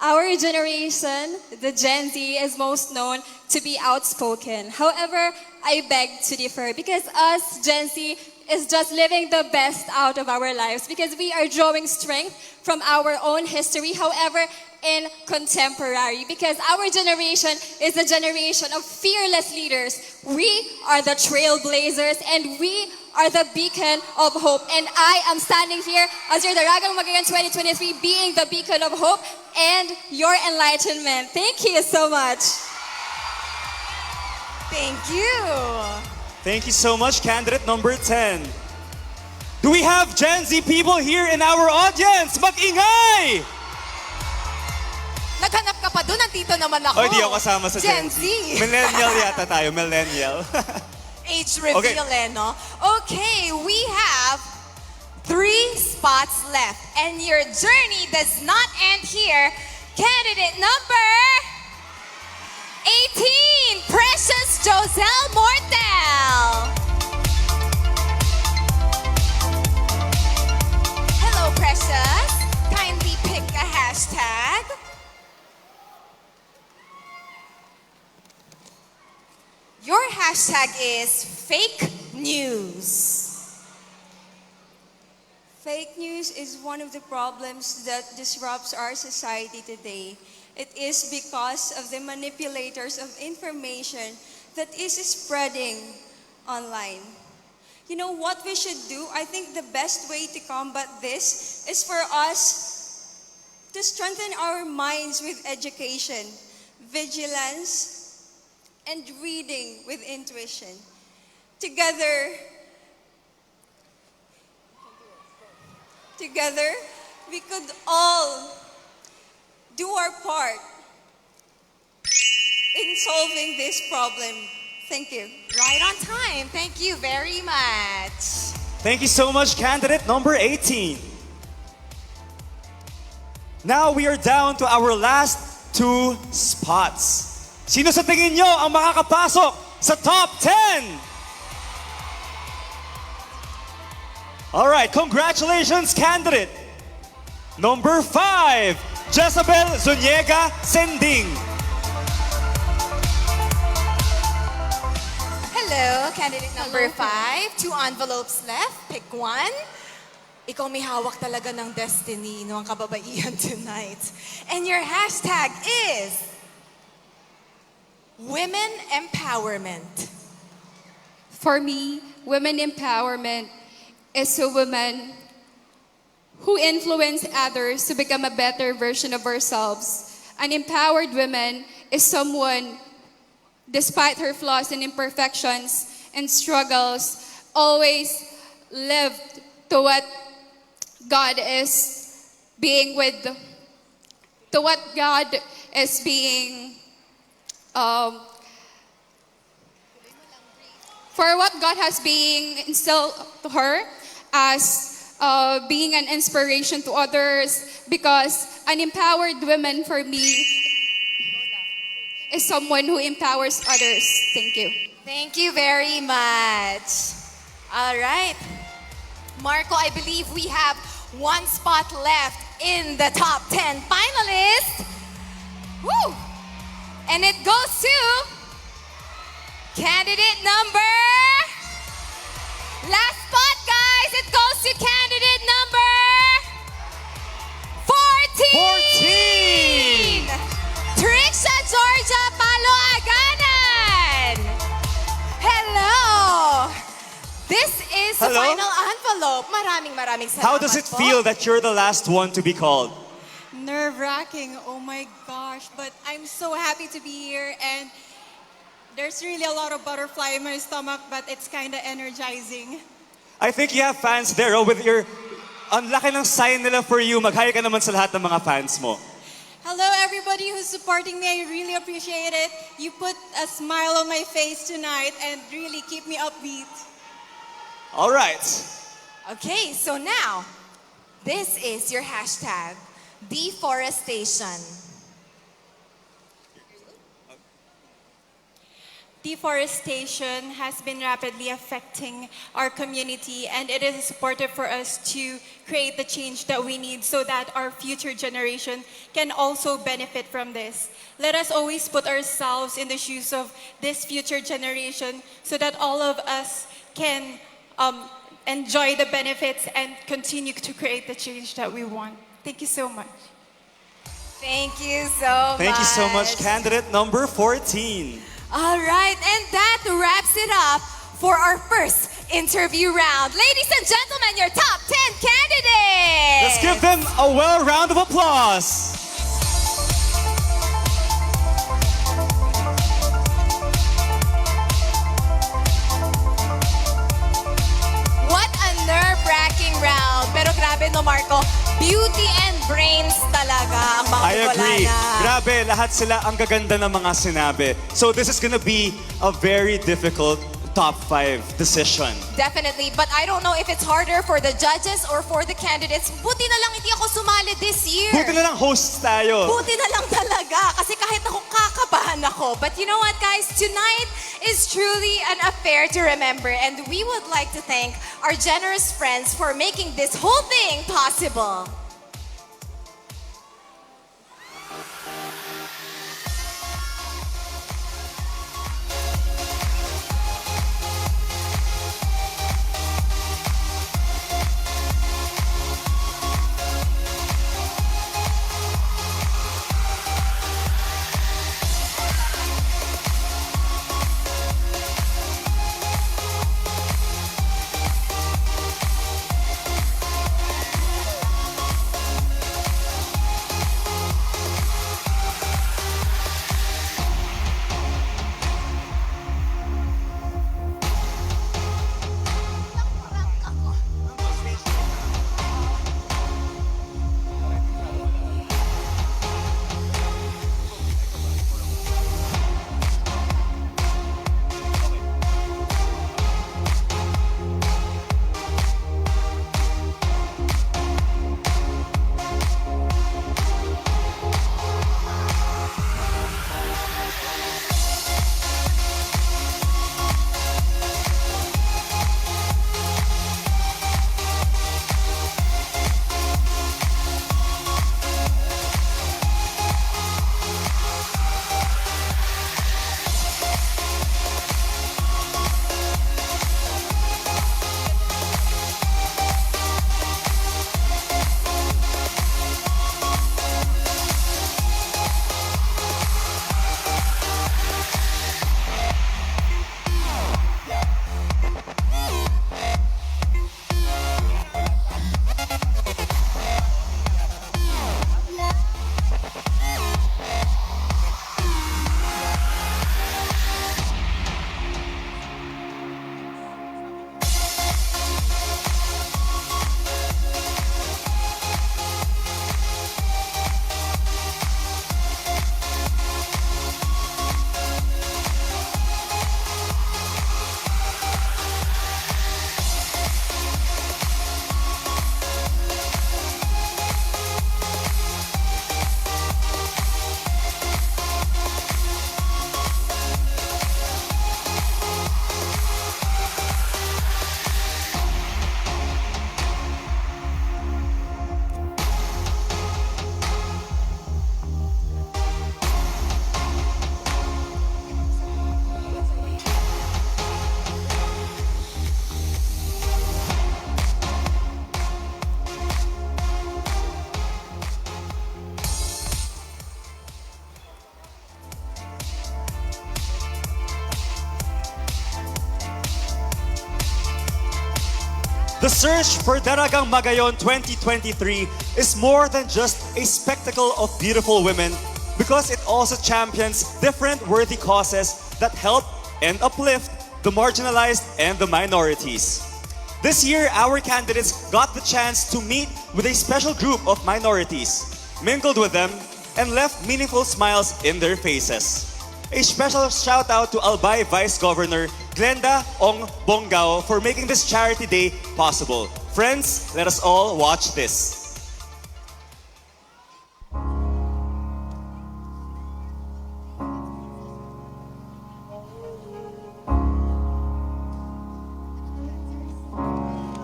Our generation, the Gen Z, is most known to be outspoken. However, I beg to differ, because us, Gen Z, is just living the best out of our lives, because we are drawing strength from our own history. However, in contemporary, because our generation is a generation of fearless leaders. We are the trailblazers, and we are the beacon of hope. And I am standing here as your Daragang Magayon 2023, being the beacon of hope and your enlightenment. Thank you so much. Thank you. Thank you so much, candidate number 10. Do we have Gen Z people here in our audience? Mag-ingay! Naghanap ka pa doon, nandito naman ako. Oh, hindi ako kasama sa Gen Z. Millennial yata tayo, millennial. Age reveal, no? Okay, we have 3 spots left. And your journey does not end here. Candidate number 18, Precious Joselle Mortel. Hello, Precious. Kindly pick a hashtag. Your hashtag is fake news. Fake news is one of the problems that disrupts our society today. It is because of the manipulators of information that is spreading online. You know what we should do? I think the best way to combat this is for us to strengthen our minds with education, vigilance, and reading with intuition. Together, we could all do our part in solving this problem. Thank you. Right on time. Thank you very much. Thank you so much, candidate number 18. Now we are down to our last 2 spots. Sino sa tingin nyo ang makakapasok sa top 10? All right, congratulations, candidate. Number 5, Jezabel Zuniega Sending. Hello, candidate number 5. 2 envelopes left. Pick one. Ikaw may hawak talaga ng destiny ng kababaihan tonight. And your hashtag is Women Empowerment. For me, women empowerment is a woman who influence others to become a better version of ourselves. An empowered woman is someone, despite her flaws and imperfections and struggles, always lived to what God is being with, to what God is being, for what God has being instilled to her as being an inspiration to others, because an empowered woman for me is someone who empowers others. Thank you. Thank you very much. All right. Marco, I believe we have one spot left in the top 10 finalists. Woo! And it goes to candidate number... Last spot, guys. It goes to candidate number 14. 14! Trisha Georgia Paloaganan. Hello. This is the Hello? final envelope. Maraming salamat How does it po. feel that you're the last one to be called? Nerve-wracking, oh my gosh. But I'm so happy to be here, and there's really a lot of butterfly in my stomach, but it's kind of energizing. I think you have fans there, oh, with your... Ang laki ng sign nila for you. Mag-hi ka naman sa lahat ng mga fans mo. Hello, everybody who's supporting me. I really appreciate it. You put a smile on my face tonight and really keep me upbeat. All right. Okay, so now, this is your hashtag, deforestation. Deforestation has been rapidly affecting our community, and it is supportive for us to create the change that we need so that our future generation can also benefit from this. Let us always put ourselves in the shoes of this future generation so that all of us can enjoy the benefits and continue to create the change that we want. Thank you so much. Thank you so much. Thank you so much, candidate number 14. All right, and that wraps it up for our first interview round. Ladies and gentlemen, your top 10 candidates. Let's give them a well round of applause. What a nerve-wracking round. Pero grabe no, Marco. Beauty and brains talaga ang mga I agree. Bicolana. Grabe, lahat sila ang gaganda ng mga sinabi. So this is gonna be a very difficult top 5 decision. Definitely, but I don't know if it's harder for the judges or for the candidates. Buti na lang hindi ako sumali this year. Buti na lang hosts tayo. Buti na lang talaga kasi kahit ako kakabahan ako. But you know what, guys? Tonight is truly an affair to remember, and we would like to thank our generous friends for making this whole thing possible. The search for Daragang Magayon 2023 is more than just a spectacle of beautiful women because it also champions different worthy causes that help and uplift the marginalized and the minorities. This year, our candidates got the chance to meet with a special group of minorities, mingled with them, and left meaningful smiles in their faces. A special shout out to Albay Vice Governor Glenda Ong Bongao for making this charity day possible. Friends, let us all watch this.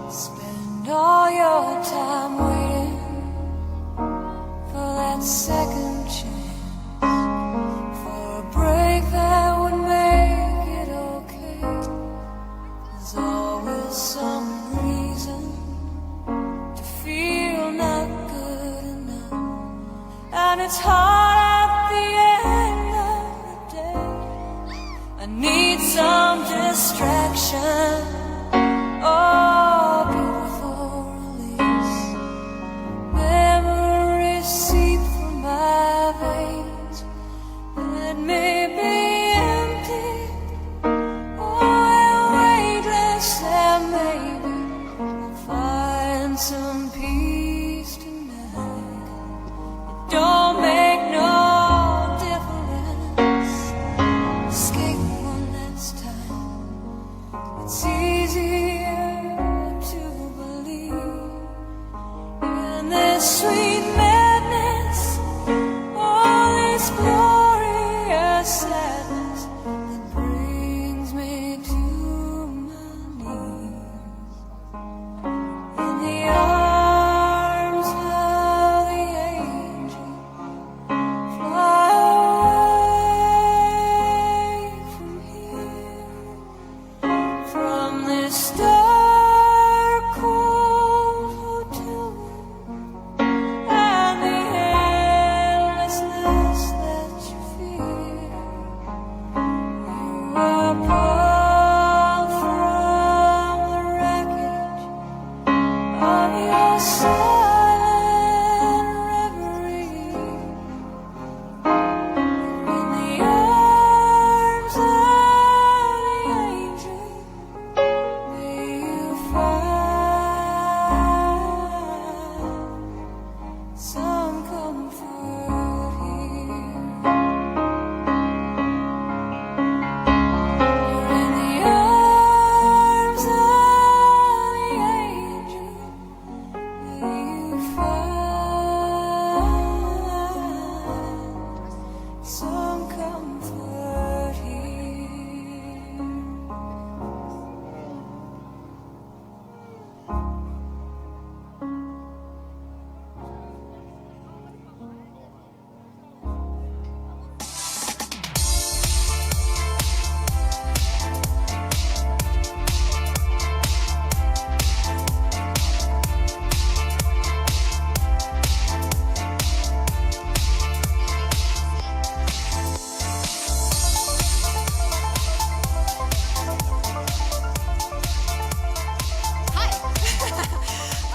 Spend all your time waiting for that second chance, for a break that would make it okay. There's always some reason to feel not good enough, and it's hard at the end of the day. I need some distraction. Oh, beautiful release. Memories seep through my veins, and it may be empty or weightless, and maybe I'll find some peace tonight. It don't make no difference. Escape one last time. It's easier to believe in this sweet madness, all this glorious sadness that brings me to my knees. In the arms of the angel, fly away from here, from this dark, cold hotel room, and the endlessness that you fear. You are pulled from the wreckage of your silent reverie. In the arms of the angel, may you find some comfort here. In the arms of the angel, may you find some comfort here.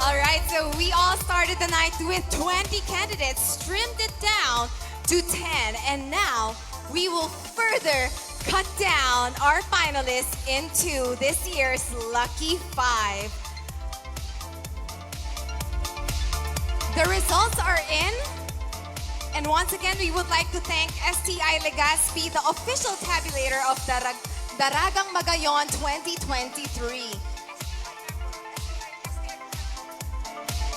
All right, so we all started the night with 20 candidates, trimmed it down to 10, and now we will further cut down our finalists into this year's Lucky Five. The results are in, and once again, we would like to thank STI Legazpi, the official tabulator of Daragang Magayon 2023.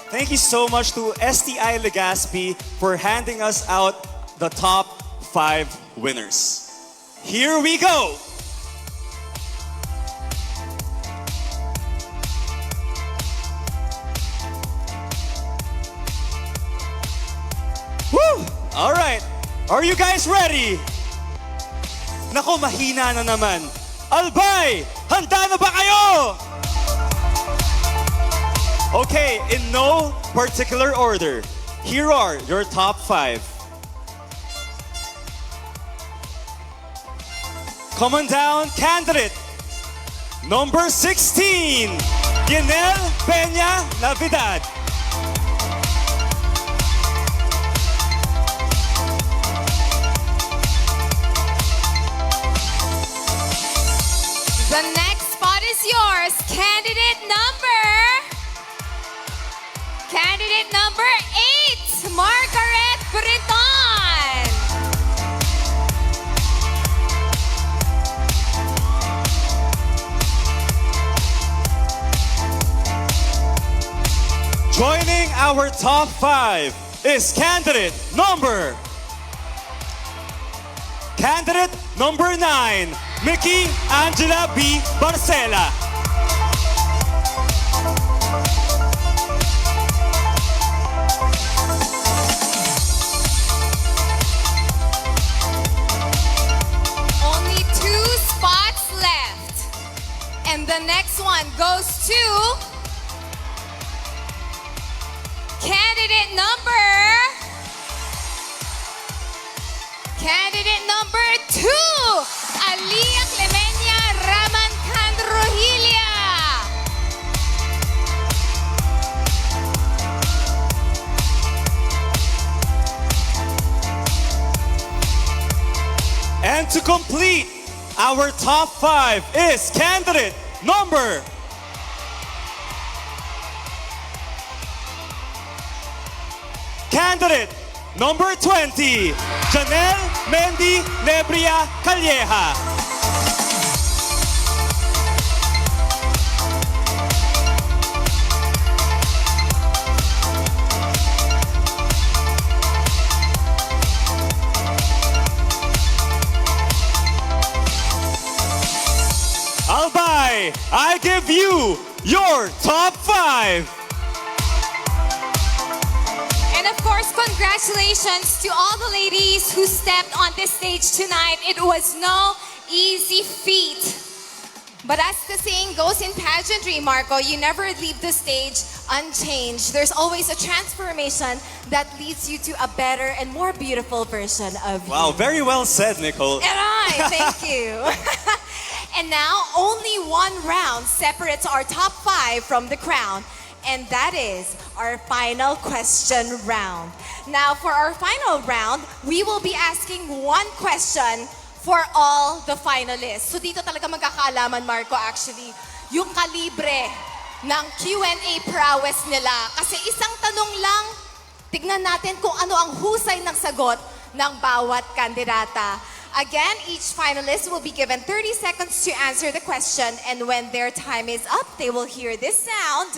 Thank you so much to STI Legazpi for handing us out the top 5 winners. Here we go! Woo! All right. Are you guys ready? Nako, mahina na naman. Albay, handa na ba kayo? Okay, in no particular order, here are your top 5. Come on down, candidate number 16. Ginel Peña Navidad. The next spot is yours. Candidate number 8, Margaret Briton. Joining our top 5 is candidate number 9, Mickey Angela B. Barcela. Only 2 spots left. And the next one goes to candidate number 2, Alia Clemenia Ramancan Rohilia. And to complete our top 5 is candidate number 20, Janelle Mendy Nebria Calleja. Albay, I give you your top 5. And of course, congratulations to all the ladies who stepped on this stage tonight. It was no easy feat. But as the saying goes in pageantry, Marco, you never leave the stage unchanged. There's always a transformation that leads you to a better and more beautiful version of you. Wow, very well said, Nicole. Thank you. And now, only one round separates our top 5 from the crown. And that is our final question round. Now, for our final round, we will be asking one question for all the finalists. So dito talaga magkakaalaman, Marco, actually, yung kalibre ng Q&A prowess nila. Kasi isang tanong lang, tignan natin kung ano ang husay ng sagot ng bawat kandidata. Again, each finalist will be given 30 seconds to answer the question, and when their time is up, they will hear this sound,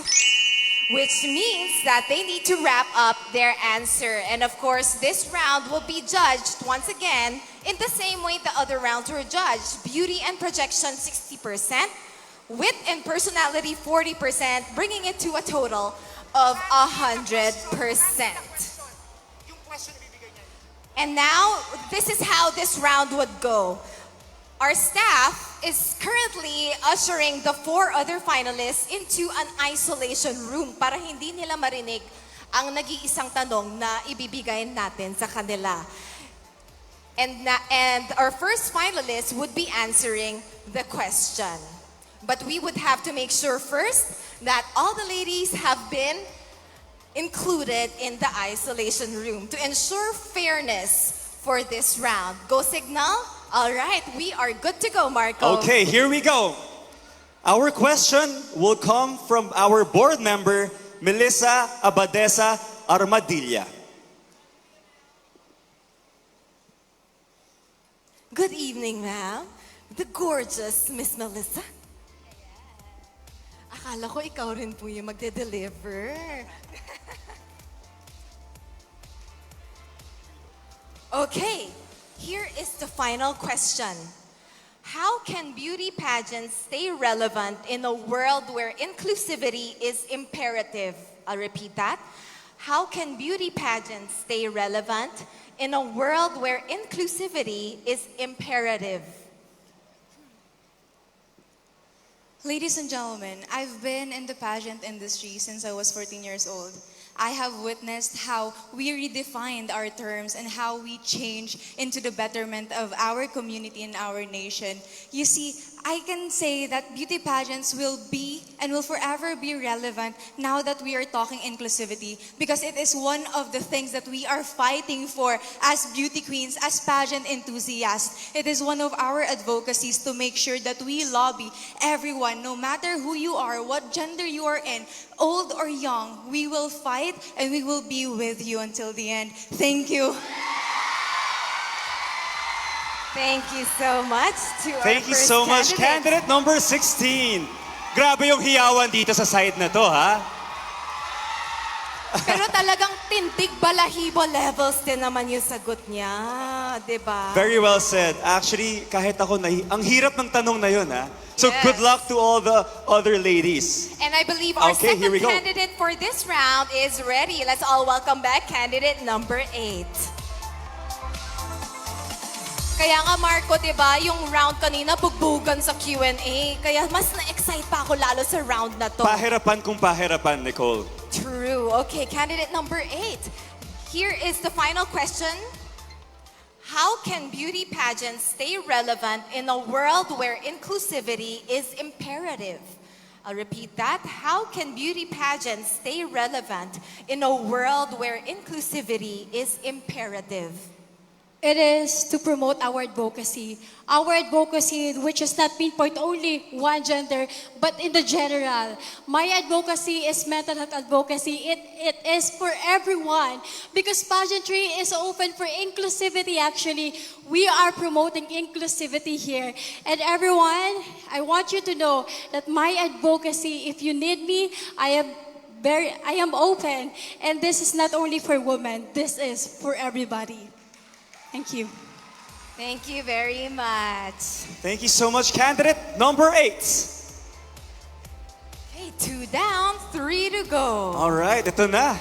which means that they need to wrap up their answer. And of course, this round will be judged once again in the same way the other rounds were judged. Beauty and projection 60%, wit and personality 40%, bringing it to a total of 100%. And now, this is how this round would go. Our staff is currently ushering the 4 other finalists into an isolation room para hindi nila marinig ang nag-iisang tanong na ibibigay natin sa kanila. And our first finalist would be answering the question. But we would have to make sure first that all the ladies have been included in the isolation room to ensure fairness for this round. Go signal. All right, we are good to go, Marco. Okay, here we go. Our question will come from our board member, Melissa Abadesa Armadilla. Good evening, ma'am. The gorgeous Miss Melissa. Akala ko ikaw rin po yung magde-deliver. Okay, here is the final question. How can beauty pageants stay relevant in a world where inclusivity is imperative? I'll repeat that. How can beauty pageants stay relevant in a world where inclusivity is imperative? Ladies and gentlemen, I've been in the pageant industry since I was 14 years old. I have witnessed how we redefined our terms and how we change into the betterment of our community and our nation. You see, I can say that beauty pageants will be and will forever be relevant now that we are talking inclusivity, because it is one of the things that we are fighting for as beauty queens, as pageant enthusiasts. It is one of our advocacies to make sure that we lobby everyone, no matter who you are, what gender you are in, old or young. We will fight and we will be with you until the end. Thank you. Thank you so much to our Thank you first so much, candidate. candidate number 16. Grabe yung hiyawan dito sa side na to, ha? Pero talagang tindig balahibo levels din naman yung sagot niya, di ba? Very well said. Actually, kahit ako, ang hirap ng tanong na yun, ha? So Yes. good luck to all the other ladies. And I believe our Okay, here second we go. candidate for this round is ready. Let's all welcome back candidate number 8. Kaya nga Marco, di ba, yung round kanina bugbugan sa Q&A. Kaya mas na-excite pa ako lalo sa round na to. Pahirapan kung pahirapan, Nicole. True. Okay, candidate number 8. Here is the final question. How can beauty pageants stay relevant in a world where inclusivity is imperative? I'll repeat that. How can beauty pageants stay relevant in a world where inclusivity is imperative? It is to promote our advocacy. Our advocacy, which is not pinpoint only one gender, but in the general. My advocacy is mental health advocacy. It is for everyone because pageantry is open for inclusivity actually. We are promoting inclusivity here. And everyone, I want you to know that my advocacy, if you need me, I am open. And this is not only for women, this is for everybody. Thank you. Thank you very much. Thank you so much, candidate number 8. Okay, 2 down, 3 to go. All right, ito na.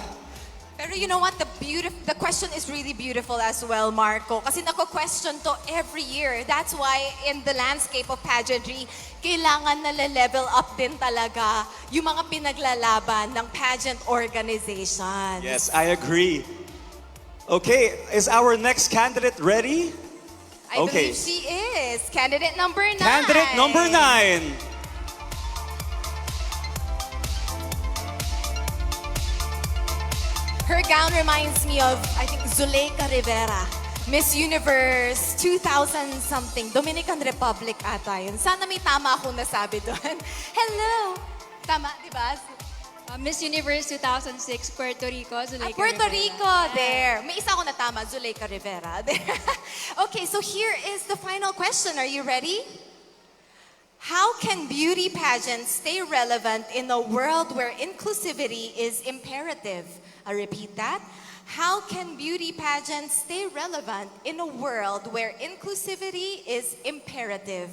Pero you know what? The question is really beautiful as well, Marco. Kasi nako-question to every year. That's why in the landscape of pageantry, kailangan na level up din talaga yung mga pinaglalaban ng pageant organization. Yes, I agree. Okay, is our next candidate ready? I believe she is. Candidate number 9. Candidate number 9. Her gown reminds me of, I think, Zuleika Rivera. Miss Universe 2000 something. Dominican Republic ata yun. Sana may tama akong nasabi doon. Hello! Tama, di ba? Miss Universe 2006, Puerto Rico, Zuleika Puerto Rivera. Rico, there. May isa ako na tama, Zuleika Rivera. There. Okay, so here is the final question. Are you ready? How can beauty pageants stay relevant in a world where inclusivity is imperative? I repeat that. How can beauty pageants stay relevant in a world where inclusivity is imperative?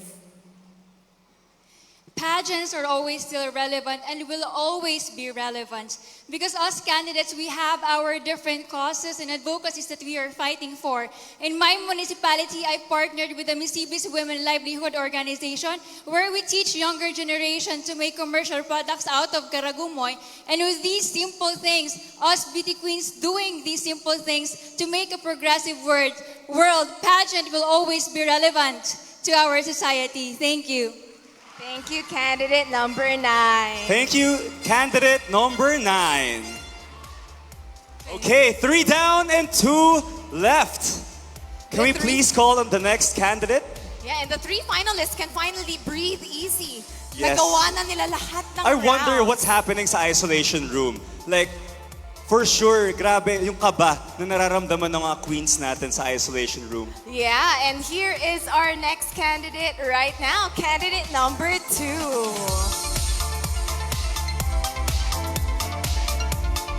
Pageants are always still relevant and will always be relevant because us candidates, we have our different causes and advocacies that we are fighting for. In my municipality, I partnered with the Misibis Women Livelihood Organization where we teach younger generation to make commercial products out of karagumoy. And with these simple things, us beauty queens doing these simple things to make a progressive world, pageant will always be relevant to our society. Thank you. Thank you, candidate number 9. Thank you, candidate number 9. Okay, 3 down and 2 left. Can we please call on the next candidate? Yeah, and the 3 finalists can finally breathe easy. Yes. Nagawa na nila lahat ng I wonder rounds. what's happening sa isolation room. Like, for sure, grabe yung kaba na nararamdaman ng mga queens natin sa isolation room. Yeah, and here is our next candidate right now, candidate number 2.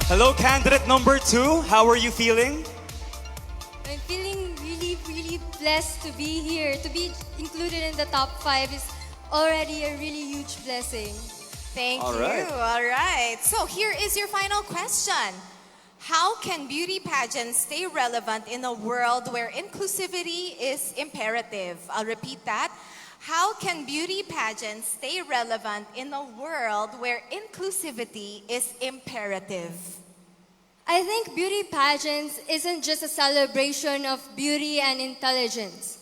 Hello, candidate number 2. How are you feeling? I'm feeling really, really blessed to be here. To be included in the top 5 is already a really huge blessing. Thank All you. right. All right. So here is your final question. How can beauty pageants stay relevant in a world where inclusivity is imperative? I'll repeat that. How can beauty pageants stay relevant in a world where inclusivity is imperative? I think beauty pageants isn't just a celebration of beauty and intelligence,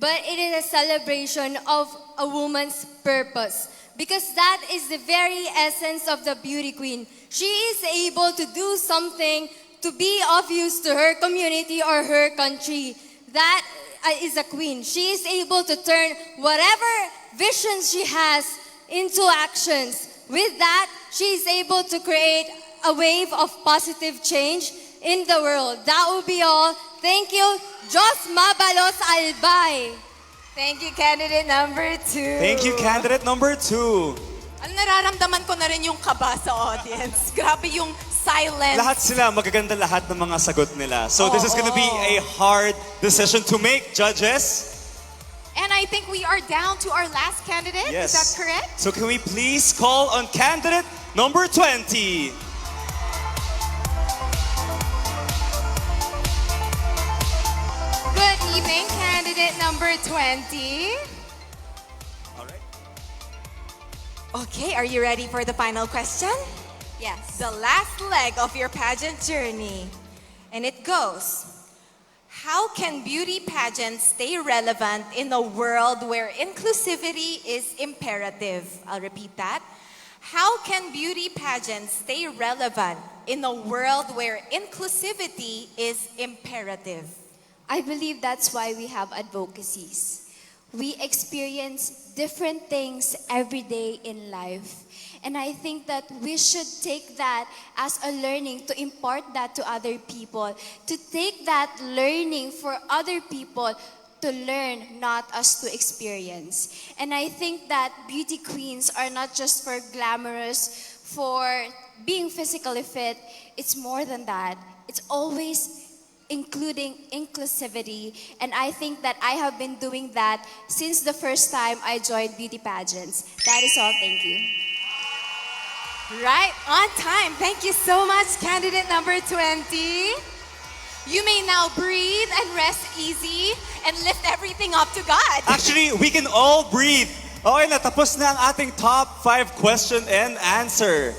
but it is a celebration of a woman's purpose. Because that is the very essence of the beauty queen. She is able to do something to be of use to her community or her country. That is a queen. She is able to turn whatever vision she has into actions. With that, she is able to create a wave of positive change in the world. That will be all. Thank you. Diyos mabalos albay. Thank you, candidate number 2. Thank you, candidate number 2. Nararamdaman ko na rin yung kaba sa audience. Grabe yung silence. Lahat sila, magaganda lahat ng mga sagot nila. So this is going to be a hard decision to make, judges. And I think we are down to our last candidate. Yes. Is that correct? So can we please call on candidate number 20? Good evening, candidate number 20. All right. Okay, are you ready for the final question? Yes. The last leg of your pageant journey. And it goes, how can beauty pageants stay relevant in a world where inclusivity is imperative? I'll repeat that. How can beauty pageants stay relevant in a world where inclusivity is imperative? I believe that's why we have advocacies. We experience different things every day in life. And I think that we should take that as a learning to impart that to other people, to take that learning for other people to learn, not us to experience. And I think that beauty queens are not just for glamorous, for being physically fit. It's more than that. It's always including inclusivity. And I think that I have been doing that since the first time I joined beauty pageants. That is all. Thank you. Right, on time. Thank you so much, candidate number 20. You may now breathe and rest easy and lift everything up to God. Actually, we can all breathe. Okay, natapos na ang ating top 5 question and answer.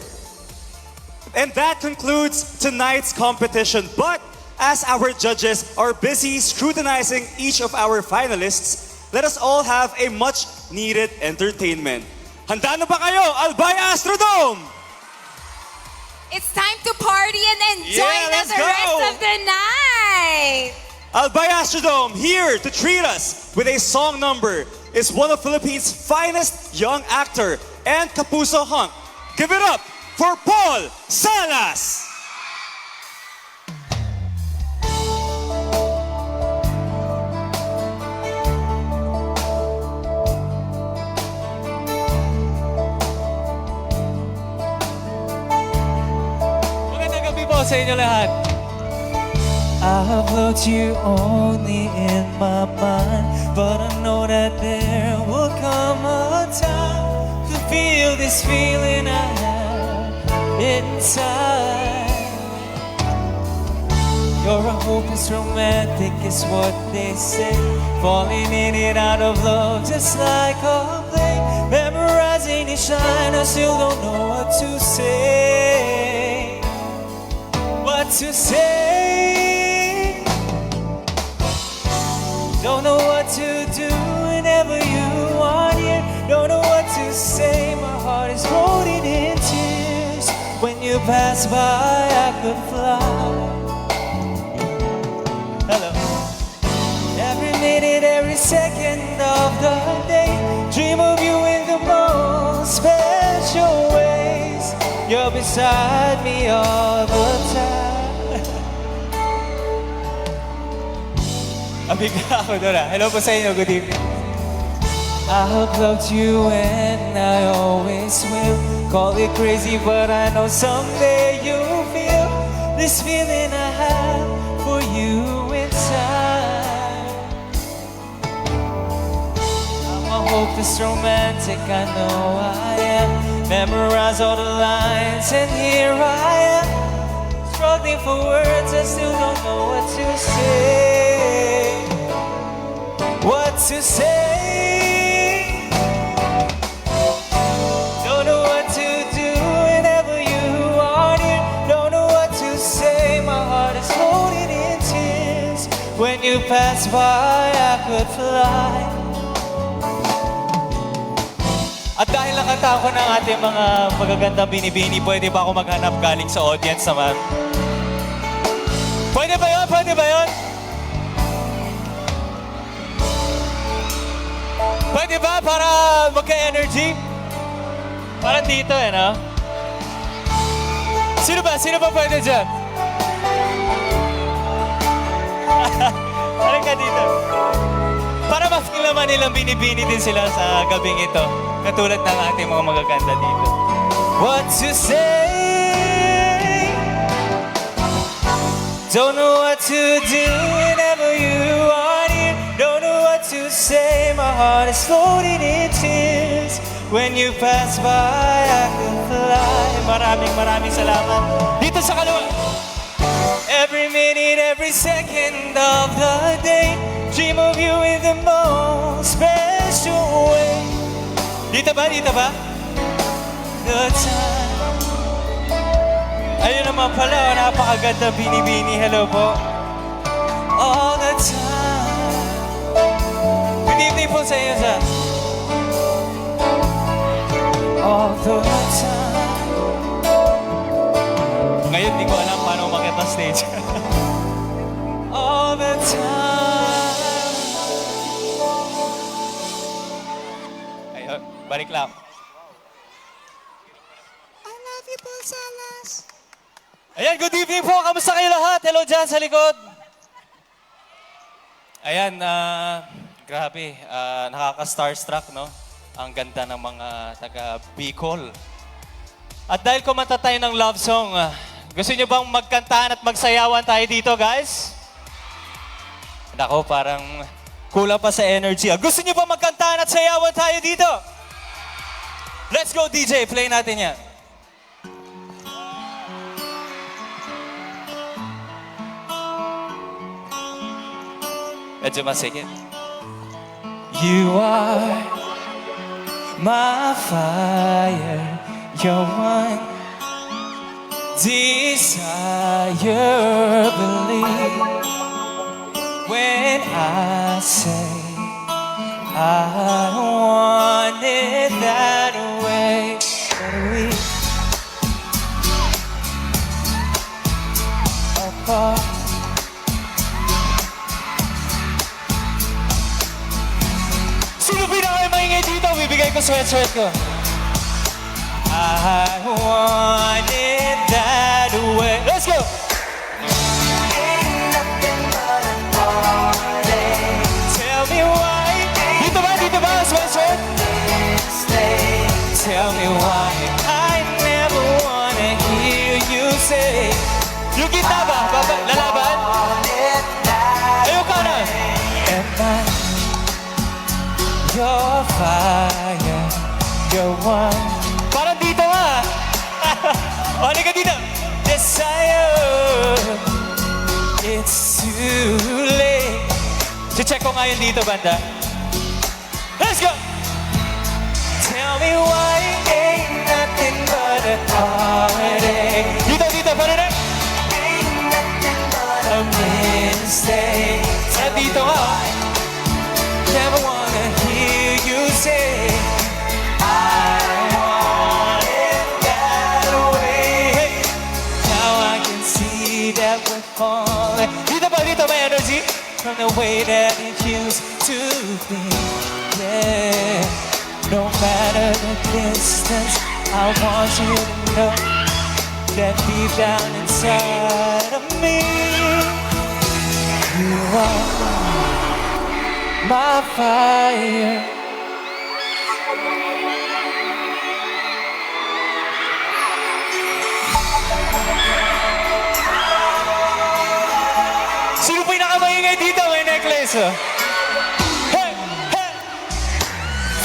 And that concludes tonight's competition. But as our judges are busy scrutinizing each of our finalists, let us all have a much needed entertainment. Handa na ba kayo, Albay Astrodome? It's time to party and enjoy let's the go. rest of the night. Albay Astrodome, here to treat us with a song number, is one of Philippines' finest young actor and Kapuso hunk. Give it up for Paul Salas! Sa inyo lahat. I have loved you only in my mind, but I know that there will come a time to feel this feeling I have inside. You're a hopeless romantic is what they say, falling in and out of love just like a play, memorizing each line, I still don't know what to say. What to say? Don't know what to do whenever you want it. Don't know what to say. My heart is floating in tears. When you pass by, I could fly. Hello. Every minute, every second of the day, dream of you in the most special ways. You're beside me all the time. Bigla ako doon ah. Hello po sa inyo, good evening. I have loved you and I always will. Call it crazy but I know someday you'll feel this feeling I have for you inside. I'm a hopeless romantic, I know I am. Memorize all the lines and here I am, struggling for words, I still don't know what to say. What to say? Don't know what to do whenever you are near. Don't know what to say, my heart is floating in tears. When you pass by, I could fly. At dahil nakanta ko ng ating mga magagandang binibini, pwede ba ako maghanap galing sa audience naman? Pwede ba yun? Pwede ba yun? Pwede ba para magka-energy? Parang dito eh, no? Sino ba? Sino ba pwede dyan? Parang ka dito. Para ma-feel naman nilang binibini din sila sa gabing ito. Katulad ng ating mga magaganda dito. What to say? Don't know what to do whenever you are near. Don't know what to say. My heart is floating in tears. When you pass by, I can fly. Maraming salamat. Dito sa kaliwa. Every minute, every second of the day, dream of you in the most special way. Dito ba? Dito ba? The time. Ayun naman pala, napakaganda binibini. Hello po. All the time. Good evening po sa inyo, sir. All the time. Ngayon, di ko alam paano umakyat ng stage. All the time. Ayun, balik lang. I love you, Paul Salas. Ayan, good evening po. Kamusta kayo lahat? Hello dyan sa likod. Ayan, grabe. Nakaka-starstruck, no? Ang ganda ng mga taga-Bicol. At dahil kumanta tayo ng love song, gusto niyo bang magkantahan at magsayawan tayo dito, guys? Nako, parang kulang pa sa energy. Gusto niyo bang magkantahan at sayawan tayo dito? Let's go, DJ. Play natin yan. Medyo masigit. You are my fire, your one desire, believe when I say I want it that way. That we apart. Sino pinakay maingay dito? Bibigay ko sweatshirt ko. I want it that way. Let's go! Ain't nothing but a party. Tell me why. Dito ba? Sweatshirt? Tell me why I never wanna hear you say. Yung gitna ba? Lalaban? Ayun ka na. Am I your fire, your one? Parang dito nga. O, halika dito. Desire, it's too late. Check ko nga yun dito, banda. Let's go! Tell me why ain't nothing but a heartache. Dito, paano na? Ain't nothing but a mistake. At dito nga. Never wanna hear you say I want it that way. Now I can see that we're falling. Dito may energy. From the way that it used to be. Yeah. No matter the distance, I want you to know that deep down inside of me, you are my fire. Sino pinakamaingay dito? May necklace. Hey! Hey!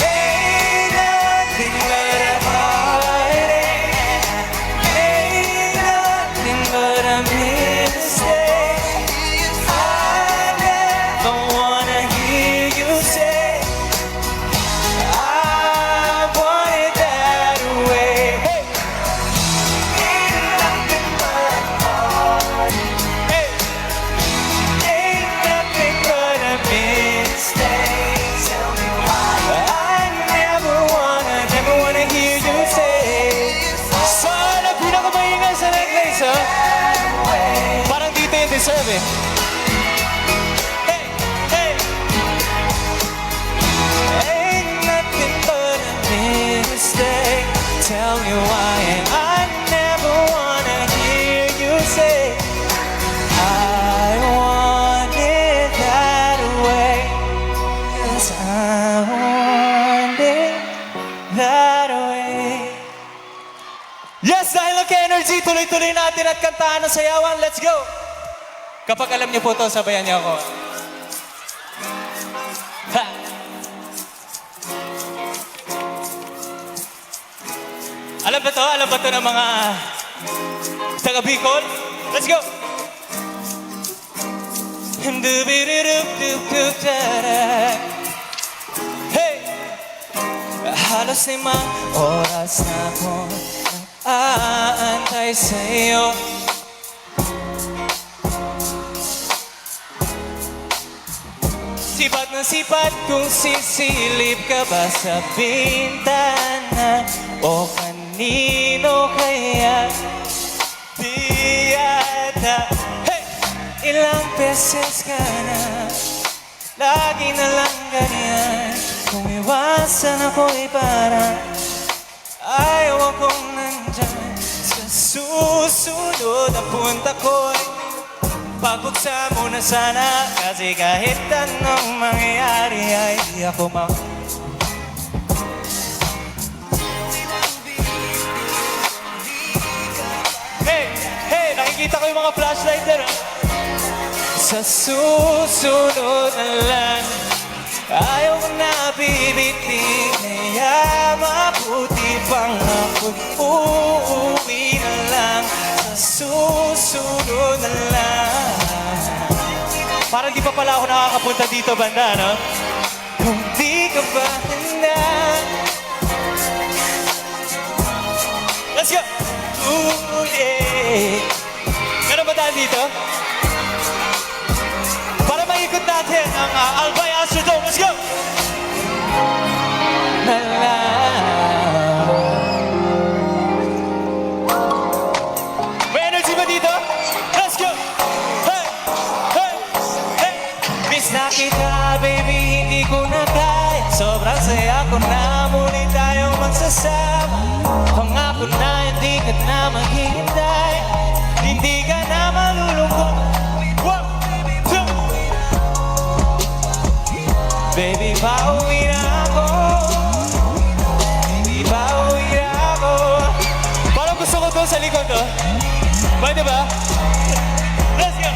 Ain't nothing but a heartache. Ain't nothing but a mistake. I never wanna hear you say I want it that way. Hey! Ain't nothing but a heartache. Hey! Ain't nothing ituloy-tuloy natin at kantahan ng sayawan. Let's go! Kapag alam niyo po to, sabayan niyo ako. Ha! Alam ba to? Alam ba to ng mga taga Bicol? Let's go! Hey! Halos 5 oras na akong aantay sa'yo. Sipat na sipat kung sisilip ka ba sa bintana o kanino kaya di yata. Hey! Ilang beses ka na, lagi na lang ganyan. Kung iwasan ako'y parang ayaw akong nandyan. Sa susunod na punta ko'y pabuksan mo na sana. Kasi kahit anong mangyayari ay di ako Hey! Hey! Nakikita ko yung mga flashlight there, ha? Sa susunod na lang, ayaw ko na bibitin. Kaya mabuti pang ako'y uuwi na lang. Sa susunod na lang. Parang di pa pala ako nakakapunta dito, banda, no? Kung di ka ba handa. Let's go! Ooh, yeah! Meron ba tayo dito? Para maikot natin ang Albay Astrodome. Let's go! May energy ba dito? Let's go! Hey! Hey! Hey! Miss na kita, baby, hindi ko na kaya. Sobrang saya ko na muli tayong magsasama. Pangako na hindi ka na maghihintay. Hindi ka na malulungkot. Baby, pauwi na ako. Baby, pauwi na ako. Parang gusto ko doon sa likod, no? Pwede ba? Let's go!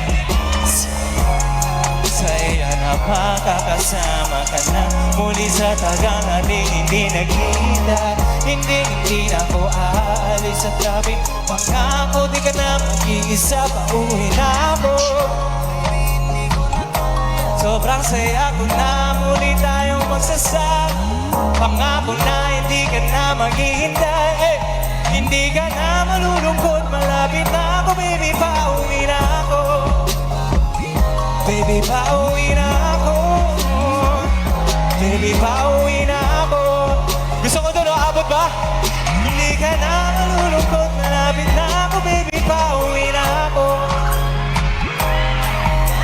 Saya na makakasama ka na muli sa tagang ating hindi nagkita. Hindi na ako aalis sa tabi. Pangako di ka na mag-iisa, pauwi na ako. Sobrang saya ko na muli tayong magsasama. Pangako na hindi ka na maghihintay. Hey! Hindi ka na malulungkot. Malapit na ako, baby, pauwi na ako. Baby, pauwi na ako. Baby, pauwi na ako. Gusto ko doon, abot ba? Hindi ka na malulungkot. Malapit na ako, baby, pauwi na ako.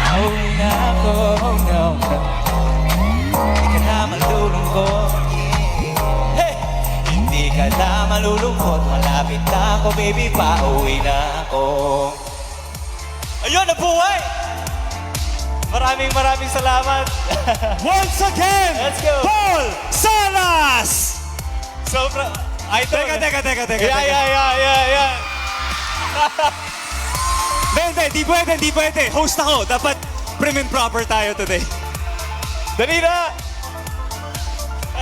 Pauwi na ako, no. Hindi ka na malulungkot. Hey! Hindi ka na malulungkot. Malapit na ako, baby, pauwi na ako. Ayun, nabuhay! Maraming salamat. Once again, Let's go. Paul Salas! Sobra. Ay, Teka. Yeah. Hindi pwede. Host ako. Dapat prim and proper tayo today. Dali na!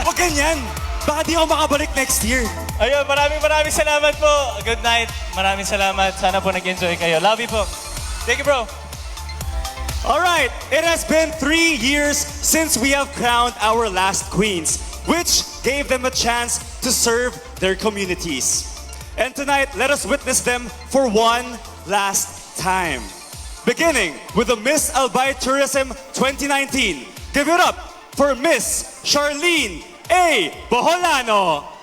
Huwag ganyan. Baka di ako makabalik next year. Ayun, maraming salamat po. Good night. Maraming salamat. Sana po nag-enjoy kayo. Love you po. Thank you, bro. All right, it has been 3 years since we have crowned our last queens, which gave them a chance to serve their communities. And tonight, let us witness them for one last time. Beginning with the Miss Albay Tourism 2019. Give it up for Miss Charlene A. Boholano.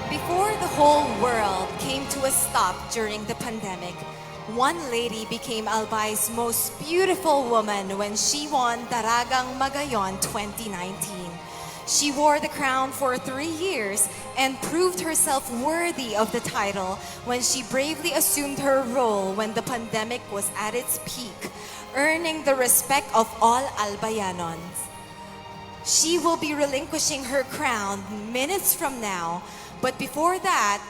Before the whole world came to a stop during the pandemic, one lady became Albay's most beautiful woman when she won Daragang Magayon 2019. She wore the crown for 3 years and proved herself worthy of the title when she bravely assumed her role when the pandemic was at its peak, earning the respect of all Albayanons. She will be relinquishing her crown minutes from now, but before that,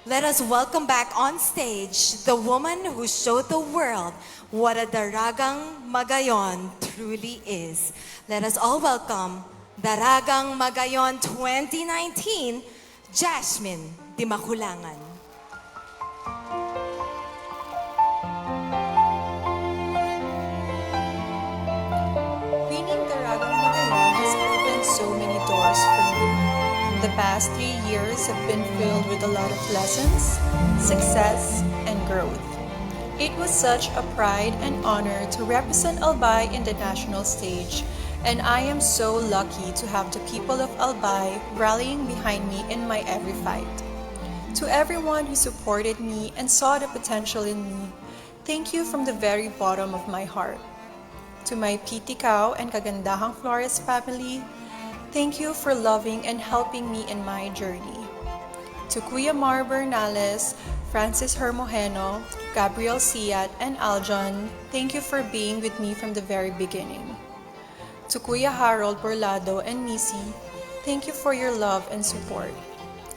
let us welcome back on stage the woman who showed the world what a Daragang Magayon truly is. Let us all welcome Daragang Magayon 2019, Jasmine Dimakulangan. Winning Daragang Magayon has opened so many doors for me. The past 3 years have been filled with a lot of lessons, success, and growth. It was such a pride and honor to represent Albay in the national stage, and I am so lucky to have the people of Albay rallying behind me in my every fight. To everyone who supported me and saw the potential in me, thank you from the very bottom of my heart. To my Pitikaw and Kagandahang Flores family, thank you for loving and helping me in my journey. To Kuya Mar Bernales, Francis Hermojeno, Gabriel Siat, and Aljon, thank you for being with me from the very beginning. To Kuya Harold Borlado and Missy, thank you for your love and support.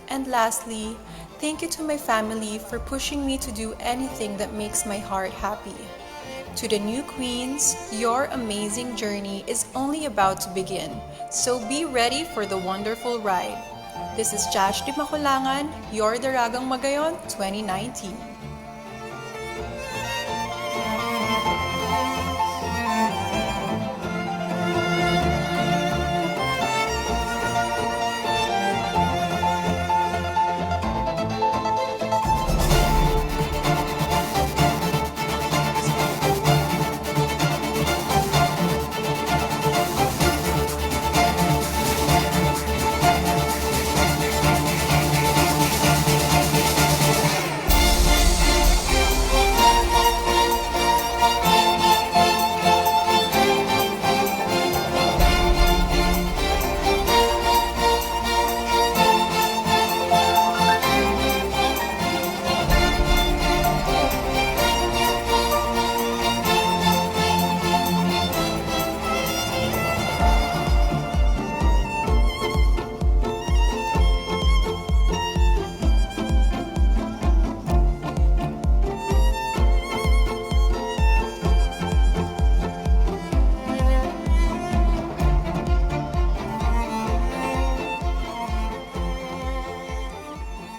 And lastly, thank you to my family for pushing me to do anything that makes my heart happy. To the new queens, your amazing journey is only about to begin, so be ready for the wonderful ride. This is Josh Dimakulangan, your Daragang Magayon 2019.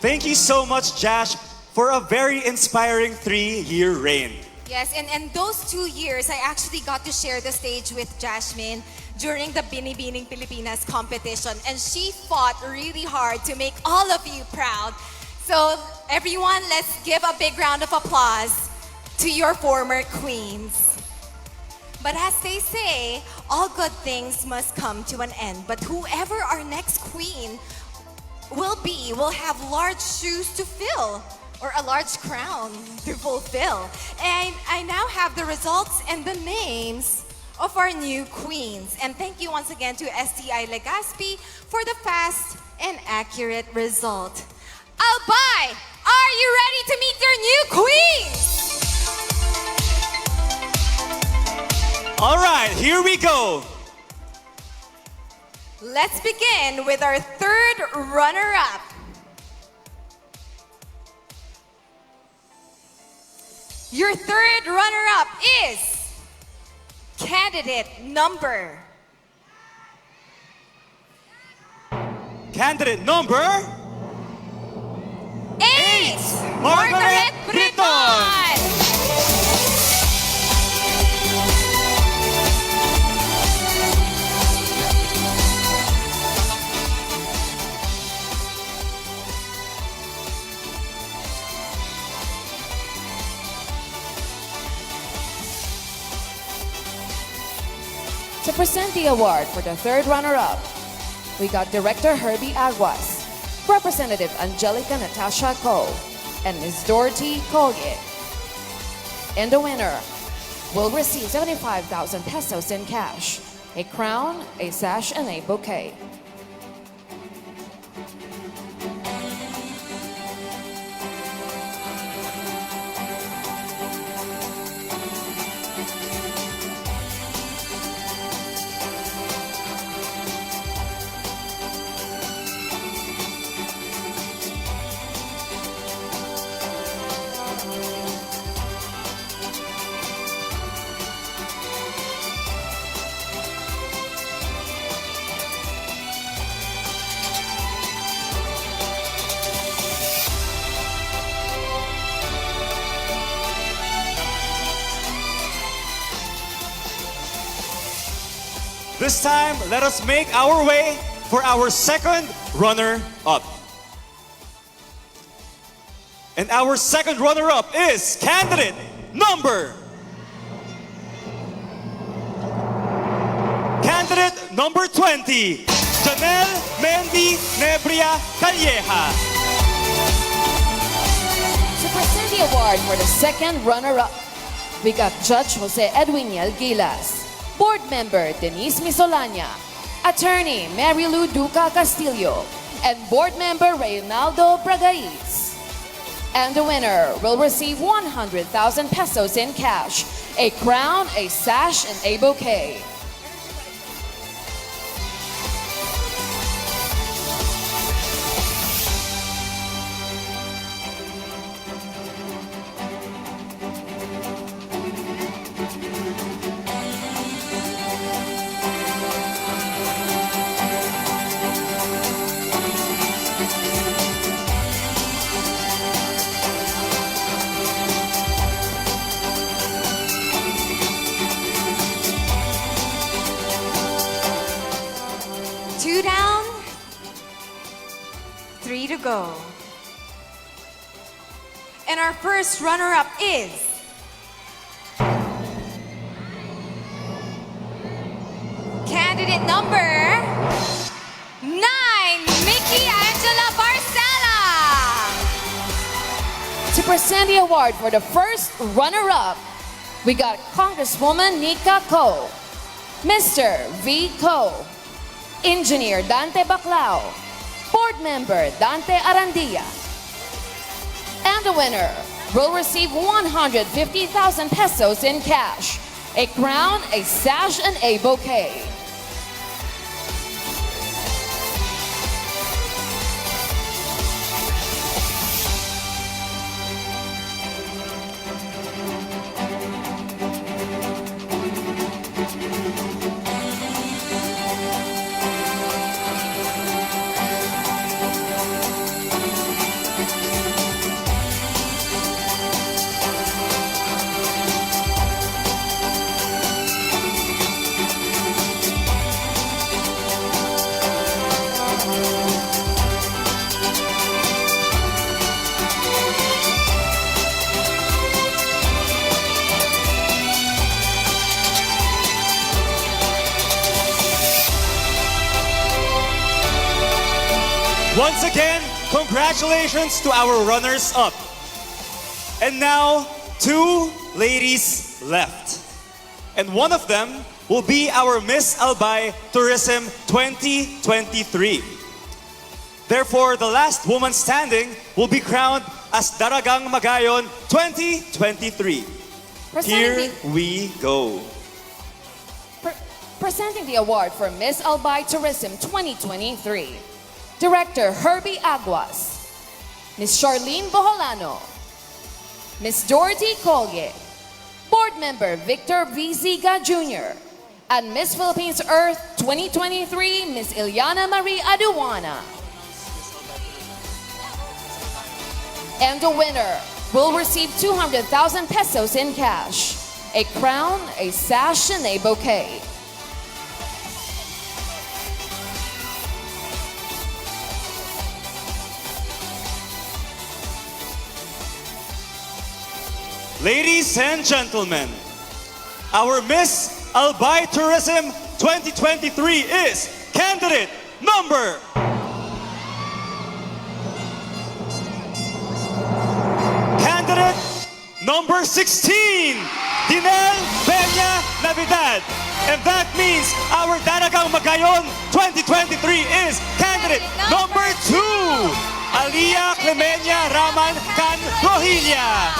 Thank you so much, Josh, for a very inspiring 3-year reign. Yes, and those 2 years, I actually got to share the stage with Jasmine during the Binibining Pilipinas competition. And she fought really hard to make all of you proud. So everyone, let's give a big round of applause to your former queens. But as they say, all good things must come to an end. But whoever our next queen will have large shoes to fill, or a large crown to fulfill. And I now have the results and the names of our new queens. And thank you once again to STI Legazpi for the fast and accurate result. Albay, are you ready to meet your new queens? All right, here we go. Let's begin with our third runner-up. Your third runner-up is candidate number... Candidate number 8, Margaret Britton. To present the award for the third runner-up, we got Director Herbie Aguas, Representative Angelica Natasha Ko, and Ms. Dorothy Colye. And the winner will receive 75,000 pesos in cash, a crown, a sash, and a bouquet. This time, let us make our way for our second runner-up. And our second runner-up is candidate number... Candidate number 20, Janelle Mendy Nebria Calleja. To present the award for the second runner-up, we got Judge Jose Edwiniel Gilas, Board Member Denise Misolanya, Attorney Mary Lou Duca Castillo, and Board Member Reynaldo Bragais. And the winner will receive 100,000 pesos in cash, a crown, a sash, and a bouquet. Two down, three to go. And our first runner-up is candidate number 9, Mickey Angela Barcela. To present the award for the first runner-up, we got Congresswoman Nika Ko, Mr. V. Ko, Engineer Dante Baclao, Board Member Dante Arandia. And the winner will receive 150,000 pesos in cash, a crown, a sash, and a bouquet. Once again, congratulations to our runners-up. And now, 2 ladies left. And one of them will be our Miss Albay Tourism 2023. Therefore, the last woman standing will be crowned as Daragang Magayon 2023. Here we go. Presenting the award for Miss Albay Tourism 2023. Director Herbie Aguas, Ms. Charlene Boholano, Ms. Dorothy Colye, Board Member Victor V. Ziga Jr., and Miss Philippines Earth 2023, Ms. Ilyana Marie Aduana. And the winner will receive 200,000 pesos in cash, a crown, a sash, and a bouquet. Ladies and gentlemen, our Miss Albay Tourism 2023 is candidate number number 16, Dinel Peña Navidad. And that means our Daragang Magayon 2023 is candidate number 2, Alia Clemenia Raman Can Rohilla.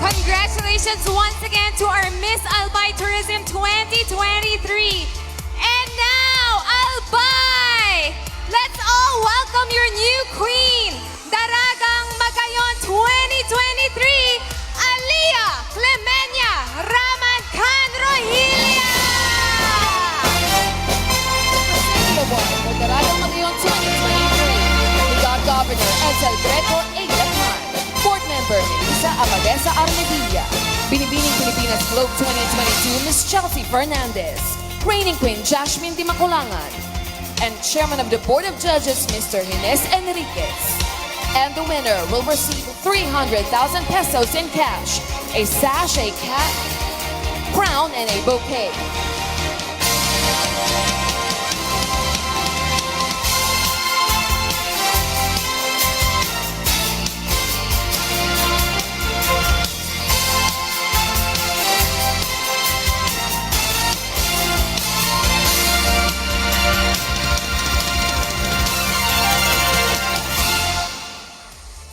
Congratulations once again to our Miss Albay Tourism 2023. And now, Albay! Let's all welcome your new queen, Daragang Magayon 2023, Alia Clemenia Raman Can Rohilla! For Daragang Magayon 2023, we got Governor Ezel Greco Eilacman, Board Member Melissa Amadesa Armedilla, Binibining Pilipinas Globe 2022 Miss Chelsea Fernandez, Reigning Queen Jasmine Di Maculangan, and Chairman of the Board of Judges Mr. Ines Enriquez. And the winner will receive 300,000 pesos in cash, a sash, a cap, crown, and a bouquet.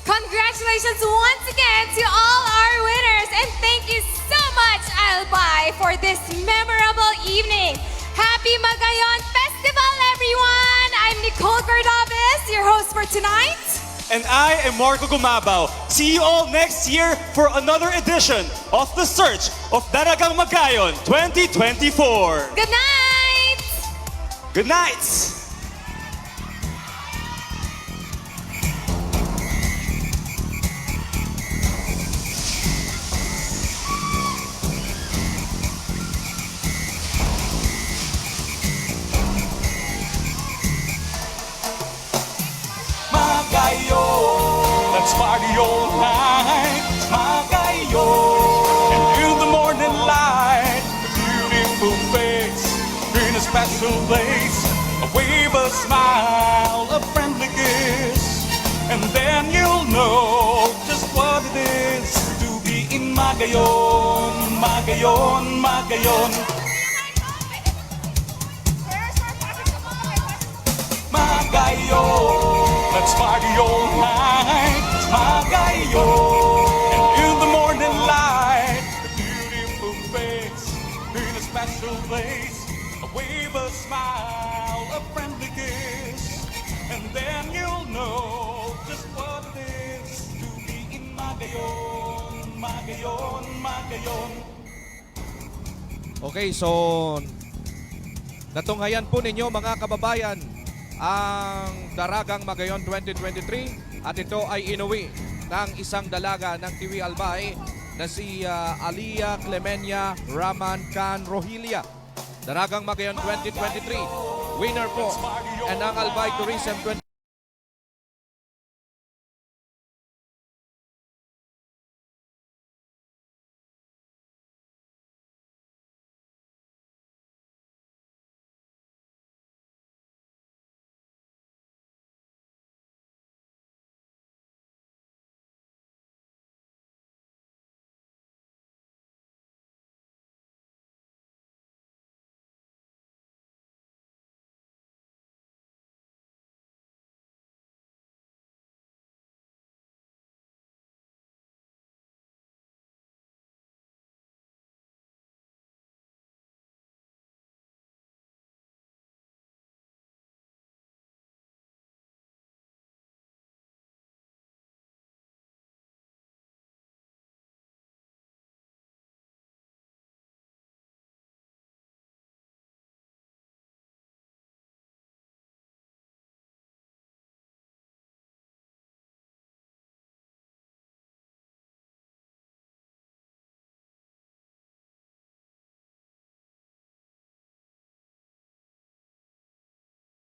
Congratulations once again to all our winners, and thank you so much, Albay, for this memorable evening. Happy Magayon Festival, everyone! I'm Nicole Cordobes, your host for tonight. And I am Marco Gumabao. See you all next year for another edition of The Search of Daragang Magayon 2024. Good night! Good night! Magayon, let's party all night. Magayon, and in the morning light, a beautiful face in a special place. A wave, a smile, a friendly kiss, and then you'll know just what it is to be in Magayon, Magayon, Magayon. Magayon, let's party all night. Magayon, and in the morning light, a beautiful face in a special place. A wave, a smile, a friendly kiss, and then you'll know just what it is to be in Magayon, Magayon, Magayon. Okay, so natunghayan po ninyo mga kababayan ang Daragang Magayon 2023 at ito ay inuwi ng isang dalaga ng TV Albay na si Alia Clemenia Raman Can Rohilla. Daragang Magayon 2023 winner po and ang Albay Tourism 2023